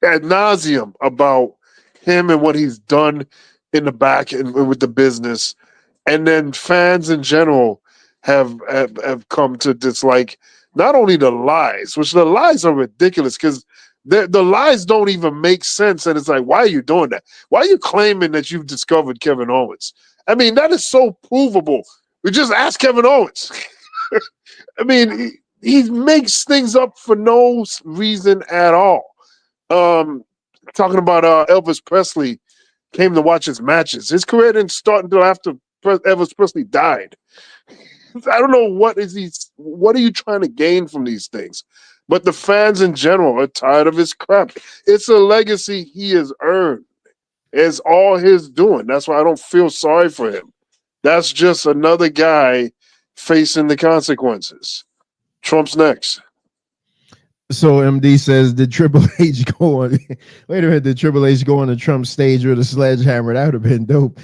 ad nauseum about him and what he's done in the back and with the business. And then fans in general have come to dislike not only the lies, which the lies are ridiculous, because The lies don't even make sense, and it's like, why are you doing that? Why are you claiming that you've discovered Kevin Owens? I mean, that is so provable. We just ask Kevin Owens. I mean, he makes things up for no reason at all. Talking about Elvis Presley came to watch his matches. His career didn't start until after Elvis Presley died. I don't know what are you trying to gain from these things? But the fans in general are tired of his crap. It's a legacy he has earned. It's all his doing. That's why I don't feel sorry for him. That's just another guy facing the consequences. Trump's next. So MD says, did Triple H go on? Wait a minute, did Triple H go on the Trump stage with a sledgehammer? That would have been dope.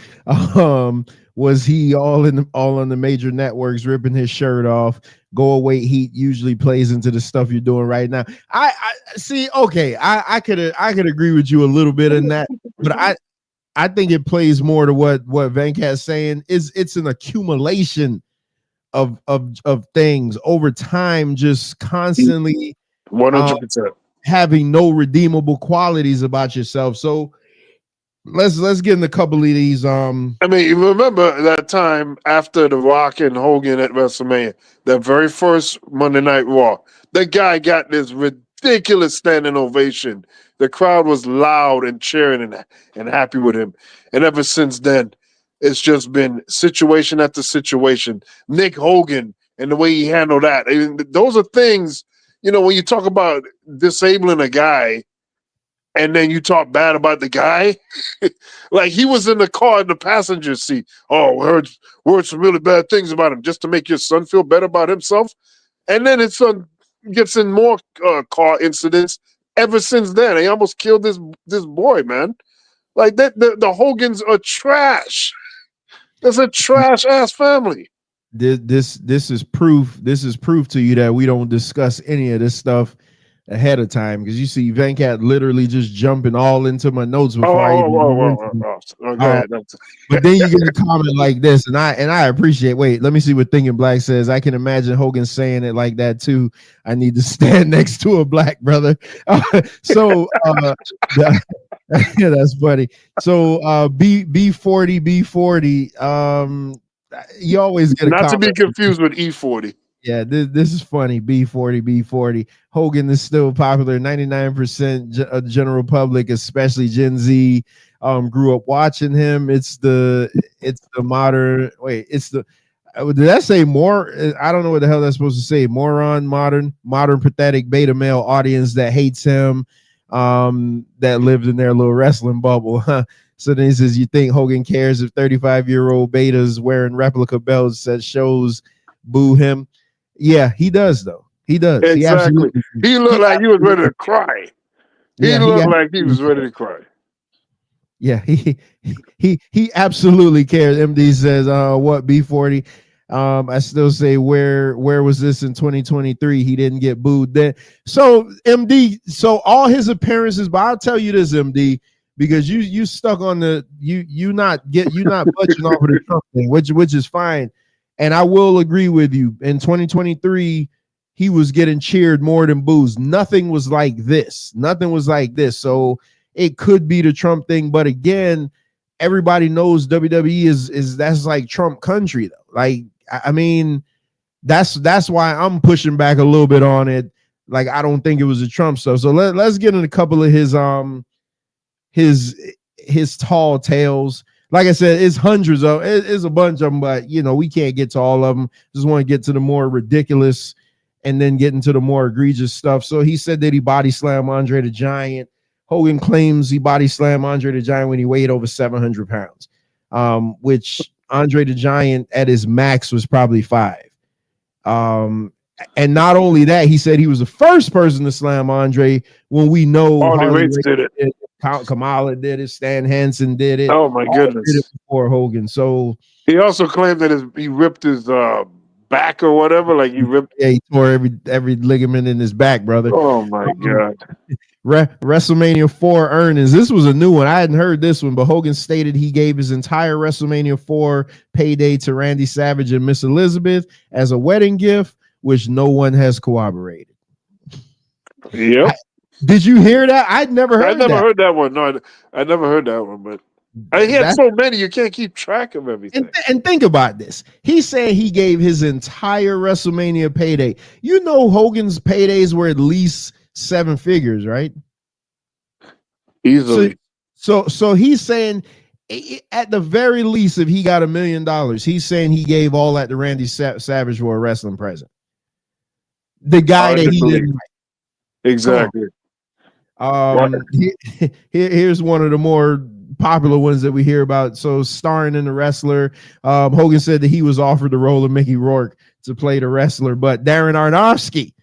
Was he all on the major networks ripping his shirt off? Go Away Heat usually plays into the stuff you're doing right now. I see. Okay, I could agree with you a little bit in that, but I think it plays more to what Venkat's saying. It's an accumulation of things over time, just constantly 100% having no redeemable qualities about yourself. So let's get in a couple of these. I mean, you remember that time after The Rock and Hogan at WrestleMania, that very first Monday Night Raw, the guy got this ridiculous standing ovation. The crowd was loud and cheering and happy with him. And ever since then, it's just been situation after situation. Nick Hogan and the way he handled that. I mean, those are things, when you talk about disabling a guy and then you talk bad about the guy, like he was in the car in the passenger seat. Oh, heard some really bad things about him just to make your son feel better about himself. And then his son gets in more car incidents. Ever since then, he almost killed this boy, man. Like that, the Hogans are trash. That's a trash ass family. This is proof. This is proof to you that we don't discuss any of this stuff ahead of time, because you see Venkat literally just jumping all into my notes before but then you get a comment like this, and I appreciate. Wait, let me see what Thinking Black says. I can imagine Hogan saying it like that too. I need to stand next to a black brother. Yeah, that's funny. So B40. You always get a not comment. To be confused with E40. Yeah, this is funny. B40. Hogan is still popular. 99% of the general public, especially Gen Z, grew up watching him. It's the modern. Wait, it's the. Did I say more? I don't know what the hell that's supposed to say. Moron, modern, pathetic beta male audience that hates him, that lived in their little wrestling bubble. Huh? So then he says, you think Hogan cares if 35-year-old betas wearing replica belts that shows boo him? Yeah, he does, though. He does. Exactly. He looked like he was ready to cry. He looked like he was ready to cry. Yeah, he absolutely cares. MD says, what, B40? I still say, where was this in 2023? He didn't get booed then. So MD, so all his appearances, but I'll tell you this, MD, because you stuck on the you not budging off of the Trump thing, which is fine. And I will agree with you. In 2023, he was getting cheered more than boos. Nothing was like this. So it could be the Trump thing, but again, everybody knows WWE is that's like Trump country though. Like, I mean, that's why I'm pushing back a little bit on it. Like, I don't think it was a Trump stuff. So let's get in a couple of his tall tales. Like I said, it's hundreds of it's a bunch of them, but we can't get to all of them. Just want to get to the more ridiculous and then get into the more egregious stuff. So he said that he body slammed Andre the Giant. Hogan claims he body slammed Andre the Giant when he weighed over 700 pounds, which Andre the Giant at his max was probably 5. And not only that, he said he was the first person to slam Andre when we know Harley Race did it. Kamala did it. Stan Hansen did it. Oh my goodness! Did it before Hogan. So he also claimed that he ripped his back or whatever. Like he ripped. Yeah, he tore every ligament in his back, brother. Oh my god! WrestleMania 4 earnings. This was a new one. I hadn't heard this one, but Hogan stated he gave his entire WrestleMania 4 payday to Randy Savage and Miss Elizabeth as a wedding gift, which no one has corroborated. Yep. Did you hear that? I'd never heard I never that. heard that one. No, I never heard that one. But he had so many, you can't keep track of everything. And think about this. He's saying he gave his entire WrestleMania payday. You know, Hogan's paydays were at least 7 figures, right? Easily. So he's saying, at the very least, if he got $1 million, he's saying he gave all that to Randy Savage for a wrestling present. The guy that he didn't. Exactly. Here's one of the more popular ones that we hear about. So, starring in the wrestler, Hogan said that he was offered the role of Mickey Rourke to play the wrestler, but Darren Aronofsky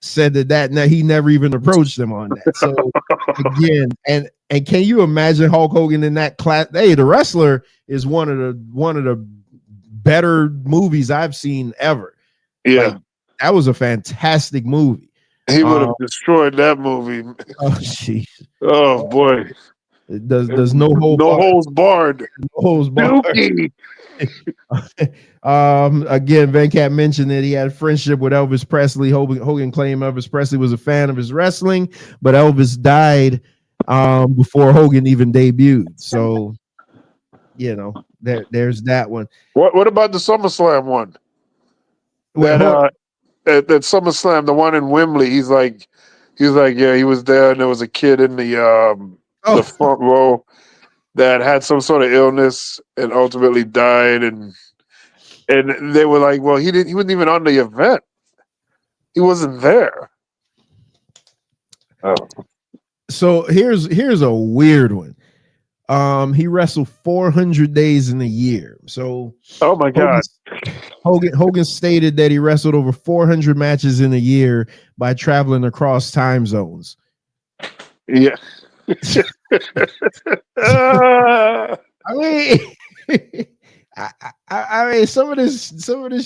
said that he never even approached him on that. So again, and can you imagine Hulk Hogan in that class? Hey, The Wrestler is one of the better movies I've seen ever. Yeah, like, that was a fantastic movie. He would have destroyed that movie. Oh jeez. Oh boy. There's no holes barred. No holes barred. Again, Venkat mentioned that he had a friendship with Elvis Presley. Hogan claimed Elvis Presley was a fan of his wrestling, but Elvis died before Hogan even debuted. So, you know, there's that one. What about the SummerSlam one? At SummerSlam, the one in Wembley, he's like, yeah, he was there, and there was a kid in the front row that had some sort of illness and ultimately died, and they were like, well, he wasn't even on the event. He wasn't there. Oh. So here's a weird one. He wrestled 400 days in a year. So oh my God. Hogan stated that he wrestled over 400 matches in a year by traveling across time zones. Yeah. I mean, I mean, some of this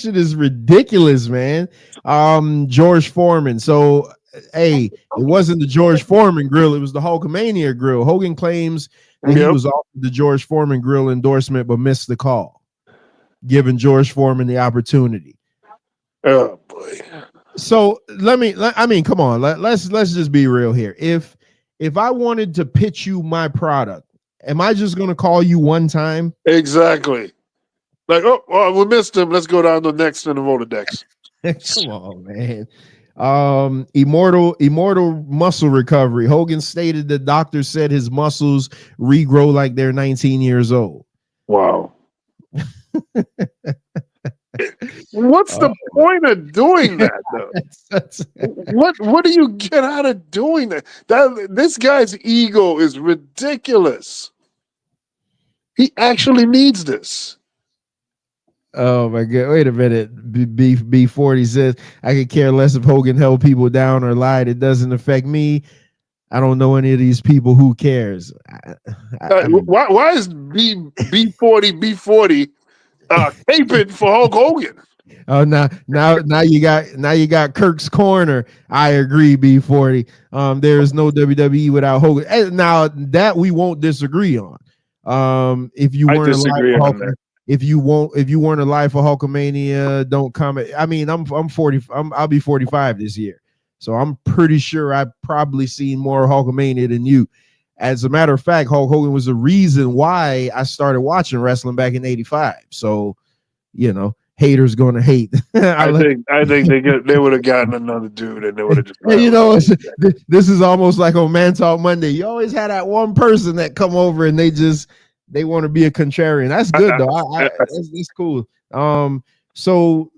shit is ridiculous, man. George Foreman. So, hey, it wasn't the George Foreman grill; it was the Hulkamania grill. Hogan claims that he was offered the George Foreman grill endorsement, but missed the call, giving George Foreman the opportunity. Oh boy. So come on, let's just be real here. If I wanted to pitch you my product, am I just going to call you one time? Exactly. Like, oh, well, we missed him. Let's go down to the next in the Rolodex. Come on, man. Immortal muscle recovery. Hogan stated the doctor said his muscles regrow like they're 19 years old. Wow. What's the point of doing that, though? What do you get out of doing that? This guy's ego is ridiculous. He actually needs this. Oh my God! Wait a minute. B40 says I could care less if Hogan held people down or lied. It doesn't affect me. I don't know any of these people. Who cares? Why is B40 taping for Hulk Hogan? Oh, now you got Kirk's corner. I agree, B40. There is no WWE without Hogan. And now that we won't disagree on. If you weren't alive for Hulkamania, don't comment. I mean, I'm 40. I'll be 45 this year, so I'm pretty sure I've probably seen more Hulkamania than you. As a matter of fact, Hulk Hogan was the reason why I started watching wrestling back in '85. So, you know, haters gonna hate. I think they would have gotten another dude, and they would have just. You know, this is almost like on Man Talk Monday. You always had that one person that come over and they want to be a contrarian. That's good though. That's cool. So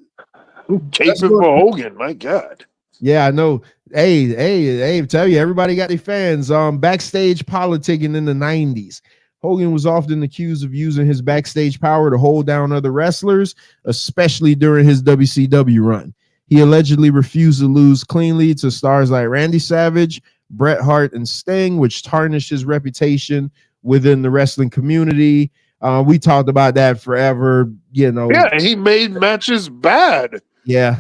taping for Hogan, my God. Yeah, I know. Hey, tell you, everybody got their fans. Backstage politicking in the 90s. Hogan was often accused of using his backstage power to hold down other wrestlers, especially during his WCW run. He allegedly refused to lose cleanly to stars like Randy Savage, Bret Hart, and Sting, which tarnished his reputation within the wrestling community. We talked about that forever, you know. Yeah, he made matches bad. Yeah.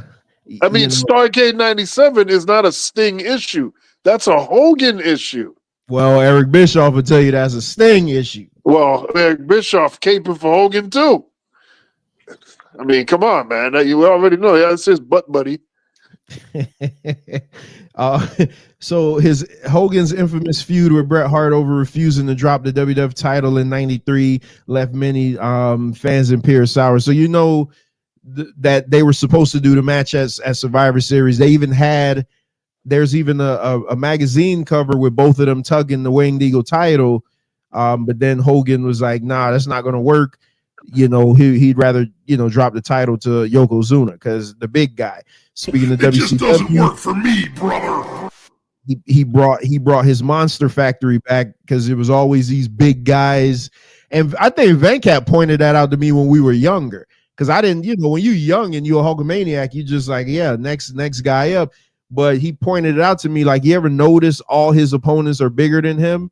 I mean, Starrcade 97 is not a Sting issue. That's a Hogan issue. Well, Eric Bischoff will tell you that's a Sting issue. Well, Eric Bischoff caping for Hogan too. I mean, come on, man. You already know that's his butt buddy. uh, so his Hogan's infamous feud with Bret Hart over refusing to drop the WWF title in '93 left many fans in pure sour. So you know that they were supposed to do the match at Survivor Series. They even had there's even a magazine cover with both of them tugging the Winged Eagle title. But then Hogan was like, nah, that's not going to work. You know, he'd rather, drop the title to Yokozuna because the big guy. Speaking of WCW, just doesn't work for me, brother. He brought his Monster Factory back because it was always these big guys. And I think Venkat pointed that out to me when we were younger. Because I didn't, when you're young and you're a Hulkamaniac, you just like, yeah, next guy up. But he pointed it out to me, like, you ever notice all his opponents are bigger than him?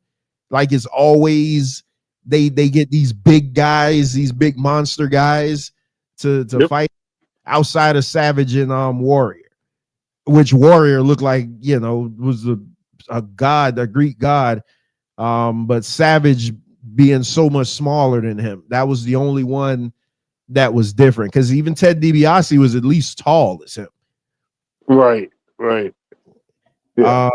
Like, it's always they get these big guys, these big monster guys to fight outside of Savage and Warrior, which Warrior looked like, was a god, a Greek god. But Savage being so much smaller than him, that was the only one that was different. Because even Ted DiBiase was at least tall as him. Right. Yeah.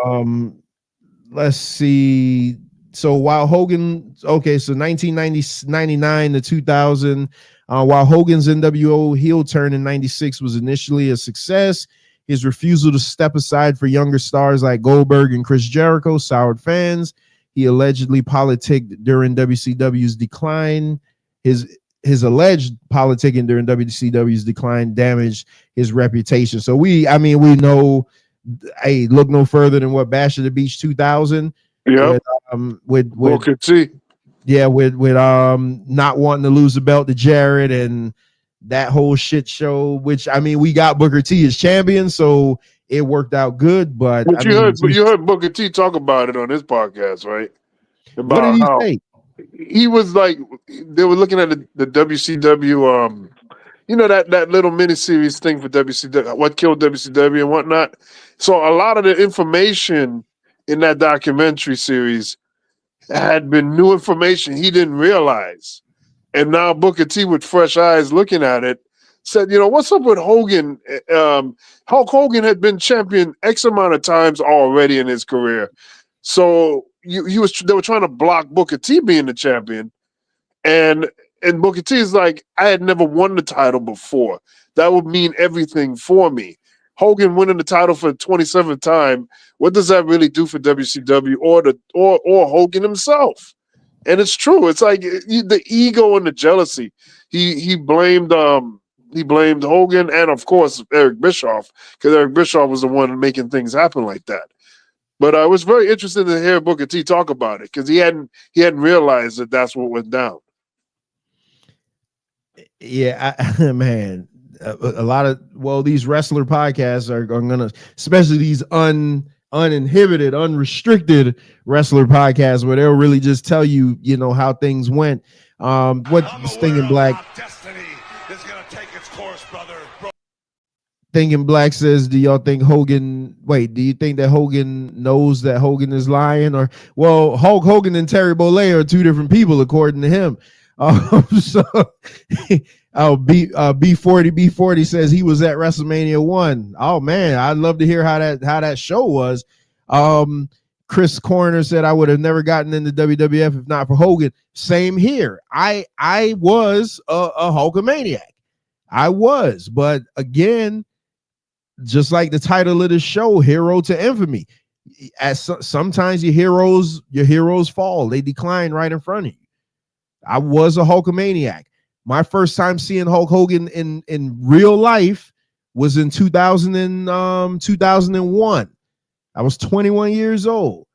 Let's see. So while Hogan, so 1999 to 2000, while Hogan's NWO heel turn in 96 was initially a success, his refusal to step aside for younger stars like Goldberg and Chris Jericho soured fans. He allegedly politicking during WCW's decline. His alleged politicking during WCW's decline damaged his reputation. So we know, hey, look no further than what Bash at the Beach 2000. Yeah. With Booker T. Yeah, with not wanting to lose the belt to Jarrett and that whole shit show, which we got Booker T as champion, so it worked out good. But you heard Booker T talk about it on his podcast, right? What did he say? He was like, they were looking at the WCW, that little miniseries thing for WCW, what killed WCW and whatnot. So a lot of the information in that documentary series had been new information he didn't realize. And now Booker T, with fresh eyes looking at it, said, what's up with Hogan? Hulk Hogan had been champion X amount of times already in his career. So they were trying to block Booker T being the champion. And Booker T is like, I had never won the title before. That would mean everything for me. Hogan winning the title for the 27th time, what does that really do for WCW or Hogan himself? And it's true. It's like the ego and the jealousy. He blamed Hogan and of course Eric Bischoff, because Eric Bischoff was the one making things happen like that. But I was very interested to hear Booker T talk about it because he hadn't realized that that's what went down. Yeah, man. A lot of these wrestler podcasts are gonna, especially these uninhibited, unrestricted wrestler podcasts, where they'll really just tell you, how things went. What Stinging Black? Destiny is gonna take its course, brother. Thinking Black says, do you think that Hogan knows that Hogan is lying? Or, Hulk Hogan and Terry Bollea are two different people, according to him. B40 says he was at WrestleMania 1. Oh man, I'd love to hear how that show was. Chris Corner said, I would have never gotten into WWF if not for Hogan. Same here. I was a Hulkamaniac. I was, but again, just like the title of the show, Hero to Infamy. Sometimes your heroes fall. They decline right in front of you. I was a Hulkamaniac. My first time seeing Hulk Hogan in real life was in 2001. I was 21 years old.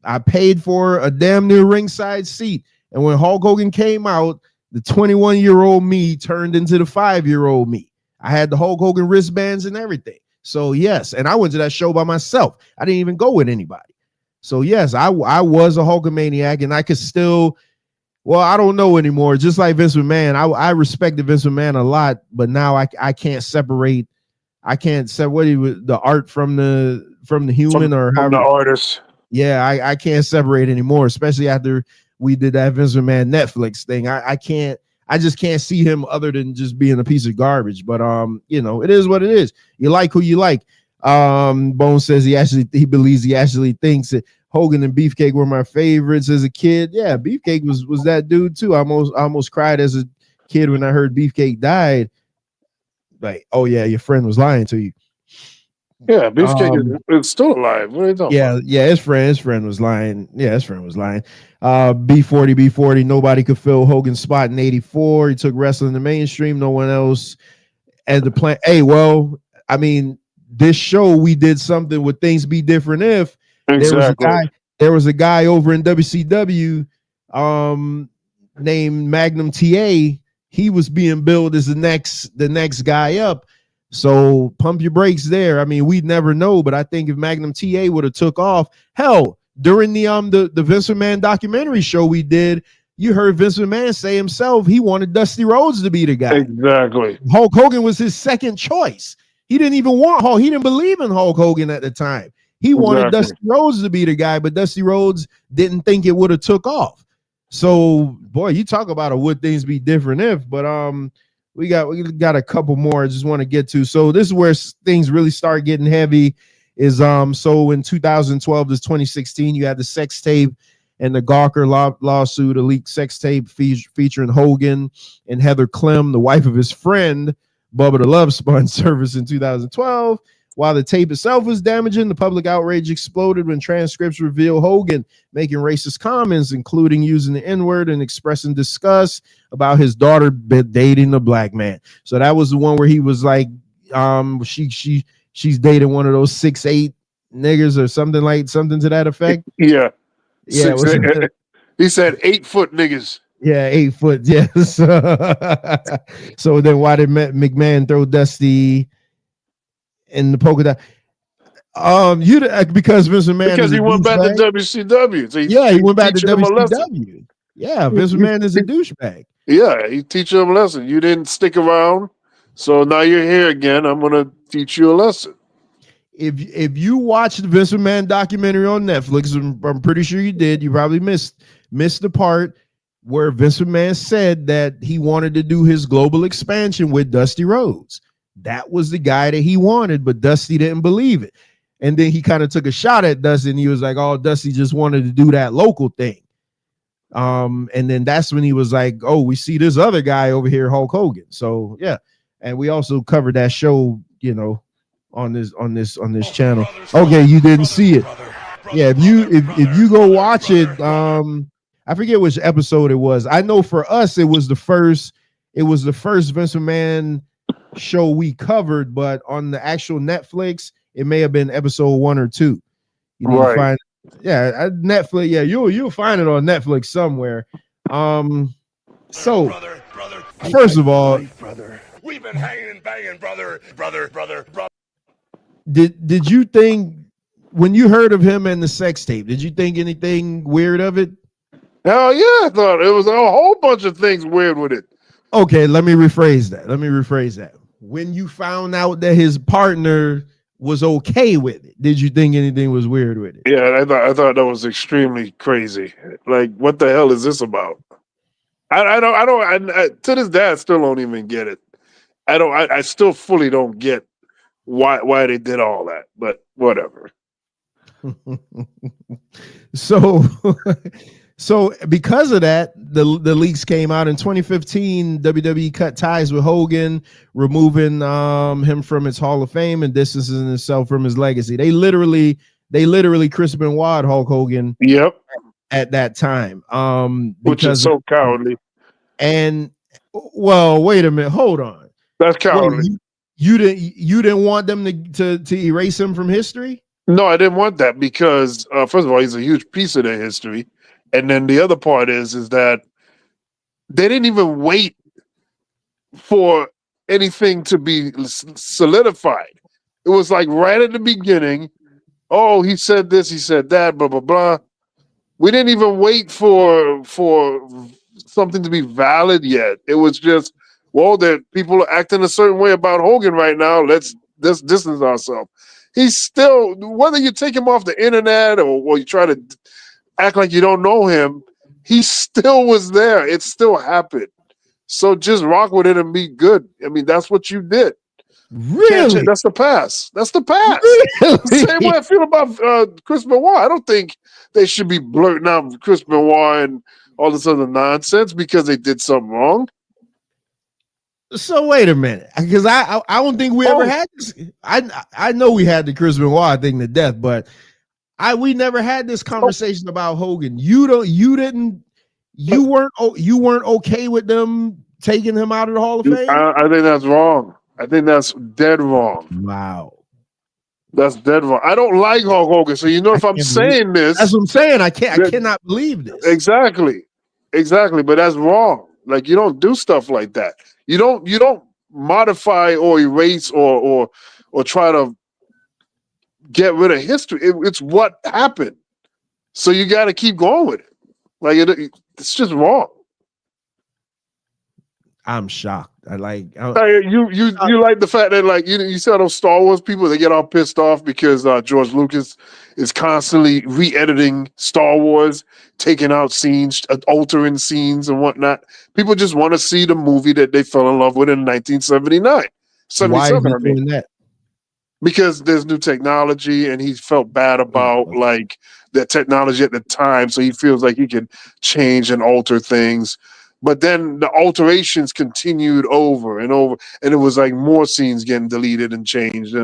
I paid for a damn near ringside seat. And when Hulk Hogan came out, the 21-year-old me turned into the 5-year-old me. I had the Hulk Hogan wristbands and everything. So yes, and I went to that show by myself. I didn't even go with anybody. So yes, I was a Hulkamaniac, and I could still, I don't know anymore. Just like Vince McMahon, I respected Vince McMahon a lot, but now I can't separate. I can't separate the art from the human or from the artist. Yeah, I can't separate anymore, especially after we did that Vince McMahon Netflix thing. I I just can't see him other than just being a piece of garbage. But you know, it is what it is. You like who you like. Bone says he believes he actually thinks that Hogan and Beefcake were my favorites as a kid. Yeah, Beefcake was that dude too. I almost cried as a kid when I heard Beefcake died. Like, oh yeah, your friend was lying to you. Yeah, Beefcake is still alive. What are you talking about? Yeah, his friend was lying. Yeah, his friend was lying. B40, nobody could fill Hogan's spot in 84. He took wrestling the mainstream. No one else had the plan. Hey, well, I mean, this show we did something with Things Be Different If there was a guy over in WCW named Magnum TA. He was being billed as the next guy up. So pump your brakes there. I mean, we'd never know, but I think if Magnum TA would have took off, hell, during the Vince McMahon documentary show we did, you heard Vince McMahon say himself he wanted Dusty Rhodes to be the guy. Exactly. Hulk Hogan was his second choice. He didn't even want Hulk. He didn't believe in Hulk Hogan at the time. He wanted Dusty Rhodes to be the guy, but Dusty Rhodes didn't think it would have took off. So, boy, you talk about would things be different if, but we got a couple more I just want to get to. So this is where things really start getting heavy is so in 2012 to 2016 you had the sex tape and the Gawker lawsuit, a leaked sex tape featuring Hogan and Heather Clem, the wife of his friend Bubba the Love Sponge, service in 2012. While the tape itself was damaging, the public outrage exploded when transcripts revealed Hogan making racist comments, including using the N-word and expressing disgust about his daughter dating a black man. So that was the one where he was like, she's dating one of those 6'8" niggers or something to that effect. Yeah. Yeah. He said 8 foot niggas. Yeah, 8 foot. Yes. So then why did McMahon throw Dusty in the polka dot? Because Vince McMahon because he went back to WCW. So he went back to WCW. Yeah, Vince McMahon is a douchebag. Yeah, he teach him a lesson. You didn't stick around, so now you're here again. I'm gonna teach you a lesson. If you watched the Vince McMahon documentary on Netflix, I'm pretty sure you did. You probably missed the part where Vince McMahon said that he wanted to do his global expansion with Dusty Rhodes. That was the guy that he wanted, but Dusty didn't believe it. And then he kind of took a shot at Dusty and he was like, oh, Dusty just wanted to do that local thing. And then that's when he was like, oh, we see this other guy over here, Hulk Hogan. So yeah. And we also covered that show, you know, on this channel. Okay, you didn't see it. Yeah, if you go watch it, I forget which episode it was. I know for us it was the first Vince McMahon show we covered, but on the actual Netflix, it may have been episode 1 or 2. You need to find Netflix. Yeah, you'll find it on Netflix somewhere. So first of all, we've been hanging and banging, brother. Did you think when you heard of him and the sex tape, did you think anything weird of it? Hell yeah, I thought it was a whole bunch of things weird with it. Okay, let me rephrase that. When you found out that his partner was okay with it, did you think anything was weird with it? Yeah, I thought that was extremely crazy. Like, what the hell is this about? I to this day I still don't even get it. I still fully don't get why they did all that, but whatever. So because of that, the leaks came out in 2015. WWE cut ties with Hogan, removing him from its Hall of Fame and distancing himself from his legacy. They literally Chris Benoit Hulk Hogan. Yep. At that time, which is so cowardly. And well, wait a minute, hold on. That's cowardly. Wait, you didn't want them to erase him from history? No, I didn't want that because first of all, he's a huge piece of their history. And then the other part is that they didn't even wait for anything to be solidified. It was like right at the beginning. Oh, he said this, he said that, blah, blah, blah. We didn't even wait for something to be valid yet. It was just, well, that people are acting a certain way about Hogan right now. Let's distance ourselves. He's still, whether you take him off the internet or you try to act like you don't know him, he still was there. It still happened. So just rock with it and be good. I mean, that's what you did. Really? That's the past. That's the past. Really? Same way I feel about Chris Benoit. I don't think they should be blurting out Chris Benoit and all this other nonsense because they did something wrong. So wait a minute, because I don't think we ever had this. I know we had the Chris Benoit thing to death, but we never had this conversation about Hogan. You weren't okay with them taking him out of the Hall of Fame? I think that's wrong. I think that's dead wrong. Wow. That's dead wrong. I don't like Hulk Hogan. So if I'm saying this, that's what I'm saying. I cannot believe this. Exactly. But that's wrong. Like, you don't do stuff like that. You don't modify or erase or try to get rid of history. It's what happened. So you got to keep going with it. Like it's just wrong. I'm shocked. You like the fact that like you saw those Star Wars people, they get all pissed off because George Lucas is constantly re-editing Star Wars, taking out scenes, altering scenes and whatnot. People just want to see the movie that they fell in love with in 1979. Why is he doing that? Because there's new technology and he felt bad about like that technology at the time. So he feels like he can change and alter things. But then the alterations continued over and over, and it was like more scenes getting deleted and changed.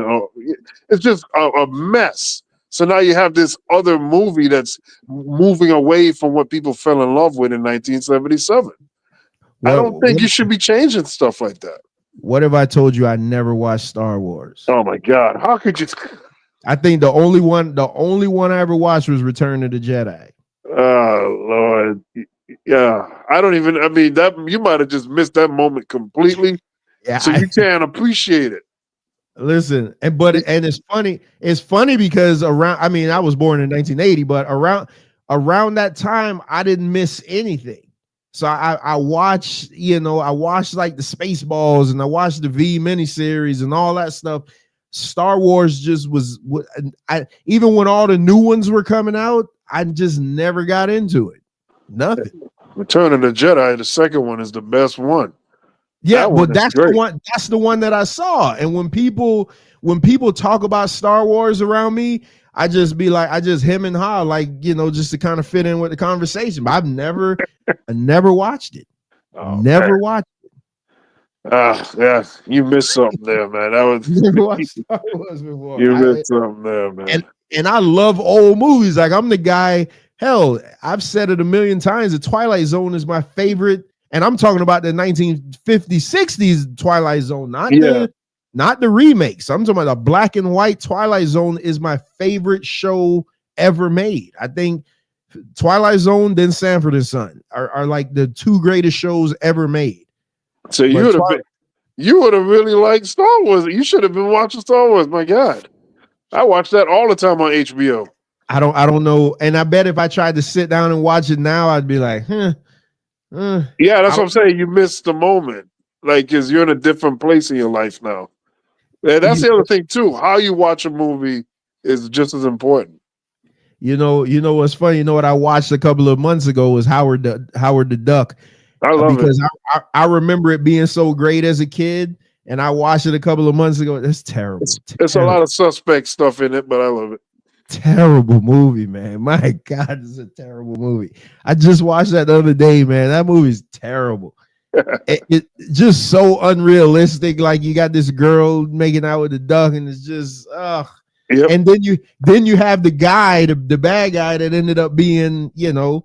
It's just a mess. So now you have this other movie that's moving away from what people fell in love with in 1977. I don't think you should be changing stuff like that. What if I told you I never watched Star Wars? Oh my God. How could you? I think the only one I ever watched was Return of the Jedi. Oh Lord. Yeah, that you might have just missed that moment completely. Yeah, so you can't appreciate it. Listen, and it's funny. It's funny because I was born in 1980, but around that time, I didn't miss anything. So I watched, I watched like the Spaceballs and I watched the V miniseries and all that stuff. Star Wars just was. Even when all the new ones were coming out, I just never got into it. Nothing. Return of the Jedi, the second one is the best one. Yeah, but that's the one. That's the one that I saw. And when people talk about Star Wars around me, I just be like, I just hem and haw, like just to kind of fit in with the conversation. But I never watched it. Never watched it. Yeah, you missed something there, man. That was never watched Star Wars before. You missed something there, man. And I love old movies. Like I'm the guy. Hell, I've said it a million times. The Twilight Zone is my favorite, and I'm talking about the 1950s, 60s Twilight Zone, not the remakes. I'm talking about the black and white Twilight Zone is my favorite show ever made. I think Twilight Zone, then Sanford and Son are like the two greatest shows ever made. So you would have really liked Star Wars. You should have been watching Star Wars. My God, I watch that all the time on HBO. I don't know, and I bet if I tried to sit down and watch it now, I'd be like, Yeah, that's what I'm saying. You missed the moment, like, because you're in a different place in your life now. And that's the other thing too. How you watch a movie is just as important. You know what's funny? You know what I watched a couple of months ago was Howard the Duck. I love it because I remember it being so great as a kid, and I watched it a couple of months ago. It's terrible. It's a lot of suspect stuff in it, but I love it. Terrible movie, man. My God, it's a terrible movie. I just watched that the other day, man. That movie's terrible. it just so unrealistic. Like you got this girl making out with a duck, and it's just Yep. And then you have the guy, the bad guy that ended up being, the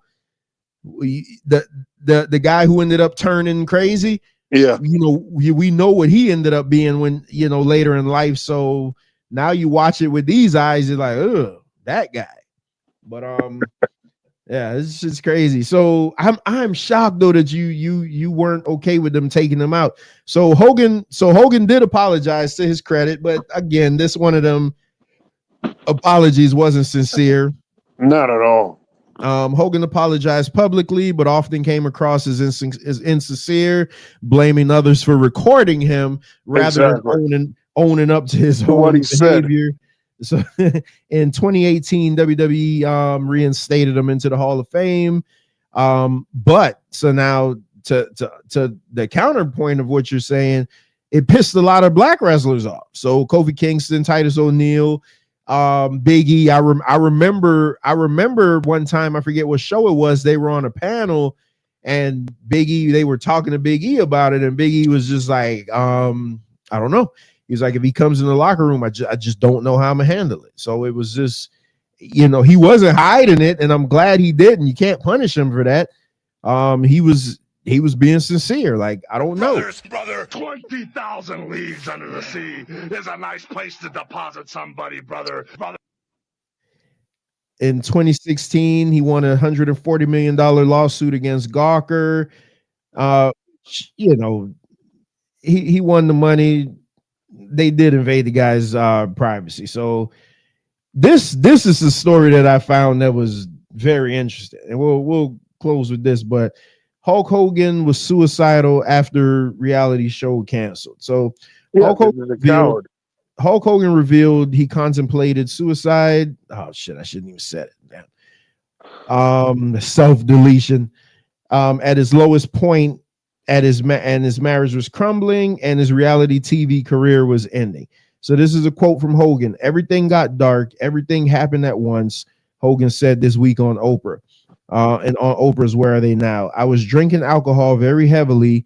guy who ended up turning crazy. Yeah. We know what he ended up being when, later in life. So now you watch it with these eyes, you're like, oh, that guy. But yeah, it's just crazy. So I'm shocked though that you weren't okay with them taking them out. So Hogan did apologize, to his credit, but again, this one of them apologies wasn't sincere. Not at all. Hogan apologized publicly, but often came across as insincere, blaming others for recording him rather than owning up to his own behavior. So in 2018, WWE reinstated him into the Hall of Fame. But so now to the counterpoint of what you're saying, it pissed a lot of black wrestlers off. So Kofi Kingston, Titus O'Neil, Big E. I remember one time, I forget what show it was, they were on a panel and Big E, they were talking to Big E about it, and Big E was just like, I don't know. He's like, if he comes in the locker room, I just don't know how I'm gonna handle it. So it was just, he wasn't hiding it, and I'm glad he didn't. You can't punish him for that. He was being sincere. Like, I don't know. Brother, 20,000 leagues under the sea is a nice place to deposit somebody, brother. In 2016, he won a $140 million lawsuit against Gawker. He won the money. They did invade the guy's privacy. So this is the story that I found that was very interesting. And we'll close with this, but Hulk Hogan was suicidal after reality show canceled. So Hulk Hogan revealed he contemplated suicide. Oh shit, I shouldn't even said it. Man. Self-deletion. At his lowest point, his marriage was crumbling and his reality TV career was ending. So this is a quote from Hogan. Everything got dark. Everything happened at once. Hogan said this week on Oprah. And on Oprah's Where Are They Now? I was drinking alcohol very heavily.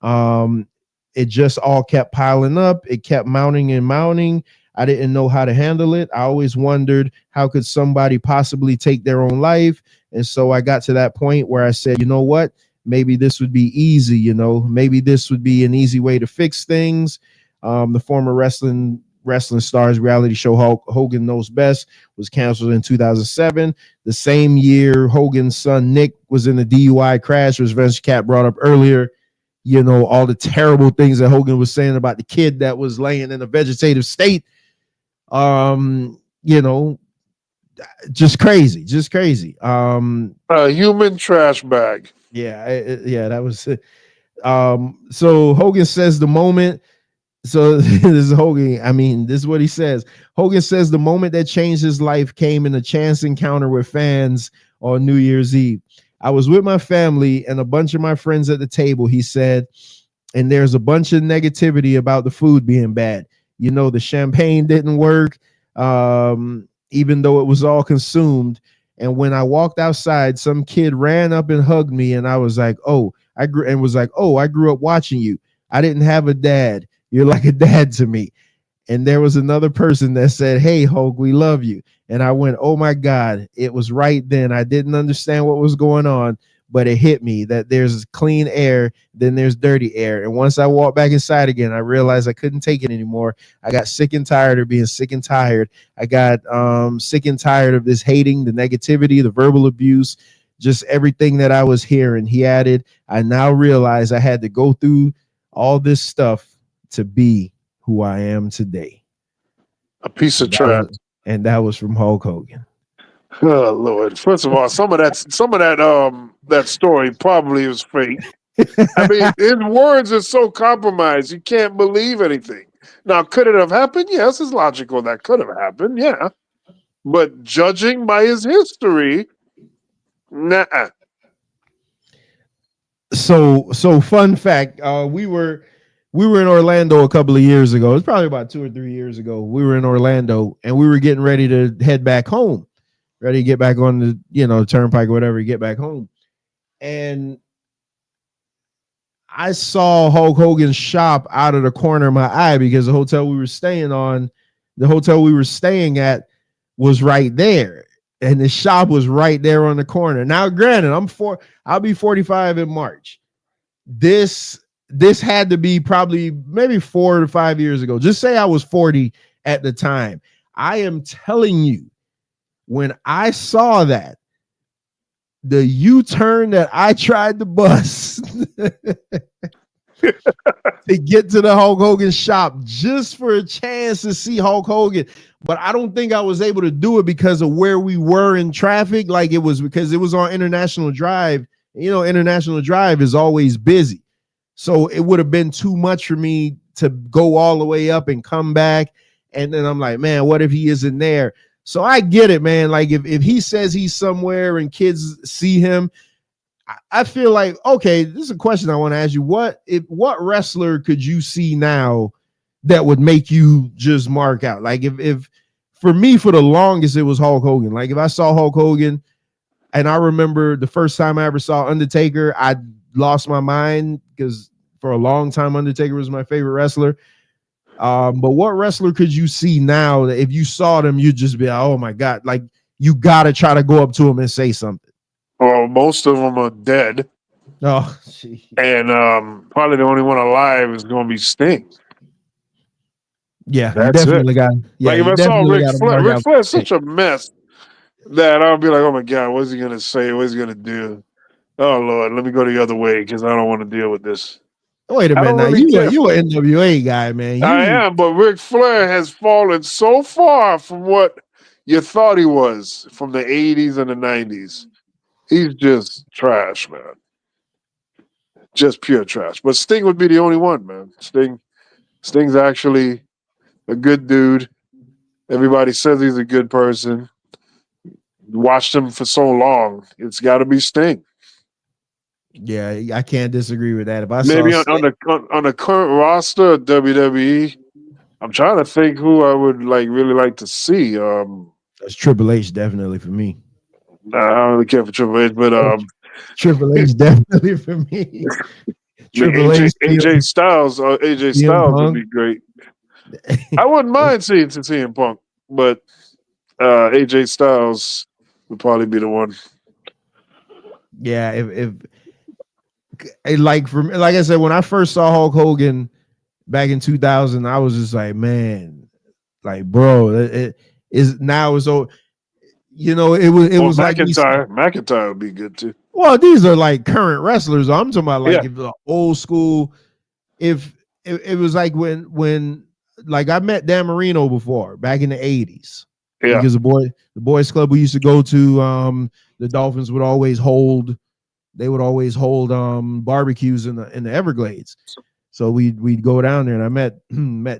It just all kept piling up. It kept mounting and mounting. I didn't know how to handle it. I always wondered, how could somebody possibly take their own life? And so I got to that point where I said, you know what? Maybe this would be easy. Maybe this would be an easy way to fix things. The former wrestling stars reality show Hulk Hogan Knows Best was canceled in 2007. The same year, Hogan's son Nick was in a DUI crash, which Vince Cat brought up earlier. All the terrible things that Hogan was saying about the kid that was laying in a vegetative state. Just crazy. A human trash bag. Yeah, that was it. So Hogan says the moment. So this is Hogan. I mean, this is what he says. Hogan says the moment that changed his life came in a chance encounter with fans on New Year's Eve. I was with my family and a bunch of my friends at the table, he said, and there's a bunch of negativity about the food being bad. The champagne didn't work, even though it was all consumed. And when I walked outside, some kid ran up and hugged me, and I was like, I grew up watching you. I didn't have a dad. You're like a dad to me. And there was another person that said, hey, Hulk, we love you. And I went, oh my God, it was right then. I didn't understand what was going on, but it hit me that there's clean air, then there's dirty air. And once I walked back inside again, I realized I couldn't take it anymore. I got sick and tired of being sick and tired. I got sick and tired of this hating, the negativity, the verbal abuse, just everything that I was hearing. He added, I now realize I had to go through all this stuff to be who I am today. A piece of trash. And that was from Hulk Hogan. Oh Lord! First of all, some of that story probably was fake. I mean, his words are so compromised, you can't believe anything. Now, could it have happened? Yes, it's logical that could have happened. Yeah, but judging by his history, nah. So fun fact: we were in Orlando a couple of years ago. It was probably about 2 or 3 years ago. We were in Orlando and we were getting ready to head back home, ready to get back on the, turnpike or whatever, get back home. And I saw Hulk Hogan's shop out of the corner of my eye because the hotel we were staying at was right there. And the shop was right there on the corner. Now, granted, I'll be 45 in March. This had to be probably maybe 4 to 5 years ago. Just say I was 40 at the time. I am telling you, when I saw that, the U-turn that I tried to bust to get to the Hulk Hogan shop just for a chance to see Hulk Hogan. But I don't think I was able to do it because of where we were in traffic. Like, it was because it was on International Drive. International Drive is always busy. So it would have been too much for me to go all the way up and come back. And then I'm like, man, what if he isn't there? So I get it, man. Like, if he says he's somewhere and kids see him, I feel like, okay, this is a question I want to ask you. What wrestler could you see now that would make you just mark out? Like if for me, for the longest, it was Hulk Hogan. Like if I saw Hulk Hogan, and I remember the first time I ever saw Undertaker, I lost my mind because for a long time, Undertaker was my favorite wrestler. But what wrestler could you see now that if you saw them, you'd just be like, oh my God, like you got to try to go up to him and say something? Well, most of them are dead. Oh, gee. And probably the only one alive is going to be Sting. Yeah, That's definitely got. Yeah, like if I saw Ric Flair's such a mess that I'll be like, oh my God, what's he going to say? What's he going to do? Oh Lord, let me go the other way because I don't want to deal with this. Wait a minute, now you an NWA guy, man. I am, but Ric Flair has fallen so far from what you thought he was from the 80s and the 90s. He's just trash, man. Just pure trash. But Sting would be the only one, man. Sting's actually a good dude. Everybody says he's a good person. Watched him for so long. It's got to be Sting. Yeah, I can't disagree with that. If I maybe saw on the current roster of WWE, I'm trying to think who I would really like to see. That's Triple H, definitely for me. I don't really care for Triple H, but Triple H definitely for me. Triple H, AJ Styles, AJ Styles would be great. I wouldn't mind seeing CM Punk, but AJ Styles would probably be the one. Yeah, if like I said, when I first saw Hulk Hogan back in 2000, I was just like, man, like, bro, it is now it's so, you know, it was like McIntyre would be good too. Well, these are like current wrestlers. I'm talking about like if the old school. If it was like when like I met Dan Marino before back in the 80s. Yeah, because the boys club we used to go to, the Dolphins would always hold. They would always hold barbecues in the Everglades, so we'd go down there, and I met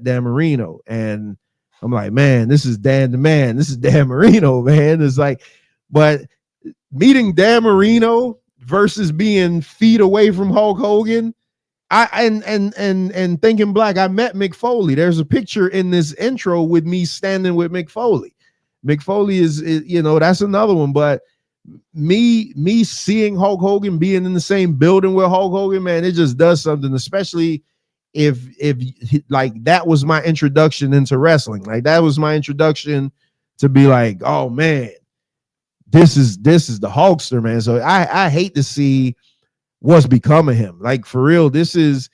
Dan Marino, and I'm like, man, this is Dan the Man, this is Dan Marino, man. It's like, but meeting Dan Marino versus being feet away from Hulk Hogan, and thinking black, I met Mick Foley. There's a picture in this intro with me standing with Mick Foley. Mick Foley is you know, that's another one, but me seeing Hulk Hogan, being in the same building with Hulk Hogan, man, it just does something, especially if like that was my introduction into wrestling. Like that was my introduction to be like, oh man, this is the Hulkster, man. So I hate to see what's become of him. Like for real, this is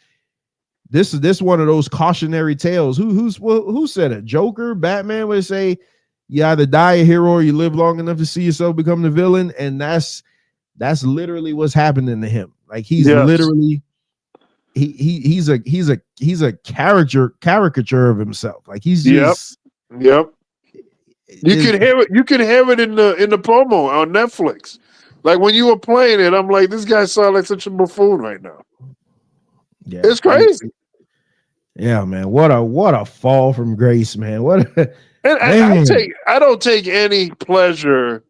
one of those cautionary tales. Who said it? Joker, Batman would say, you either die a hero or you live long enough to see yourself become the villain, and that's literally what's happening to him. Like he's literally he's a caricature of himself. Like he's just You can hear it in the promo on Netflix. Like when you were playing it, I'm like, this guy sounds like such a buffoon right now. Yeah, it's crazy. Yeah, man. What a fall from grace, man. And I don't take any pleasure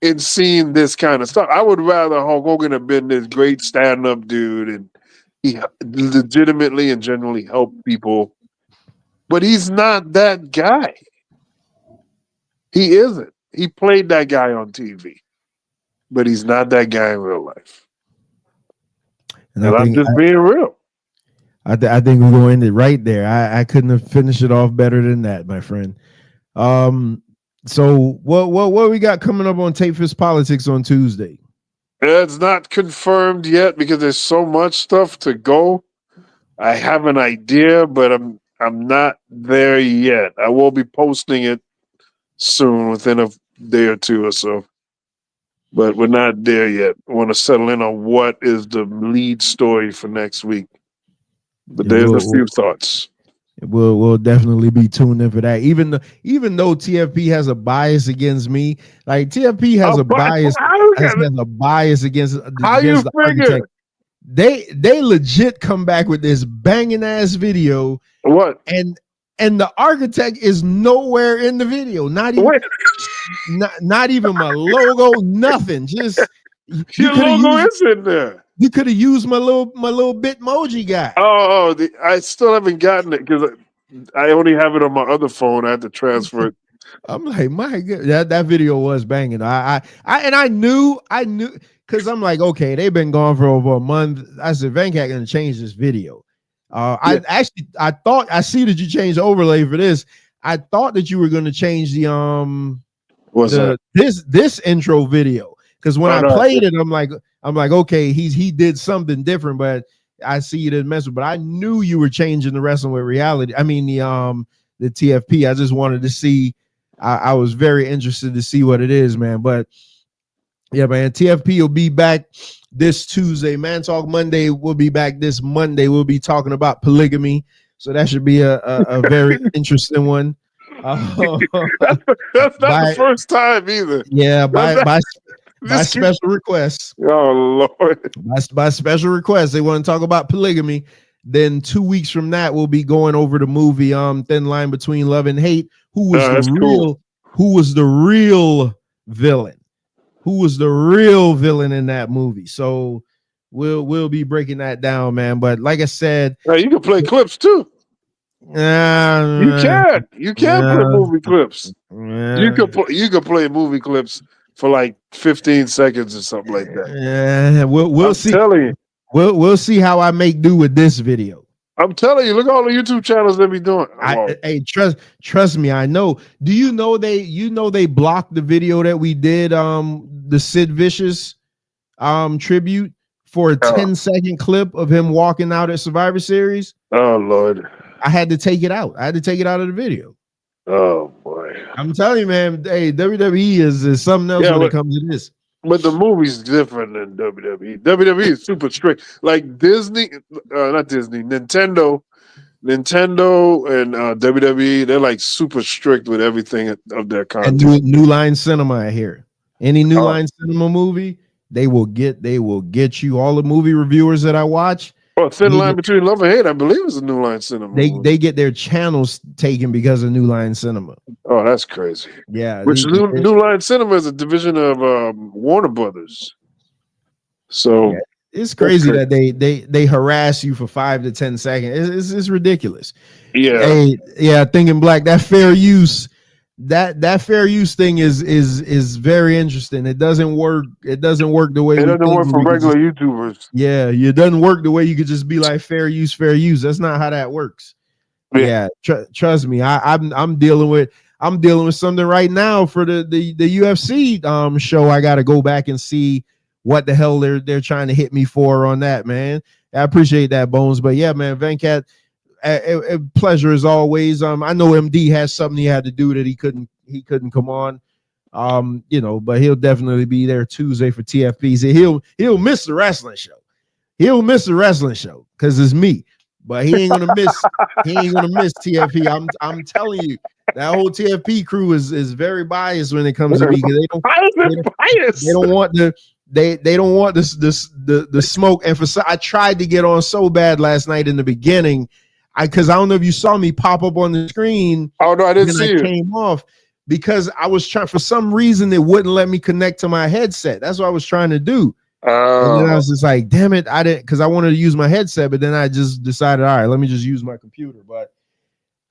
in seeing this kind of stuff. I would rather Hulk Hogan have been this great stand-up dude, and he legitimately and genuinely helped people. But he's not that guy. He isn't. He played that guy on TV, but he's not that guy in real life. And I'm just being real. I think we're going to end it right there. I couldn't have finished it off better than that, my friend. So what we got coming up on Tape Fist Politics on Tuesday? It's not confirmed yet because there's so much stuff to go. I have an idea, but I'm not there yet. I will be posting it soon, within a day or two or so. But we're not there yet. I want to settle in on what is the lead story for next week. But there's a few thoughts. We'll definitely be tuned in for that. Even though TFP has a bias against me, like TFP has a bias against the architect. They legit come back with this banging ass video. What? And the architect is nowhere in the video. Not even my logo, nothing. Just You Your could have logo used is in there. you could have used my little Bitmoji guy. I still haven't gotten it because I only have it on my other phone. I had to transfer it. I'm like, my God, that video was banging. I knew because I'm like, okay, they've been gone for over a month. I said, Venkat gonna change this video. I thought I see that you changed the overlay for this. I thought that you were gonna change this intro video because when I played it, I'm like, okay, he did something different, but I see you didn't mess with. But I knew you were changing the wrestling with reality. I mean the TFP. I just wanted to see. I was very interested to see what it is, man. But yeah, man, TFP will be back this Tuesday. Man Talk Monday will be back this Monday. We'll be talking about polygamy, so that should be a very interesting one. That's not the first time either. Yeah, by special request. Oh Lord! By special request, they want to talk about polygamy. Then 2 weeks from that, we'll be going over the movie Thin Line Between Love and Hate. Who was the real villain? Who was the real villain in that movie? So we'll be breaking that down, man. But like I said, you can play clips too. You can play movie clips. You can play movie clips for like 15 seconds or something like that. Yeah, we'll see. Telling you. We'll see how I make do with this video. I'm telling you, look at all the YouTube channels they be doing. Hey, trust me, I know. Do you know they blocked the video that we did the Sid Vicious tribute for a 10-second clip of him walking out at Survivor Series? Oh Lord. I had to take it out. I had to take it out of the video. Oh boy. I'm telling you, man, hey, WWE is something else when it comes to this. But the movie's different than WWE. WWE is super strict. Like Disney, not Disney, Nintendo and WWE, they're like super strict with everything of their content. And New Line Cinema, I hear. Any New Line Cinema movie, they will get you. All the movie reviewers that I watch. Oh, Thin Line Between Love and Hate, I believe, is a New Line Cinema. They get their channels taken because of New Line Cinema. Oh, that's crazy. Yeah. Which New Line Cinema is a division of Warner Brothers. So yeah, it's crazy that they harass you for 5 to 10 seconds. It's ridiculous. Yeah. Hey, yeah, Thinking Black, that fair use. That fair use thing is very interesting. It doesn't work. It doesn't work the way it doesn't work for regular YouTubers. Yeah, it doesn't work the way you could just be like fair use. That's not how that works. Yeah, trust me. I'm dealing with something right now for the UFC show. I got to go back and see what the hell they're trying to hit me for on that, man. I appreciate that, Bones. But yeah, man, Venkat. A pleasure as always. I know MD has something he had to do that he couldn't come on. But he'll definitely be there Tuesday for TFP. So he'll miss the wrestling show. He'll miss the wrestling show because it's me. But he ain't gonna miss TFP. I'm telling you, that whole TFP crew is very biased when it comes to me because they don't want the smoke. And I tried to get on so bad last night in the beginning. Because I don't know if you saw me pop up on the screen. Oh no, I didn't see it. Came off because I was trying, for some reason it wouldn't let me connect to my headset. That's what I was trying to do. And then I was just like, damn it, I didn't, because I wanted to use my headset, but then I just decided, all right, let me just use my computer. But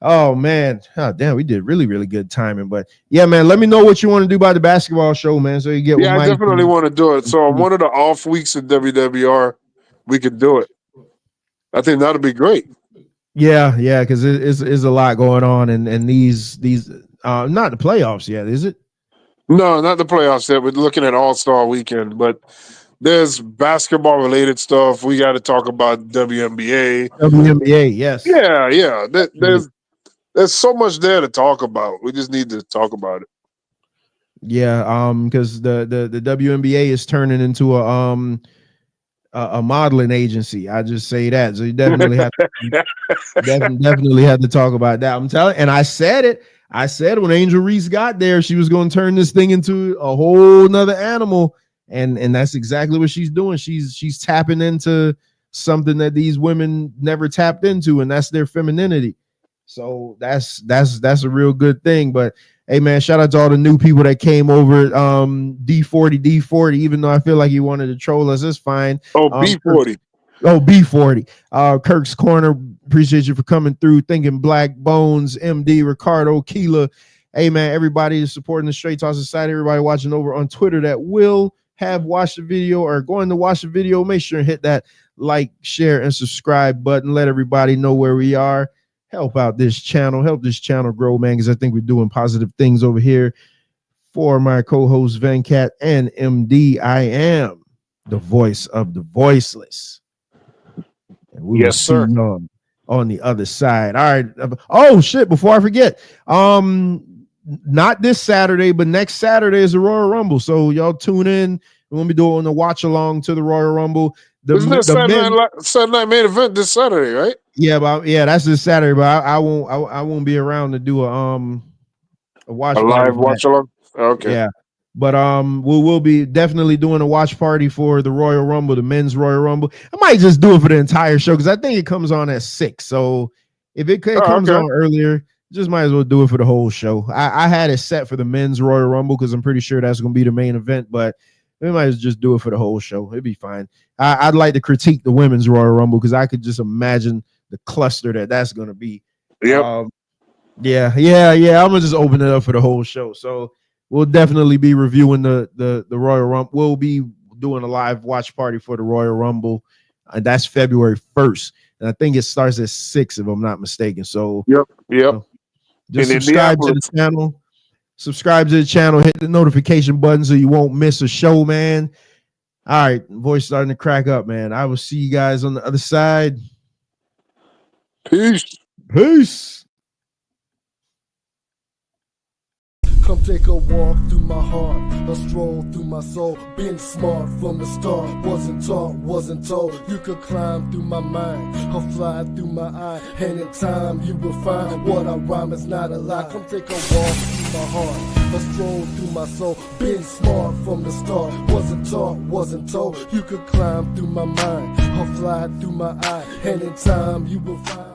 oh man, damn, we did really, really good timing. But yeah, man, let me know what you want to do about the basketball show, man. So you get I definitely want to do it. So on one of the off weeks in WWR, we could do it. I think that'll be great. Yeah, because it's a lot going on, and these not the playoffs yet, is it? No, not the playoffs yet. We're looking at All-Star Weekend, but there's basketball related stuff. We got to talk about WNBA. WNBA, yes. Yeah. There's so much there to talk about. We just need to talk about it. Yeah, because the WNBA is turning into a modeling agency. I just say that. So you definitely have to definitely have to talk about that. I'm telling, and I said it. I said when Angel Reese got there, she was going to turn this thing into a whole nother animal, and that's exactly what she's doing. She's tapping into something that these women never tapped into, and that's their femininity. So that's a real good thing. But Hey man, shout out to all the new people that came over. D40, even though I feel like he wanted to troll us, it's fine. Oh, B40. B40. Kirk's Corner, appreciate you for coming through. Thinking Black Bones, MD, Ricardo, Keela. Hey man, everybody is supporting the Straight Talk Society. Everybody watching over on Twitter that will have watched the video or going to watch the video, make sure and hit that like, share, and subscribe button. Let everybody know where we are. Help out this channel. Help this channel grow, man, because I think we're doing positive things over here. For my co-host Venkat and MD, I am the voice of the voiceless. And we Yes, sir. On the other side. All right. Oh shit! Before I forget, not this Saturday, but next Saturday is the Royal Rumble. So y'all tune in. We're gonna be doing a watch along to the Royal Rumble. Isn't there Saturday night main event this Saturday, right? Yeah, that's this Saturday. But I won't be around to do a watch. A live watch along. Okay. Yeah. But we'll be definitely doing a watch party for the Royal Rumble, the men's Royal Rumble. I might just do it for the entire show because I think it comes on at 6. So if it comes on earlier, just might as well do it for the whole show. I had it set for the men's Royal Rumble because I'm pretty sure that's going to be the main event, but we might as well just do it for the whole show. It'd be fine. I'd like to critique the women's Royal Rumble because I could just imagine the cluster that's going to be. Yep. Yeah. I'm gonna just open it up for the whole show. So we'll definitely be reviewing the Royal Rumble. We'll be doing a live watch party for the Royal Rumble, and that's February 1st. And I think it starts at 6, if I'm not mistaken. So yep. Just subscribe to the channel. Subscribe to the channel. Hit the notification button so you won't miss a show, man. All right, voice starting to crack up, man. I will see you guys on the other side. Peace. Come take a walk through my heart, a stroll through my soul. Being smart from the start, wasn't taught, wasn't told. You could climb through my mind, or fly through my eye. And in time you will find what I rhyme is not a lie. Come take a walk through my heart, a stroll through my soul. Being smart from the start, wasn't taught, wasn't told. You could climb through my mind, or fly through my eye. And in time you will find